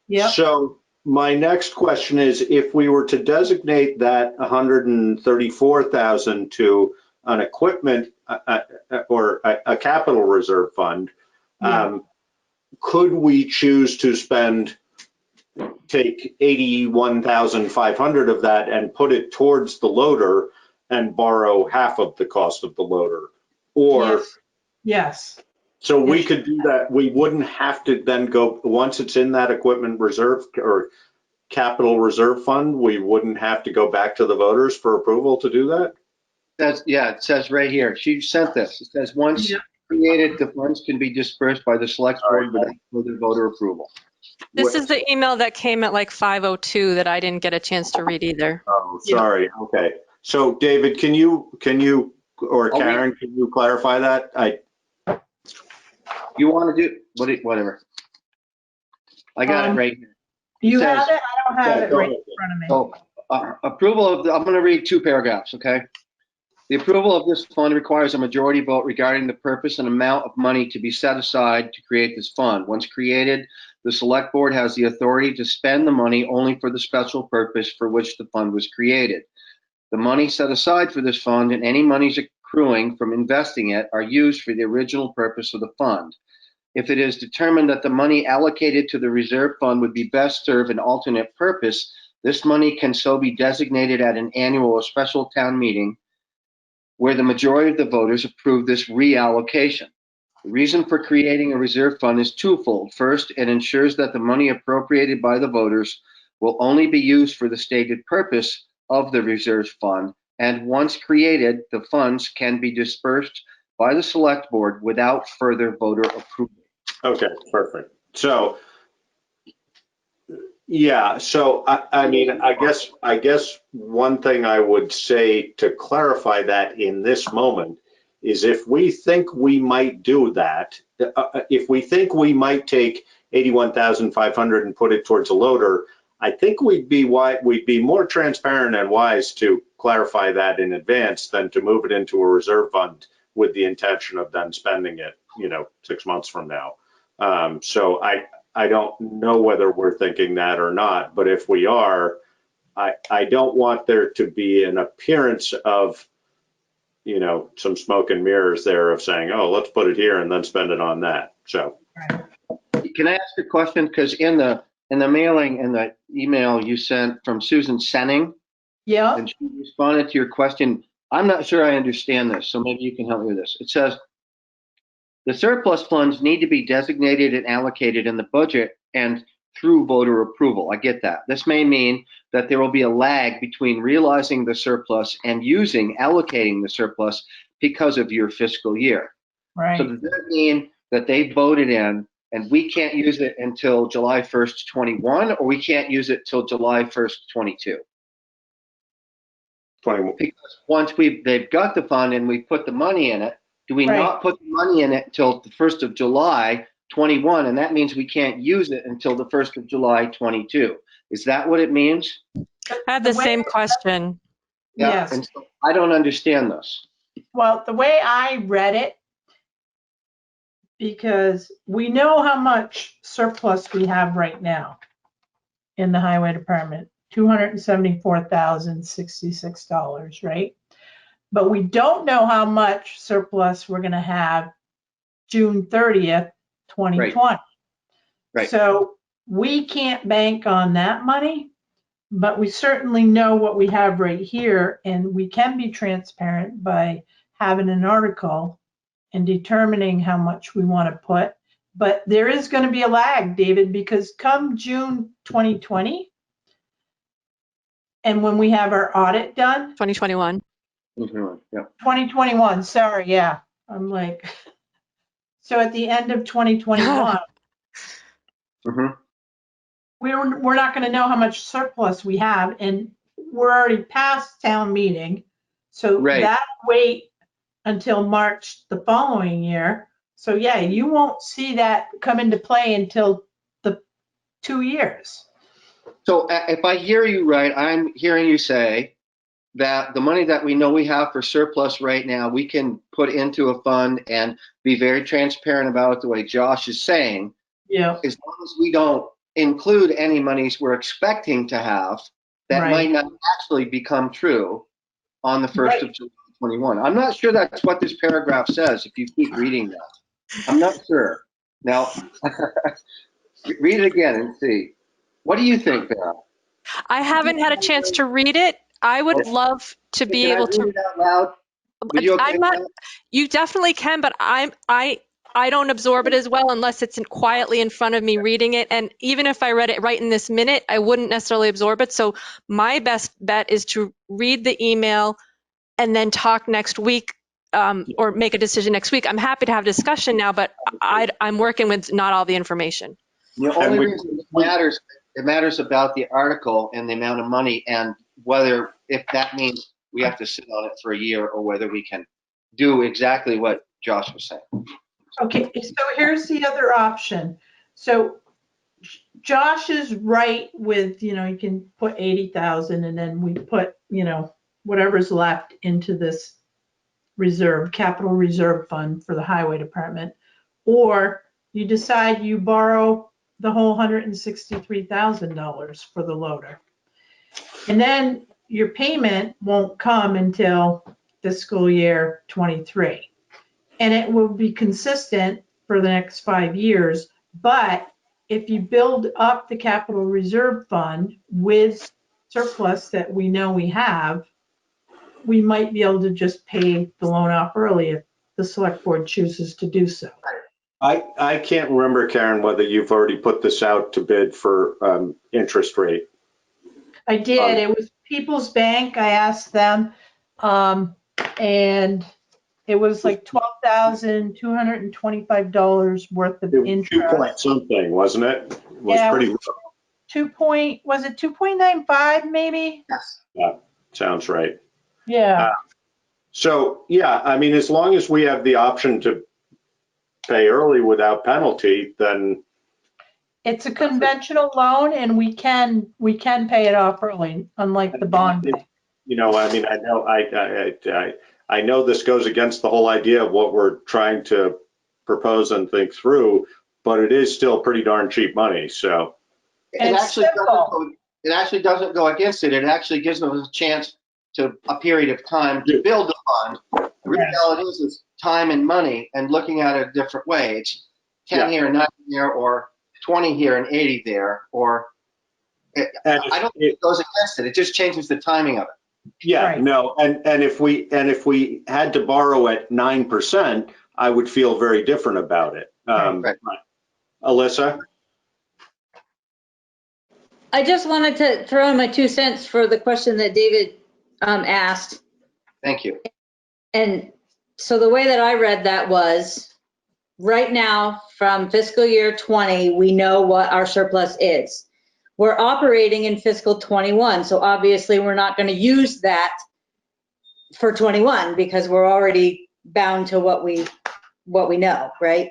Yeah. So my next question is, if we were to designate that 134,000 to an equipment or a capital reserve fund, could we choose to take 81,500 of that and put it towards the loader and borrow half of the cost of the loader? Or yes. So we could do that. We wouldn't have to then go, once it's in that equipment reserve or capital reserve fund, we wouldn't have to go back to the voters for approval to do that? It says right here. She sent this. It says once created, the funds can be dispersed by the select board without further voter approval. This is the email that came at like 5:02 that I didn't get a chance to read either. Oh, sorry. Okay. So David, can you, or Karen, can you clarify that? You want to do, whatever. I got it right here. You have it? I don't have it right in front of me. So approval of, I'm going to read two paragraphs, okay? The approval of this fund requires a majority vote regarding the purpose and amount of money to be set aside to create this fund. Once created, the select board has the authority to spend the money only for the special purpose for which the fund was created. The money set aside for this fund and any monies accruing from investing it are used for the original purpose of the fund. If it is determined that the money allocated to the reserve fund would be best serve an alternate purpose, this money can so be designated at an annual or special town meeting where the majority of the voters approve this reallocation. The reason for creating a reserve fund is twofold. First, it ensures that the money appropriated by the voters will only be used for the stated purpose of the reserve fund, and once created, the funds can be dispersed by the select board without further voter approval. Okay, perfect. So, yeah, so I mean, I guess one thing I would say to clarify that in this moment is if we think we might do that, if we think we might take 81,500 and put it towards a loader, I think we'd be more transparent and wise to clarify that in advance than to move it into a reserve fund with the intention of then spending it, 6 months from now. So I don't know whether we're thinking that or not, but if we are, I don't want there to be an appearance of, you know, some smoke and mirrors there of saying, oh, let's put it here and then spend it on that. So. Can I ask a question? Because in the mailing and the email you sent from Susan Senning, Yeah, and she responded to your question, I'm not sure I understand this, so maybe you can help me with this. It says, the surplus funds need to be designated and allocated in the budget and through voter approval. I get that. This may mean that there will be a lag between realizing the surplus and allocating the surplus because of your fiscal year. right. So does that mean that they voted in and we can't use it until July 1st, 21, or we can't use it till July 1st, 22? 21. Because once they've got the fund and we put the money in it, do we Right. not put the money in it until the 1st of July, 21? And that means we can't use it until the 1st of July, 22. Is that what it means? I have the same question. Yeah. Yes. And so I don't understand this. Well, the way I read it, because we know how much surplus we have right now in the highway department, $274,066, right? But we don't know how much surplus we're gonna have June 30th, 2020. Right. So we can't bank on that money, but we certainly know what we have right here, and we can be transparent by having an article and determining how much we want to put. But there is going to be a lag, David, because come June 2020, and when we have our audit done, 2021. Yeah. 2021, sorry, yeah, I'm like, so at the end of 2021, Mhm. we're not going to know how much surplus we have, and we're already past town meeting, so Right. that wait until March the following year. So yeah, you won't see that come into play until the 2 years. So if I hear you right, I'm hearing you say that the money that we know we have for surplus right now, we can put into a fund and be very transparent about it the way Josh is saying. Yeah. As long as we don't include any monies we're expecting to have that Right. might not actually become true on the 1st Right. of July 21. I'm not sure that's what this paragraph says if you keep reading that. I'm not sure. Now, read it again and see. What do you think, Val? I haven't had a chance to read it. I would love to be Can I able read to. it out loud? Would you okay I'm not. with that? You definitely can, but I don't absorb it as well unless it's quietly in front of me reading it. And even if I read it right in this minute, I wouldn't necessarily absorb it. So my best bet is to read the email and then talk next week, or make a decision next week. I'm happy to have discussion now, but I'm working with not all the information. The only reason it matters about the article and the amount of money, and whether, if that means we have to sit on it for a year, or whether we can do exactly what Josh was saying. Okay, so here's the other option. So Josh is right with, you can put 80,000 and then we put, whatever's left into this capital reserve fund for the highway department. Or you decide you borrow the whole $163,000 for the loader. And then your payment won't come until fiscal year 23. And it will be consistent for the next 5 years. But if you build up the capital reserve fund with surplus that we know we have, we might be able to just pay the loan off early if the select board chooses to do so. I can't remember, Karen, whether you've already put this out to bid for interest rate. I did. It was People's Bank. I asked them, and it was like $12,225 worth of It was interest. 2 point something, wasn't it? It was Yeah, pretty. was it 2.95 maybe? Yes. Yeah, sounds right. Yeah. So, yeah, I mean, as long as we have the option to pay early without penalty, then It's a conventional loan and we can pay it off early, unlike the bond bank. I mean, I know this goes against the whole idea of what we're trying to propose and think through, but it is still pretty darn cheap money, so. And it's simple. It actually doesn't go against it. It actually gives them a chance to a period of time to build the fund. The reality is time and money, and looking at it a different way. It's 10 here, 9 here, or 20 here and 80 there, or I don't think it goes against it. It just changes the timing of it. Yeah, Right. no, and if we had to borrow at 9%, I would feel very different about it. Right. Alyssa? I just wanted to throw in my 2 cents for the question that David asked. Thank you. And so the way that I read that was, right now, from fiscal year 20, we know what our surplus is. We're operating in fiscal 21, so obviously we're not going to use that for 21 because we're already bound to what we know, right?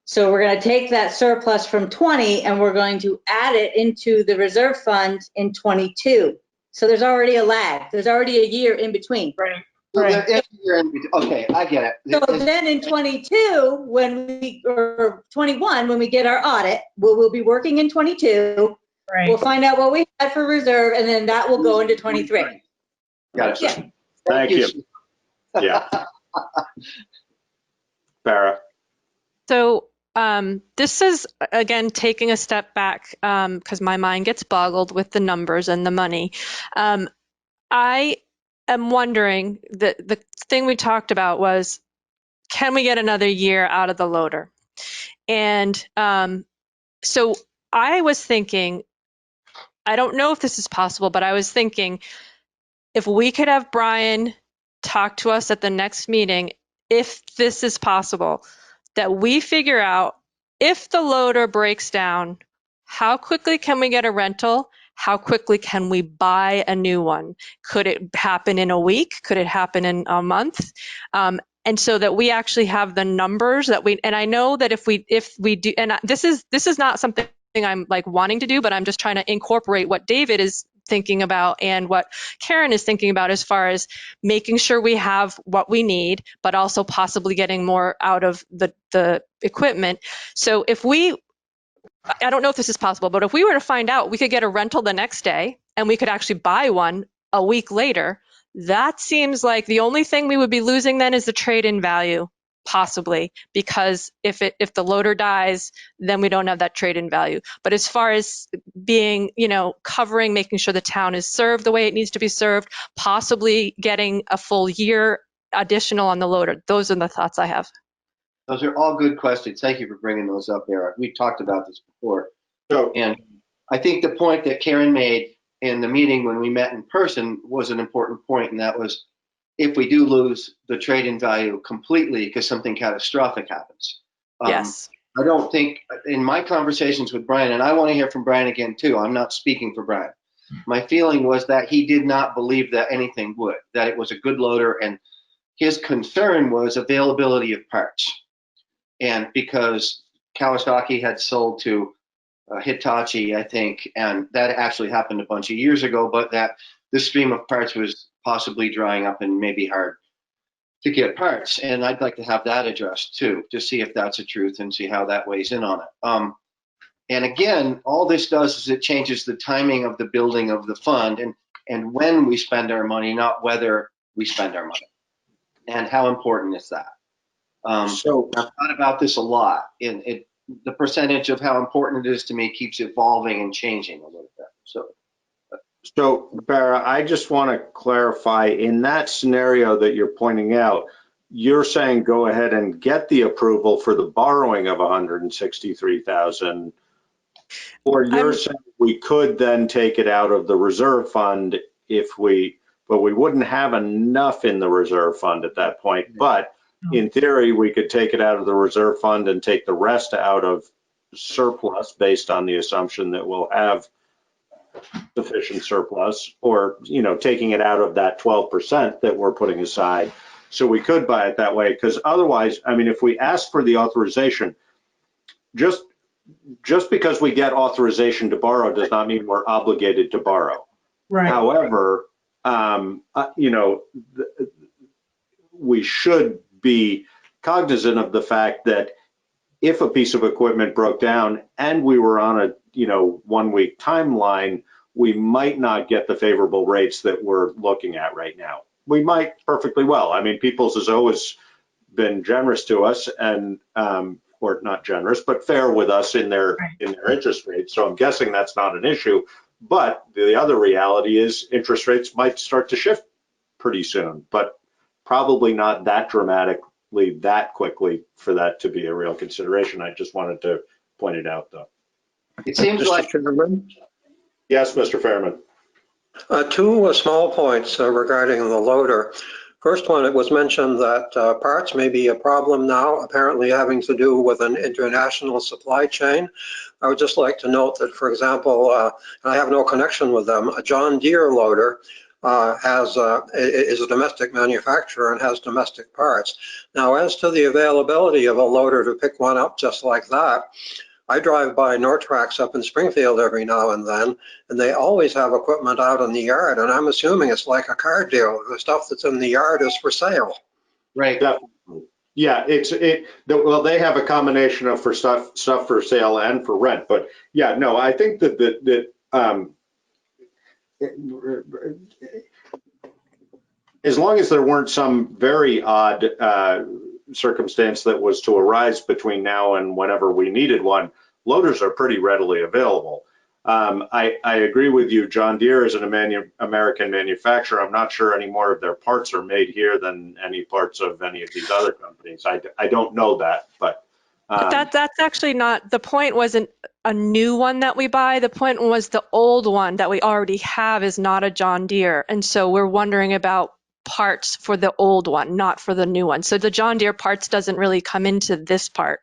So we're going to take that surplus from 20 and we're going to add it into the reserve fund in 22. So there's already a lag. There's already a year in between. Right. Okay, I get it. So then in 22, or 21, when we get our audit, we'll be working in 22. Right. We'll find out what we had for reserve, and then that will go into 23. Got it. Yeah. Thank you. Yeah. Farah? So this is, again, taking a step back because my mind gets boggled with the numbers and the money. I am wondering, the thing we talked about was, can we get another year out of the loader? And so I was thinking, I don't know if this is possible, but I was thinking if we could have Brian talk to us at the next meeting, if this is possible, that we figure out if the loader breaks down, how quickly can we get a rental? How quickly can we buy a new one? Could it happen in a week? Could it happen in a month? And so that we actually have the numbers that and I know that if we do, and this is not something I'm like wanting to do, but I'm just trying to incorporate what David is thinking about and what Karen is thinking about as far as making sure we have what we need, but also possibly getting more out of the equipment. So I don't know if this is possible, but if we were to find out we could get a rental the next day and we could actually buy one a week later, that seems like the only thing we would be losing then is the trade-in value, possibly, because if the loader dies, then we don't have that trade-in value. But as far as being, covering, making sure the town is served the way it needs to be served, possibly getting a full year additional on the loader, those are the thoughts I have. Those are all good questions. Thank you for bringing those up, Eric. We talked about this before. And I think the point that Karen made in the meeting when we met in person was an important point, and that was if we do lose the trade-in value completely because something catastrophic happens. Yes. I don't think, in my conversations with Brian, and I want to hear from Brian again too, I'm not speaking for Brian. My feeling was that he did not believe that anything would, that it was a good loader, and his concern was availability of parts. And because Kawasaki had sold to Hitachi, I think, and that actually happened a bunch of years ago, but that the stream of parts was possibly drying up and maybe hard to get parts. And I'd like to have that addressed too, to see if that's a truth and see how that weighs in on it. And again, all this does is it changes the timing of the building of the fund and when we spend our money, not whether we spend our money. And how important is that? So I've thought about this a lot. The percentage of how important it is to me keeps evolving and changing a little bit. So, Barra, I just want to clarify, in that scenario that you're pointing out, you're saying go ahead and get the approval for the borrowing of $163,000, or you're saying we could then take it out of the reserve fund but we wouldn't have enough in the reserve fund at that point. But in theory, we could take it out of the reserve fund and take the rest out of surplus based on the assumption that we'll have sufficient surplus, or, taking it out of that 12% that we're putting aside. So we could buy it that way, because otherwise, if we ask for the authorization, just because we get authorization to borrow does not mean we're obligated to borrow. Right. However, we should be cognizant of the fact that if a piece of equipment broke down and we were on a 1 week timeline, we might not get the favorable rates that we're looking at right now. We might perfectly well. I mean, Peoples has always been generous to us and, or not generous, but fair with us in their interest rates. So I'm guessing that's not an issue. But the other reality is interest rates might start to shift pretty soon, but probably not that dramatically, that quickly for that to be a real consideration. I just wanted to point it out, though. It seems Mr. like Chairman, Yes, Mr. Fairman. two small points regarding the loader. First one, it was mentioned that parts may be a problem now, apparently having to do with an international supply chain. I would just like to note that, for example, and I have no connection with them, a John Deere loader is a domestic manufacturer and has domestic parts. Now, as to the availability of a loader to pick one up just like that, I drive by Nortrax up in Springfield every now and then, and they always have equipment out in the yard, and I'm assuming it's like a car deal. The stuff that's in the yard is for sale. right. Definitely. Yeah, well, they have a combination of for stuff for sale and for rent, but yeah, no, I think that as long as there weren't some very odd circumstance that was to arise between now and whenever we needed one, loaders are pretty readily available. I agree with you. John Deere is an American manufacturer. I'm not sure any more of their parts are made here than any parts of any of these other companies. I don't know that, but That's actually not, the point wasn't a new one that we buy. The point was the old one that we already have is not a John Deere. And so we're wondering about parts for the old one, not for the new one. So the John Deere parts doesn't really come into this part.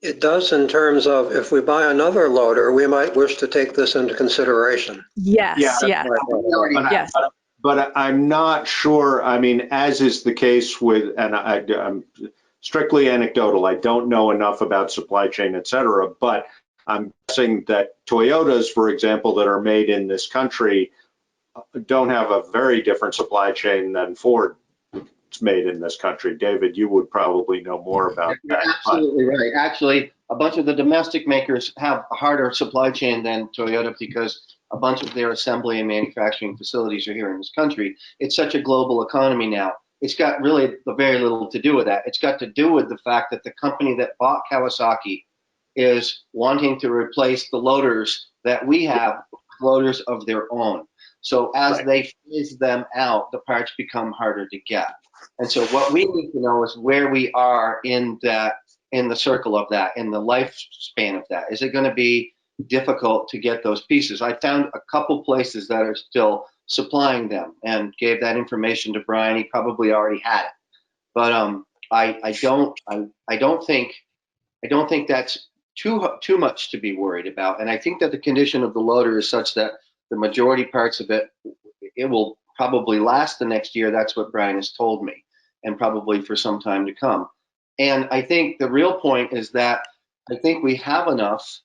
It does in terms of if we buy another loader, we might wish to take this into consideration. Yes, Yeah. yes. But I'm not sure. I mean, as is the case with, and I'm strictly anecdotal, I don't know enough about supply chain, et cetera, but I'm guessing that Toyotas, for example, that are made in this country don't have a very different supply chain than Ford made in this country. David, you would probably know more about that. You're absolutely right. Actually, a bunch of the domestic makers have a harder supply chain than Toyota because a bunch of their assembly and manufacturing facilities are here in this country. It's such a global economy now. It's got really very little to do with that. It's got to do with the fact that the company that bought Kawasaki is wanting to replace the loaders that we have, loaders of their own. So as they phase them out, the parts become harder to get. And so what we need to know is where we are in the circle of that, in the lifespan of that. Is it going to be difficult to get those pieces? I found a couple places that are still supplying them and gave that information to Brian. He probably already had it, but I don't think that's too much to be worried about. And I think that the condition of the loader is such that the majority parts of it will probably last the next year. That's what Brian has told me, and probably for some time to come. And I think the real point is that I think we have enough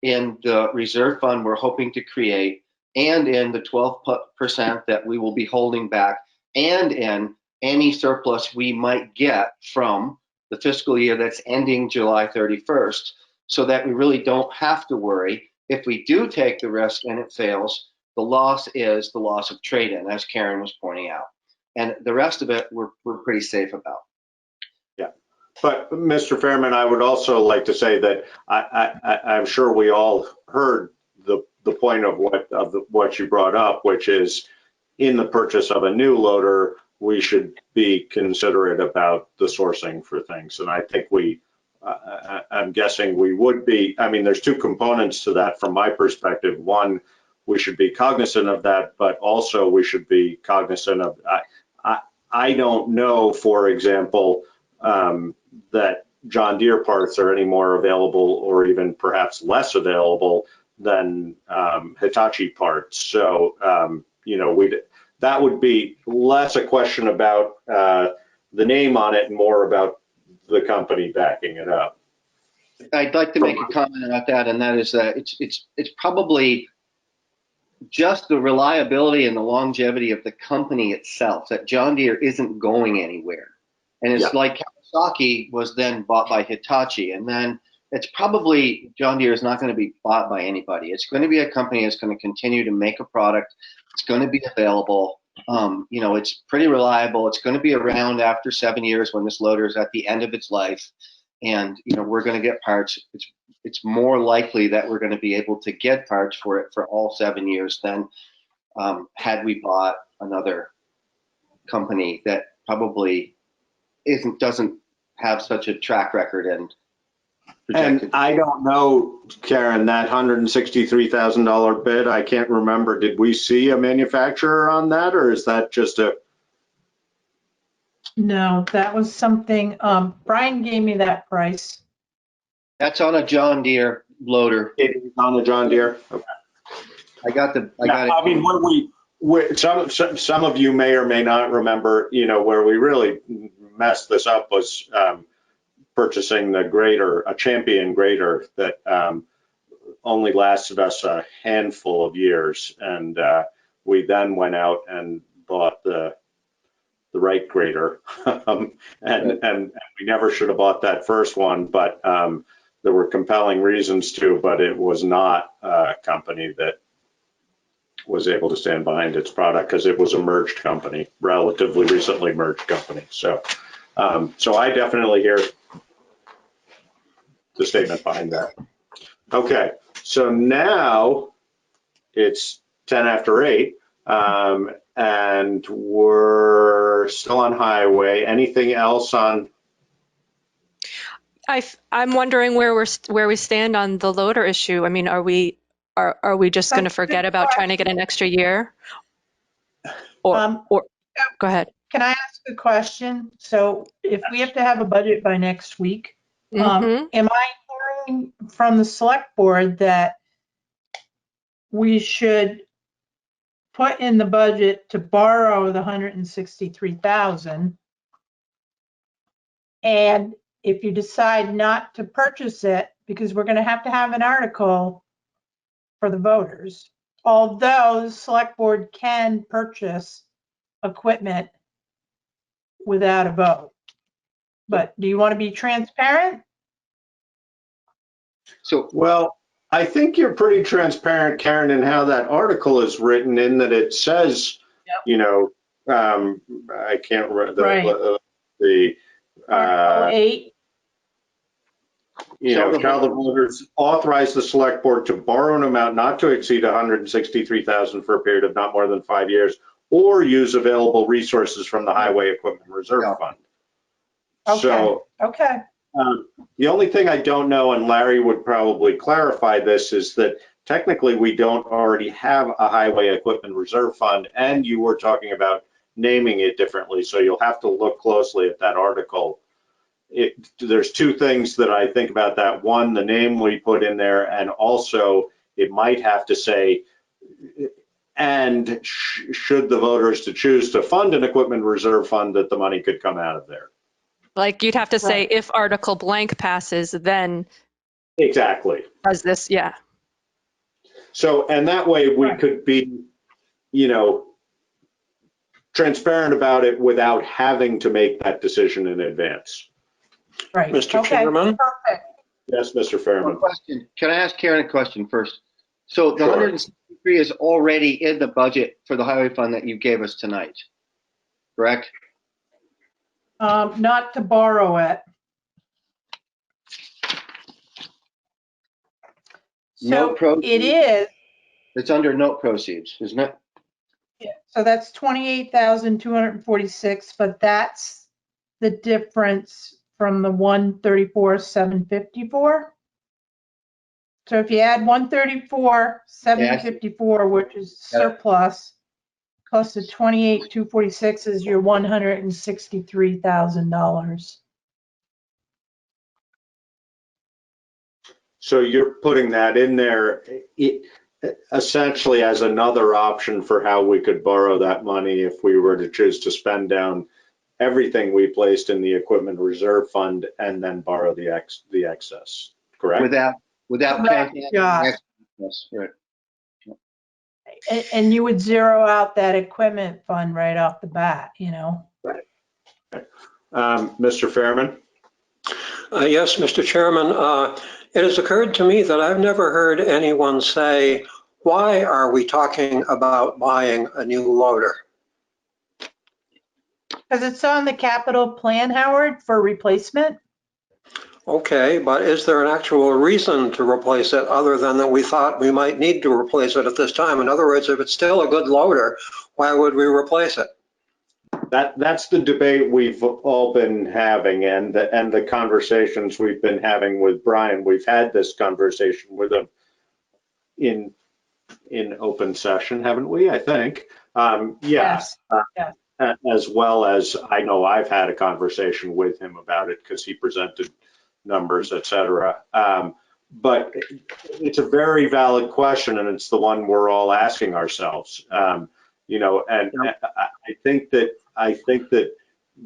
in the reserve fund we're hoping to create, and in the 12% that we will be holding back, and in any surplus we might get from the fiscal year that's ending July 31st, so that we really don't have to worry. If we do take the risk and it fails, the loss is the loss of trade-in, as Karen was pointing out. And the rest of it, we're pretty safe about. Yeah. But Mr. Fairman, I would also like to say that I'm sure we all heard the point of what you brought up, which is in the purchase of a new loader, we should be considerate about the sourcing for things. And I think I'm guessing we would be. I mean, there's two components to that from my perspective. One, we should be cognizant of that, but also we should be cognizant of, I don't know, for example, that John Deere parts are any more available or even perhaps less available than Hitachi parts. So, that would be less a question about the name on it and more about the company backing it up. I'd like to make a comment about that, and that is that it's probably just the reliability and the longevity of the company itself, that John Deere isn't going anywhere. And it's like V.S.A was then bought by Hitachi, and then it's probably, John Deere is not going to be bought by anybody. It's going to be a company that's going to continue to make a product. It's going to be available. It's pretty reliable. It's going to be around after 7 years when this loader is at the end of its life. And, we're going to get parts. It's more likely that we're going to be able to get parts for it for all 7 years than had we bought another company that probably doesn't have such a track record and projected. And I don't know, Karen, that $163,000 bid, I can't remember. Did we see a manufacturer on that, or is that just a? No, that was something, Brian gave me that price. That's on a John Deere loader. It is on the John Deere? Okay. I got it. I mean, some of you may or may not remember, where we really messed this up was purchasing the grader, a Champion grader that only lasted us a handful of years. And we then went out and bought the right grader. and we never should have bought that first one, but there were compelling reasons to, but it was not a company that was able to stand behind its product because it was a merged company, relatively recently merged company. So I definitely hear the statement behind that. Okay, so now it's 10 after 8, and we're still on highway. Anything else on? I'm wondering where we stand on the loader issue. I mean, are we just going to forget about trying to get an extra year? Or go ahead. Can I ask a question? So if we have to have a budget by next week, Mm-hmm. am I hearing from the select board that we should put in the budget to borrow the $163,000? And if you decide not to purchase it, because we're going to have an article for the voters, although the select board can purchase equipment without a vote. But do you want to be transparent? So, Well, I think you're pretty transparent, Karen, in how that article is written, in that it says, I can't remember Right. Article 8. Shall the voters authorize the select board to borrow an amount not to exceed $163,000 for a period of not more than 5 years, or use available resources from the Highway Equipment Reserve Fund. Okay. So, okay. The only thing I don't know, and Larry would probably clarify this, is that technically we don't already have a Highway Equipment Reserve Fund, and you were talking about naming it differently, so you'll have to look closely at that article. There's two things that I think about that. One, the name we put in there, and also it might have to say, and should the voters to choose to fund an equipment reserve fund, that the money could come out of there. Like you'd have to say, Right. if article blank passes, then Exactly. does this, yeah. So, and that way we Right. could be, transparent about it without having to make that decision in advance. Right. Mr. Okay. Chairman? Perfect. Yes, Mr. one Fairman. question. Can I ask Karen a question first? So the Sure. 163 is already in the budget for the highway fund that you gave us tonight, correct? Not to borrow it. Note So proceeds. it is. It's under note proceeds, isn't it? So that's 28,246, but that's the difference from the 134,754. So if you add 134,754, which is surplus, plus the 28,246 is your $163,000. So you're putting that in there essentially as another option for how we could borrow that money if we were to choose to spend down everything we placed in the equipment reserve fund and then borrow the excess, correct? Without Correct, counting Josh. excess, right? And you would zero out that equipment fund right off the bat, Right. Mr. Fairman? Yes, Mr. Chairman. It has occurred to me that I've never heard anyone say, why are we talking about buying a new loader? Because it's on the capital plan, Howard, for replacement. Okay, but is there an actual reason to replace it other than that we thought we might need to replace it at this time? In other words, if it's still a good loader, why would we replace it? That's the debate we've all been having, and the conversations we've been having with Brian. We've had this conversation with him in open session, haven't we? I think. Yes. Yes. As well as I know I've had a conversation with him about it because he presented numbers, et cetera. But it's a very valid question, and it's the one we're all asking ourselves. You know, and I think that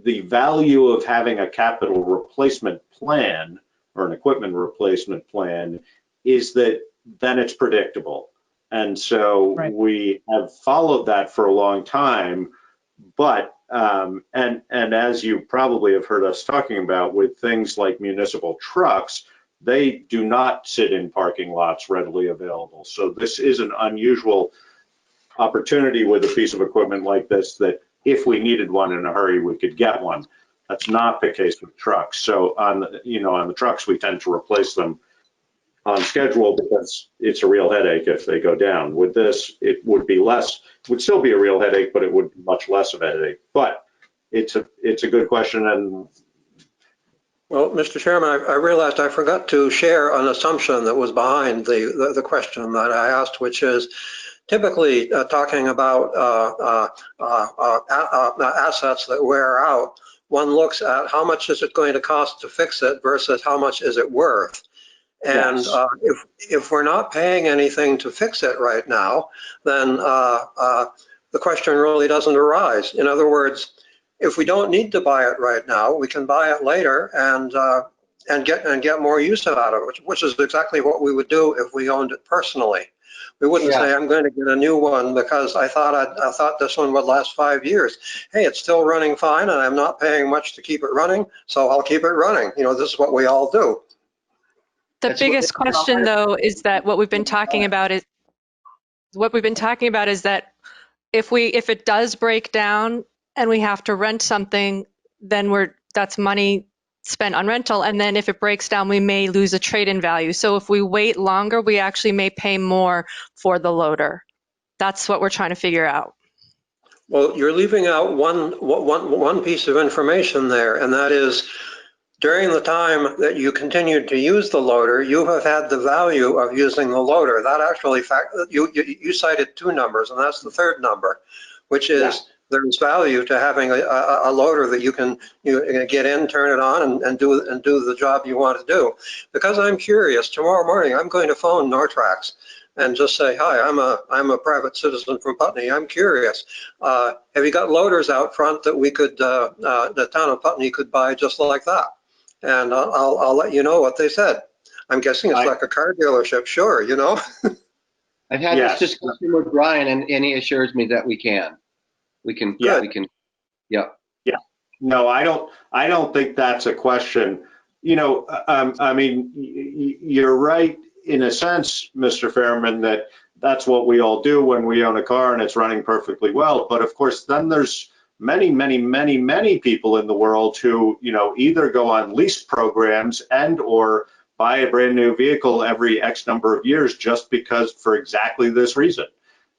the value of having a capital replacement plan or an equipment replacement plan is that then it's predictable. And so we have followed that for a long time, but and as you probably have heard us talking about with things like municipal trucks, they do not sit in parking lots readily available. So this is an unusual opportunity with a piece of equipment like this that if we needed one in a hurry, we could get one. That's not the case with trucks. So on the trucks, we tend to replace them on schedule because it's a real headache if they go down. With this, it would be less, it would still be a real headache, but it would be much less of a headache. But it's a good question. And well, Mr. Chairman, I realized I forgot to share an assumption that was behind the question that I asked, which is typically talking about assets that wear out, one looks at how much is it going to cost to fix it versus how much is it worth. And yes. If we're not paying anything to fix it right now, then the question really doesn't arise. In other words, if we don't need to buy it right now, we can buy it later and get more use out of it, which is exactly what we would do if we owned it personally. We wouldn't say, I'm going to get a new one because I thought this one would last 5 years. Hey, it's still running fine and I'm not paying much to keep it running, so I'll keep it running. You know, this is what we all do. The biggest question, though, is that what we've been talking about is that if it does break down and we have to rent something, then that's money spent on rental. And then if it breaks down, we may lose a trade-in value. So if we wait longer, we actually may pay more for the loader. That's what we're trying to figure out. Well, you're leaving out one piece of information there, and that is during the time that you continued to use the loader, you have had the value of using the loader. That actually, you cited two numbers, and that's the third number, which is there's value to having a loader that you can get in, turn it on, and do the job you want to do. Because I'm curious, tomorrow morning I'm going to phone Nortrax and just say, hi, I'm a private citizen from Putney. I'm curious. Have you got loaders out front that we could, the town of Putney could buy just like that? And I'll let you know what they said. I'm guessing it's like a car dealership, sure, you know? I've had this discussion with Brian, and he assures me that we can. We can. Yeah. No, I don't think that's a question. You know, I mean, you're right in a sense, Mr. Fairman, that that's what we all do when we own a car and it's running perfectly well. But of course, then there's many people in the world who, you know, either go on lease programs and or buy a brand new vehicle every X number of years just because for exactly this reason.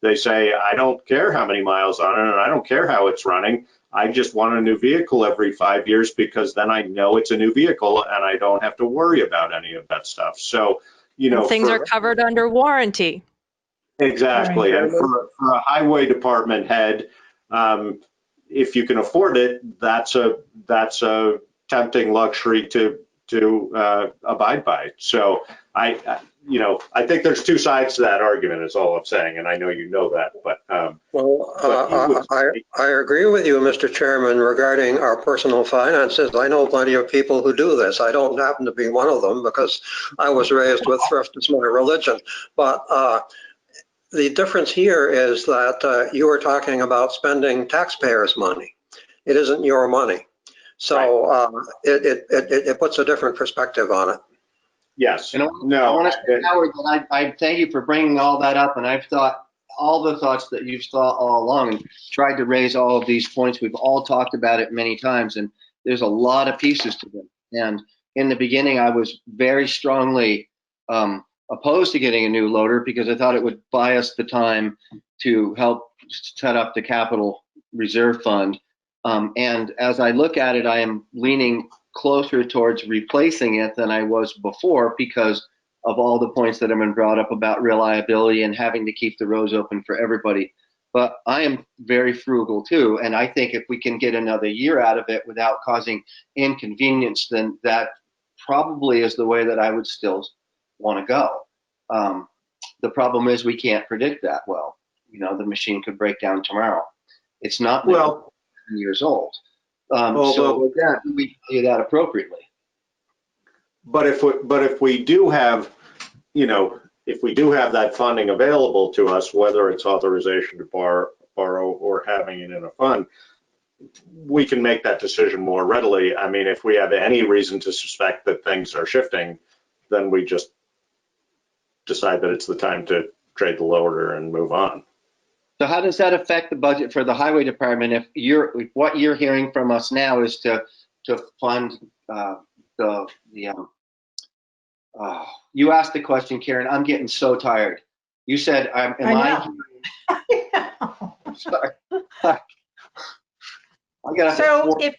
They say, I don't care how many miles on it and I don't care how it's running. I just want a new vehicle every 5 years because then I know it's a new vehicle and I don't have to worry about any of that stuff. So, you know, and things are covered under warranty. Exactly. And for a highway department head, if you can afford it, that's a tempting luxury to abide by. So I think there's two sides to that argument is all I'm saying. And I know you know that, but. I agree with you, Mr. Chairman, regarding our personal finances. I know plenty of people who do this. I don't happen to be one of them because I was raised with thrift as my religion. But the difference here is that you are talking about spending taxpayers' money. It isn't your money. So it puts a different perspective on it. Yes. And I want to say, Howard, that I thank you for bringing all that up, and I've thought all the thoughts that you've thought all along and tried to raise all of these points. We've all talked about it many times, and there's a lot of pieces to them. And in the beginning, I was very strongly opposed to getting a new loader because I thought it would buy us the time to help set up the capital reserve fund. And as I look at it, I am leaning closer towards replacing it than I was before because of all the points that have been brought up about reliability and having to keep the roads open for everybody. But I am very frugal too, and I think if we can get another year out of it without causing inconvenience, then that probably is the way that I would still want to go. The problem is we can't predict that well. You know, the machine could break down tomorrow. It's not 7 years old. So again, we do that appropriately. But if we do have, you know, if we do have that funding available to us, whether it's authorization to borrow or having it in a fund, we can make that decision more readily. I mean, if we have any reason to suspect that things are shifting, then we just decide that it's the time to trade the loader and move on. So how does that affect the budget for the highway department? If what you're hearing from us now is to fund you asked the question, Karen. I'm getting so tired. You said, am I? Sorry. So if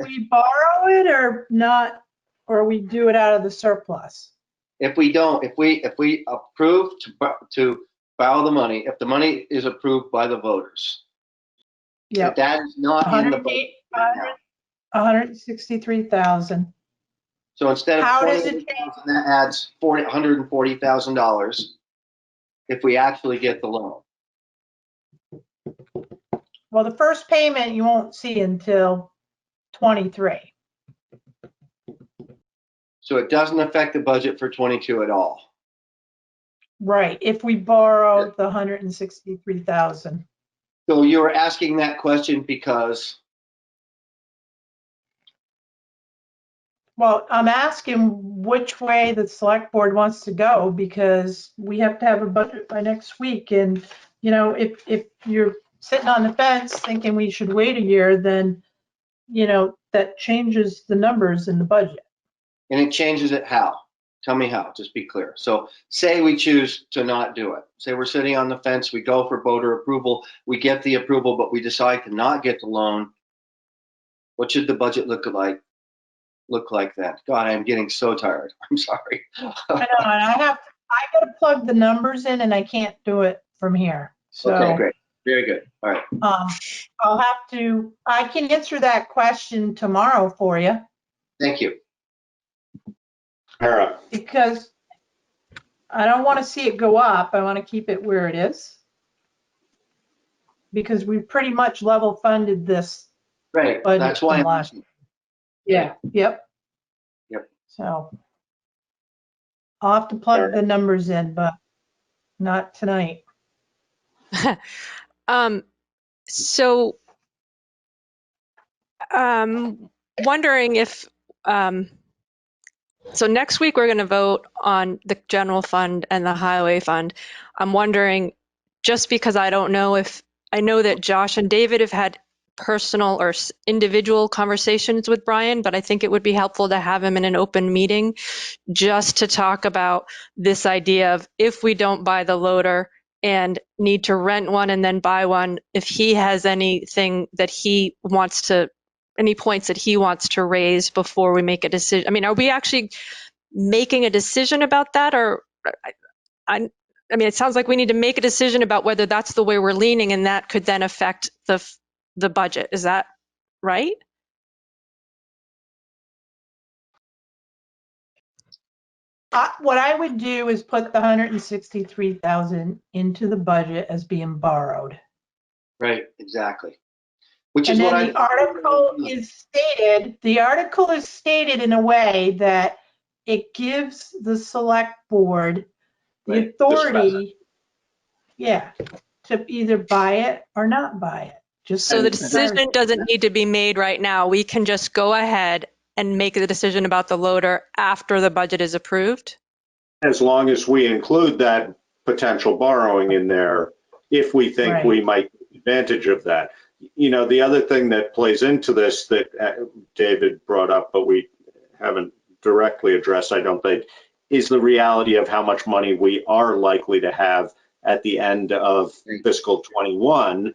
we borrow it or not, or we do it out of the surplus? If we approve to borrow the money, if the money is approved by the voters, yeah, that is not in the budget. 163,000. So instead of $20,000, that adds $140,000 if we actually get the loan. Well, the first payment you won't see until 23. So it doesn't affect the budget for 22 at all. Right, if we borrow the 163,000. So you were asking that question because? Well, I'm asking which way the select board wants to go because we have to have a budget by next week. And, you know, if you're sitting on the fence thinking we should wait a year, then, you know, that changes the numbers in the budget. And it changes it how? Tell me how, just be clear. So say we choose to not do it. Say we're sitting on the fence, we go for voter approval, we get the approval, but we decide to not get the loan. What should the budget look like then? God, I'm getting so tired. I'm sorry. I know, and I gotta plug the numbers in and I can't do it from here. So, okay, great. Very good. All right. I can answer that question tomorrow for you. Thank you. Hera. Because I don't want to see it go up. I want to keep it where it is. Because we pretty much level funded this. Right. That's why I'm asking. Yeah. Yep. So I'll have to plug the numbers in, but not tonight. So wondering if so next week we're going to vote on the general fund and the highway fund. I'm wondering, just because I don't know if I know that Josh and David have had personal or individual conversations with Brian, but I think it would be helpful to have him in an open meeting just to talk about this idea of if we don't buy the loader and need to rent one and then buy one, if he has anything that he wants to, any points that he wants to raise before we make a decision. I mean, are we actually making a decision about that? Or I mean, it sounds like we need to make a decision about whether that's the way we're leaning, and that could then affect the budget. Is that right? What I would do is put the 163,000 into the budget as being borrowed. Right, exactly. Which is and what then the article is stated in a way that it gives the select board the authority, to either buy it or not buy it. Just So the And- decision doesn't need to be made right now. We can just go ahead and make the decision about the loader after the budget is approved? As long as we include that potential borrowing in there, if we think Right. we might take advantage of that. You know, the other thing that plays into this that David brought up, but we haven't directly addressed, I don't think, is the reality of how much money we are likely to have at the end of fiscal 21,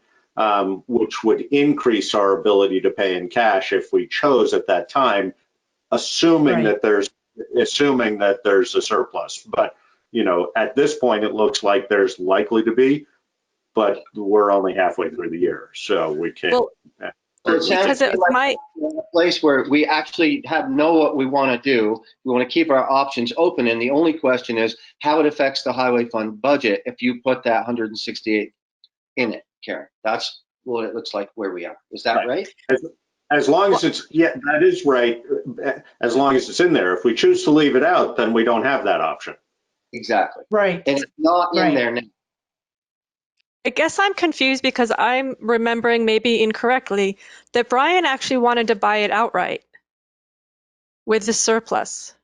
which would increase our ability to pay in cash if we chose at that time, assuming Right. that there's a surplus. But, you know, at this point, it looks like there's likely to be, but we're only halfway through the year, so we can't. Well, So it sounds Because to me it like might, we're in a place where we actually know what we want to do. We want to keep our options open, and the only question is how it affects the highway fund budget if you put that 168 in it, Karen. That's what it looks like where we are. Is that right? As long as it's, yeah, that is right, as long as it's in there. If we choose to leave it out, then we don't have that option. Exactly. Right. And it's not in Right. there now. I guess I'm confused because I'm remembering, maybe incorrectly, that Brian actually wanted to buy it outright with the surplus.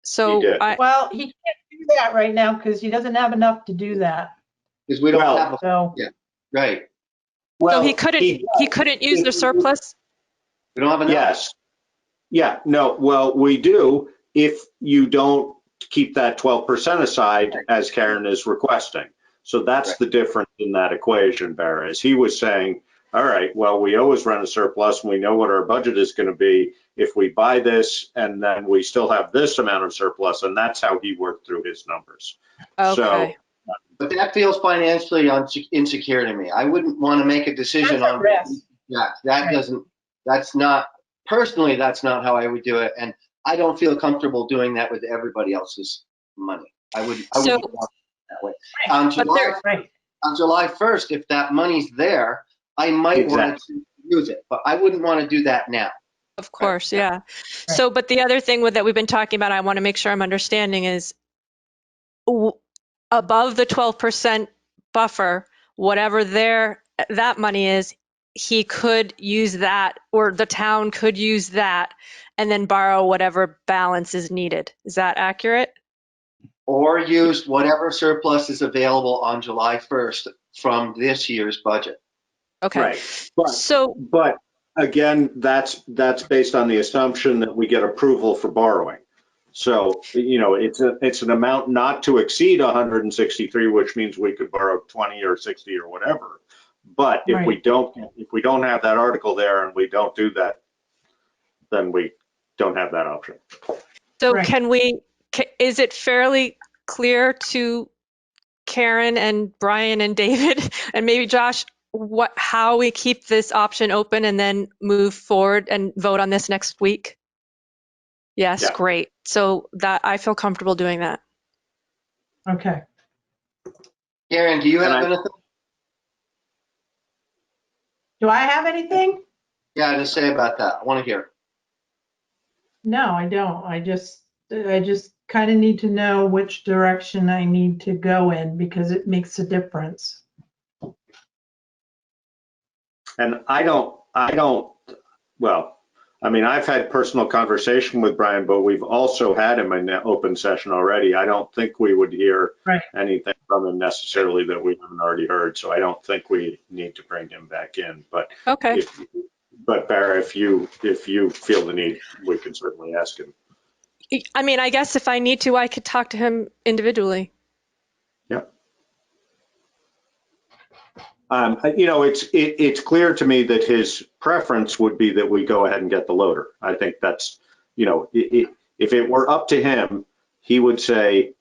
So He did. Well, he can't do that right now because he doesn't have enough to do that. Because we don't Well, have a, So, right. so he couldn't use the surplus? We don't have enough. Yes. Yeah, no, well, we do if you don't keep that 12% aside as Karen is requesting. So that's Right. the difference in that equation, Barry, is he was saying, all right, well, we always run a surplus and we know what our budget is going to be if we buy this and then we still have this amount of surplus, and that's how he worked through his numbers. Okay. But that feels financially insecure to me. I wouldn't want to make a decision That's a on risk. that. That Right. doesn't, that's not, personally, that's not how I would do it. And I don't feel comfortable doing that with everybody else's money. I wouldn't So- want it that way. On But there- July 1st, if that money's there, I might want to use it, but I wouldn't want to do that now. Of course, yeah. So, but the other thing that we've been talking about, I want to make sure I'm understanding is above the 12% buffer, whatever that money is, he could use that, or the town could use that and then borrow whatever balance is needed. Is that accurate? Or use whatever surplus is available on July 1st from this year's budget. Okay. Right. So, But again, that's based on the assumption that we get approval for borrowing. So, you know, it's an amount not to exceed 163, which means we could borrow 20 or 60 or whatever. But if we don't have that article there and we don't do that, then we don't have that option. so Right. is it fairly clear to Karen and Brian and David and maybe Josh how we keep this option open and then move forward and vote on this next week? Yes, Yeah. great. So that I feel comfortable doing that. Okay. Karen, do you have And anything? Do I have anything? Yeah, to say about that? I want to hear. No, I don't. I just kind of need to know which direction I need to go in because it makes a difference. And well, I mean, I've had personal conversation with Brian, but we've also had him in open session already. I don't think we would hear Right. anything from him necessarily that we haven't already heard. So I don't think we need to bring him back in. But Okay. but Barry, if you feel the need, we can certainly ask him. I mean, I guess if I need to, I could talk to him individually. Yeah. You know, it's clear to me that his preference would be that we go ahead and get the loader. I think that's, you know, if it were up to him, he would say,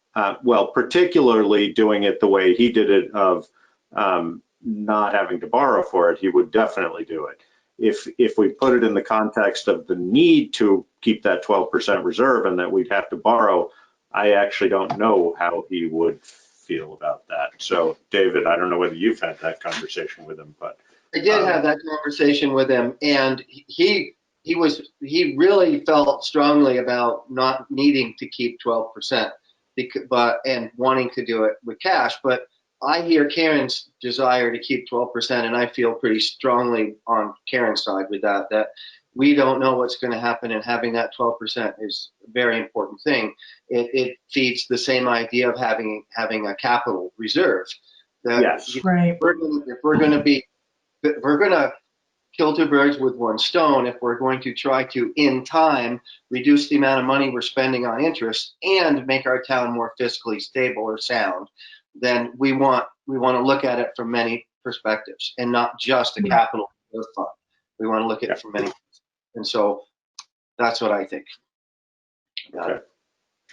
well, particularly doing it the way he did it of not having to borrow for it, he would definitely do it. If we put it in the context of the need to keep that 12% reserve and that we'd have to borrow, I actually don't know how he would feel about that. So, David, I don't know whether you've had that conversation with him, but I did have that conversation with him, and he really felt strongly about not needing to keep 12%, and wanting to do it with cash. But I hear Karen's desire to keep 12%, and I feel pretty strongly on Karen's side with that, that we don't know what's going to happen, and having that 12% is a very important thing. It feeds the same idea of having a capital reserve. That Yes. Right. if we're going to kill two birds with one stone, if we're going to try to, in time, reduce the amount of money we're spending on interest and make our town more fiscally stable or sound, then we want to look at it from many perspectives and not just a capital reserve fund. We want to look at it from many, and so that's what I think. Okay.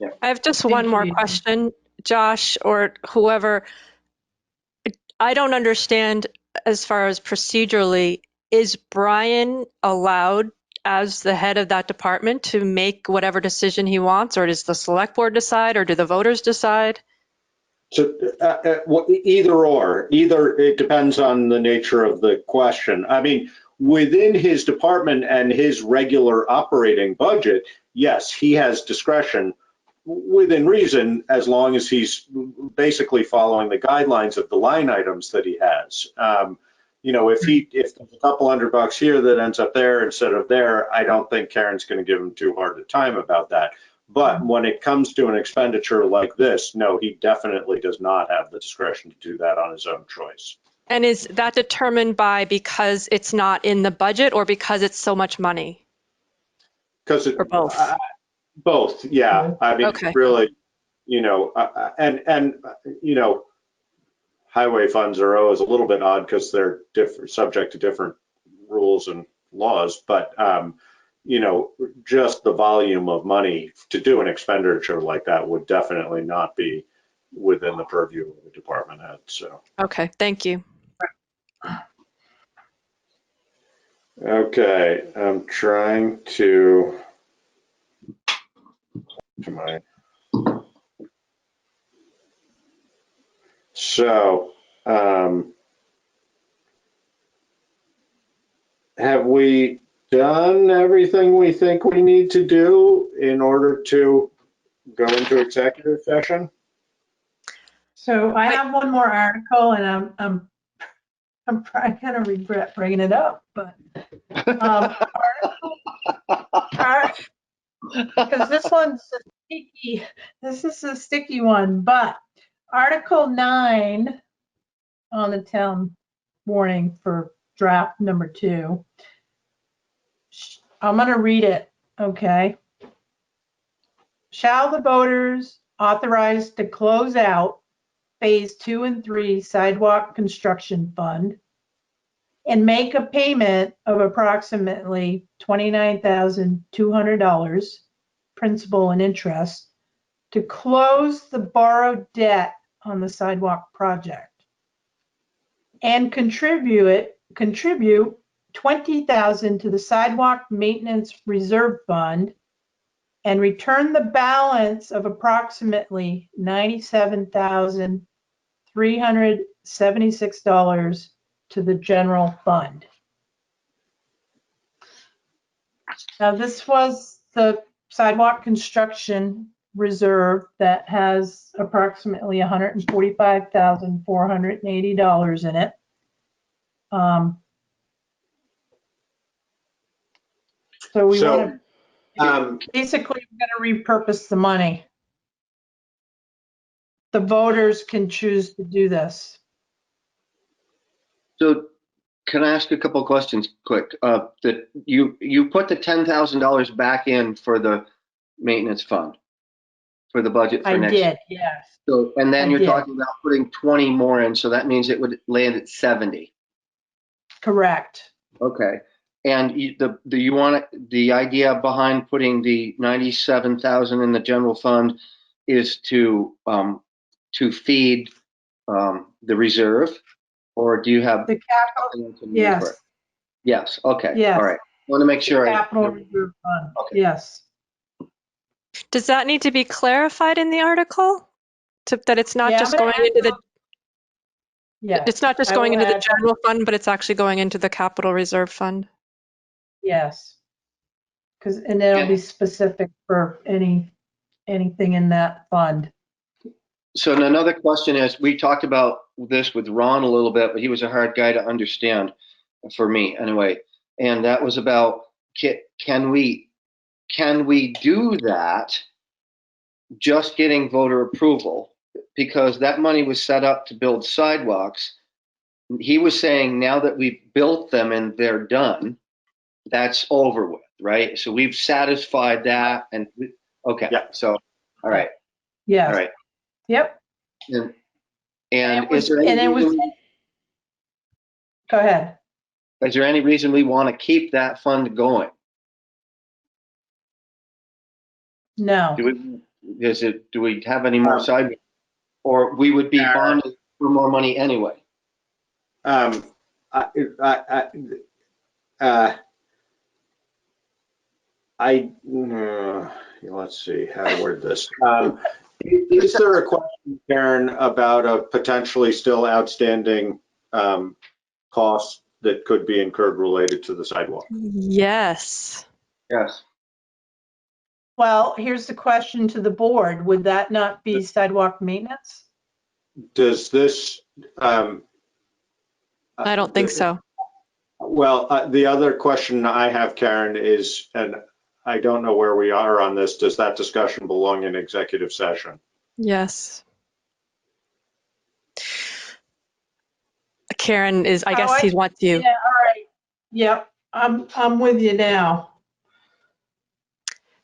Yeah. I have just one more question, Josh, or whoever. I don't understand as far as procedurally, is Brian allowed as the head of that department to make whatever decision he wants, or does the select board decide, or do the voters decide? So either it depends on the nature of the question. I mean, within his department and his regular operating budget, yes, he has discretion within reason, as long as he's basically following the guidelines of the line items that he has. You know, if there's a couple $100 here that ends up there instead of there, I don't think Karen's going to give him too hard a time about that. But when it comes to an expenditure like this, no, he definitely does not have the discretion to do that on his own choice. And is that determined by because it's not in the budget or because it's so much money? Because or both? Both, yeah. I mean, Okay. really, you know, and you know, highway funds are always a little bit odd because they're subject to different rules and laws, but you know, just the volume of money to do an expenditure like that would definitely not be within the purview of the department head. So. Okay, thank you. Okay, I'm trying to my. So, have we done everything we think we need to do in order to go into executive session? So I have one more article, and I'm probably gonna regret bringing it up, but because this one's a sticky. This is a sticky one, but Article 9 on the town warning for draft number 2. I'm gonna read it, okay? Shall the voters authorized to close out Phase 2 and 3 sidewalk construction fund and make a payment of approximately $29,200 principal and interest to close the borrowed debt on the sidewalk project and contribute $20,000 to the sidewalk maintenance reserve fund and return the balance of approximately $97,376 to the general fund. Now, this was the sidewalk construction reserve that has approximately $145,480 in it. So we want to, basically, we're going to repurpose the money. The voters can choose to do this. So can I ask a couple of questions quick? That you put the $10,000 back in for the maintenance fund for the budget for next year. I did, yes. So, and then I you're did. talking about putting 20 more in, so that means it would land at 70. Correct. Okay. And you want the idea behind putting the 97,000 in the general fund is to feed the reserve, or do you have The capital, yes. Yes. Okay. Yes. All right. I want to make sure. Capital reserve fund, Okay. yes. Does that need to be clarified in the article? That it's not just going into the, Yes. it's not just I going will into the add- general fund, but it's actually going into the capital reserve fund? Yes. And it'll be specific for anything in that fund. So another question is, we talked about this with Ron a little bit, but he was a hard guy to understand for me anyway. And that was about, can we do that just getting voter approval? Because that money was set up to build sidewalks. He was saying now that we've built them and they're done, that's over with, right? So we've satisfied that and, okay. Yeah. So, all right. Yes. All right. Yep. And Go ahead. is there any reason we want to keep that fund going? No. Do we have any more sidewalks? Or we would be bonded for more money anyway? Let's see how to word this. Is there a question, Karen, about a potentially still outstanding cost that could be incurred related to the sidewalk? Yes. Yes. Well, here's the question to the board. Would that not be sidewalk maintenance? Does this? I don't think so. Well, the other question I have, Karen, is, and I don't know where we are on this, does that discussion belong in executive session? Yes. Karen is, I guess he wants you. Yeah, all right. Yep, I'm with you now.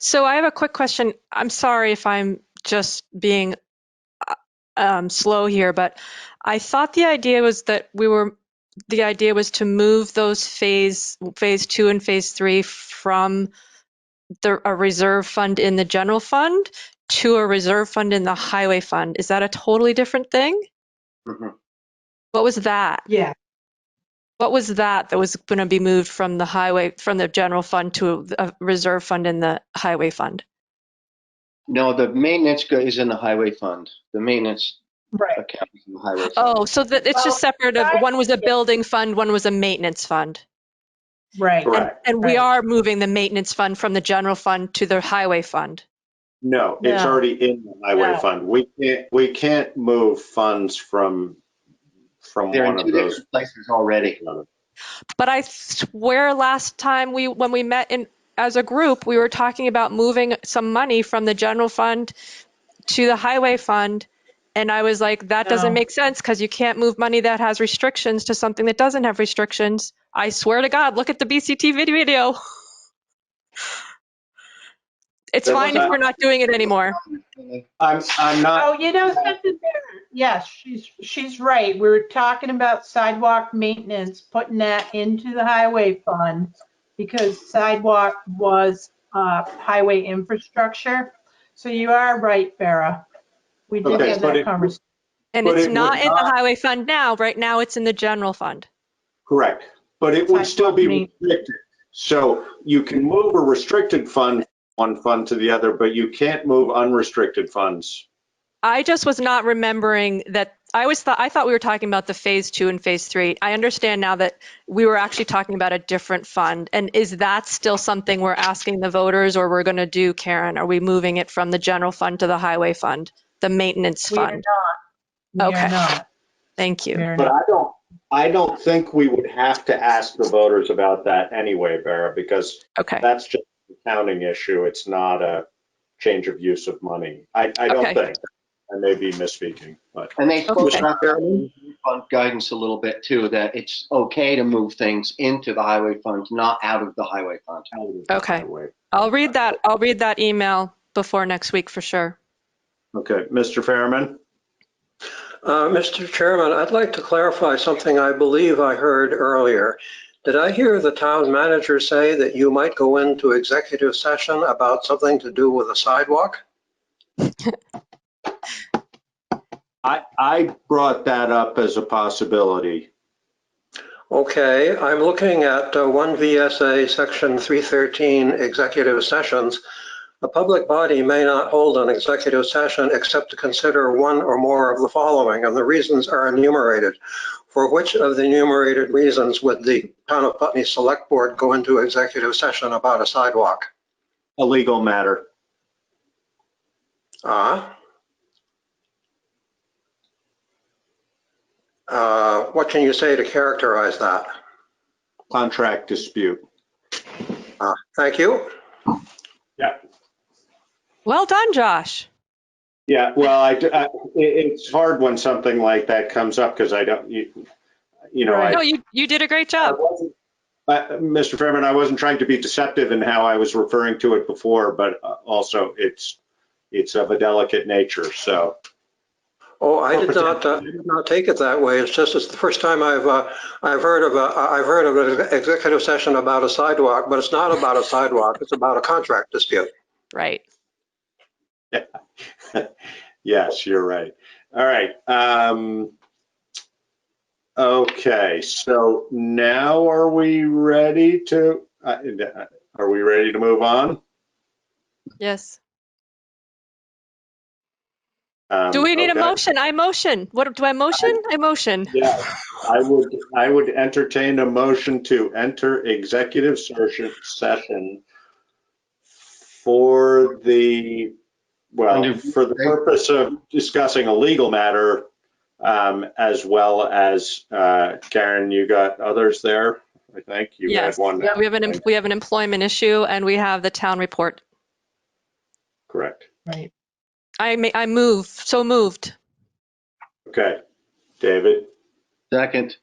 So I have a quick question. I'm sorry if I'm just being slow here, but I thought the idea was to move those phase 2 and phase 3 from a reserve fund in the general fund to a reserve fund in the highway fund. Is that a totally different thing? Mm-hmm. What was that? Yeah. What was that was going to be moved from the general fund to a reserve fund in the highway fund? No, the maintenance is in the highway fund. The maintenance account is in the highway fund. Oh, so that it's just separate. One was a building fund, one was a maintenance fund. Right. And we are moving the maintenance fund from the general fund to the highway fund. No, it's already in the highway fund. We can't move funds from They're one in of two those different places already. But I swear last time when we met as a group, we were talking about moving some money from the general fund to the highway fund. And I was like, that doesn't make sense because you can't move money that has restrictions to something that doesn't have restrictions. I swear to God, look at the BCT video. It's fine if we're not doing it anymore. I'm not. Oh, you know something there? Yes, she's right. We were talking about sidewalk maintenance, putting that into the highway fund because sidewalk was highway infrastructure. So you are right, Farah. We did have that conversation. And it's not in the highway fund now. Right now, it's in the general fund. Correct. But it would still be restricted. So you can move a restricted fund one fund to the other, but you can't move unrestricted funds. I just was not remembering that. I thought we were talking about the phase 2 and phase 3. I understand now that we were actually talking about a different fund. And is that still something we're asking the voters or we're going to do, Karen? Are we moving it from the general fund to the highway fund, the maintenance fund? We are not. Thank you. But I don't think we would have to ask the voters about that anyway, Vera, because that's just an accounting issue. It's not a change of use of money. I don't think. I may be misspeaking, but. And they spoke about their fund guidance a little bit too, that it's okay to move things into the highway fund, not out of the highway fund. Okay. I'll read that email before next week for sure. Okay, Mr. Fairman. Mr. Chairman, I'd like to clarify something I believe I heard earlier. Did I hear the town manager say that you might go into executive session about something to do with a sidewalk? I brought that up as a possibility. Okay, I'm looking at 1 V.S.A. section 313 executive sessions. A public body may not hold an executive session except to consider one or more of the following, and the reasons are enumerated. For which of the enumerated reasons would the Town of Putney Select Board go into executive session about a sidewalk? A legal matter. What can you say to characterize that? Contract dispute. Thank you. Well done, Josh. Yeah, well, it's hard when something like that comes up because I don't, you know, Right. No, I you did a great I job. wasn't, Mr. Fairman, I wasn't trying to be deceptive in how I was referring to it before, but also it's of a delicate nature, so. Oh, I did not take it that way. It's just, it's the first time I've heard of an executive session about a sidewalk, but it's not about a sidewalk. It's about a contract dispute. Right. Yes, you're right. All right. Okay, so now are we ready to move on? Yes. Do we need a Okay. motion? I motion. What do I motion? I motion. Yeah, I would entertain a motion to enter executive session for the purpose of discussing a legal matter, as well as, Karen, you got others there, I think. You had Yes. one. Yeah, we have an employment issue and we have the town report. Correct. Right. I moved. Okay. David? Second.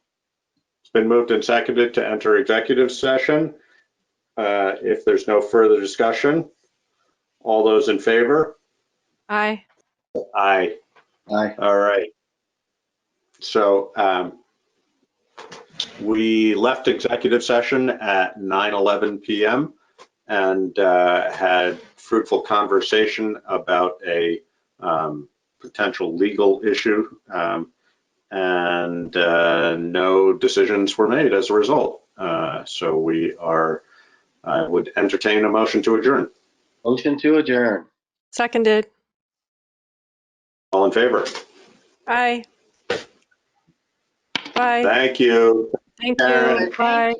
It's been moved and seconded to enter executive session. If there's no further discussion, all those in favor? Aye. Aye. Aye. All right. So we left executive session at 9:11 p.m. and had fruitful conversation about a potential legal issue, and no decisions were made as a result. So I would entertain a motion to adjourn. Motion to adjourn. Seconded. All in favor? Aye. Bye. Thank you. Thank Karen. you. Bye.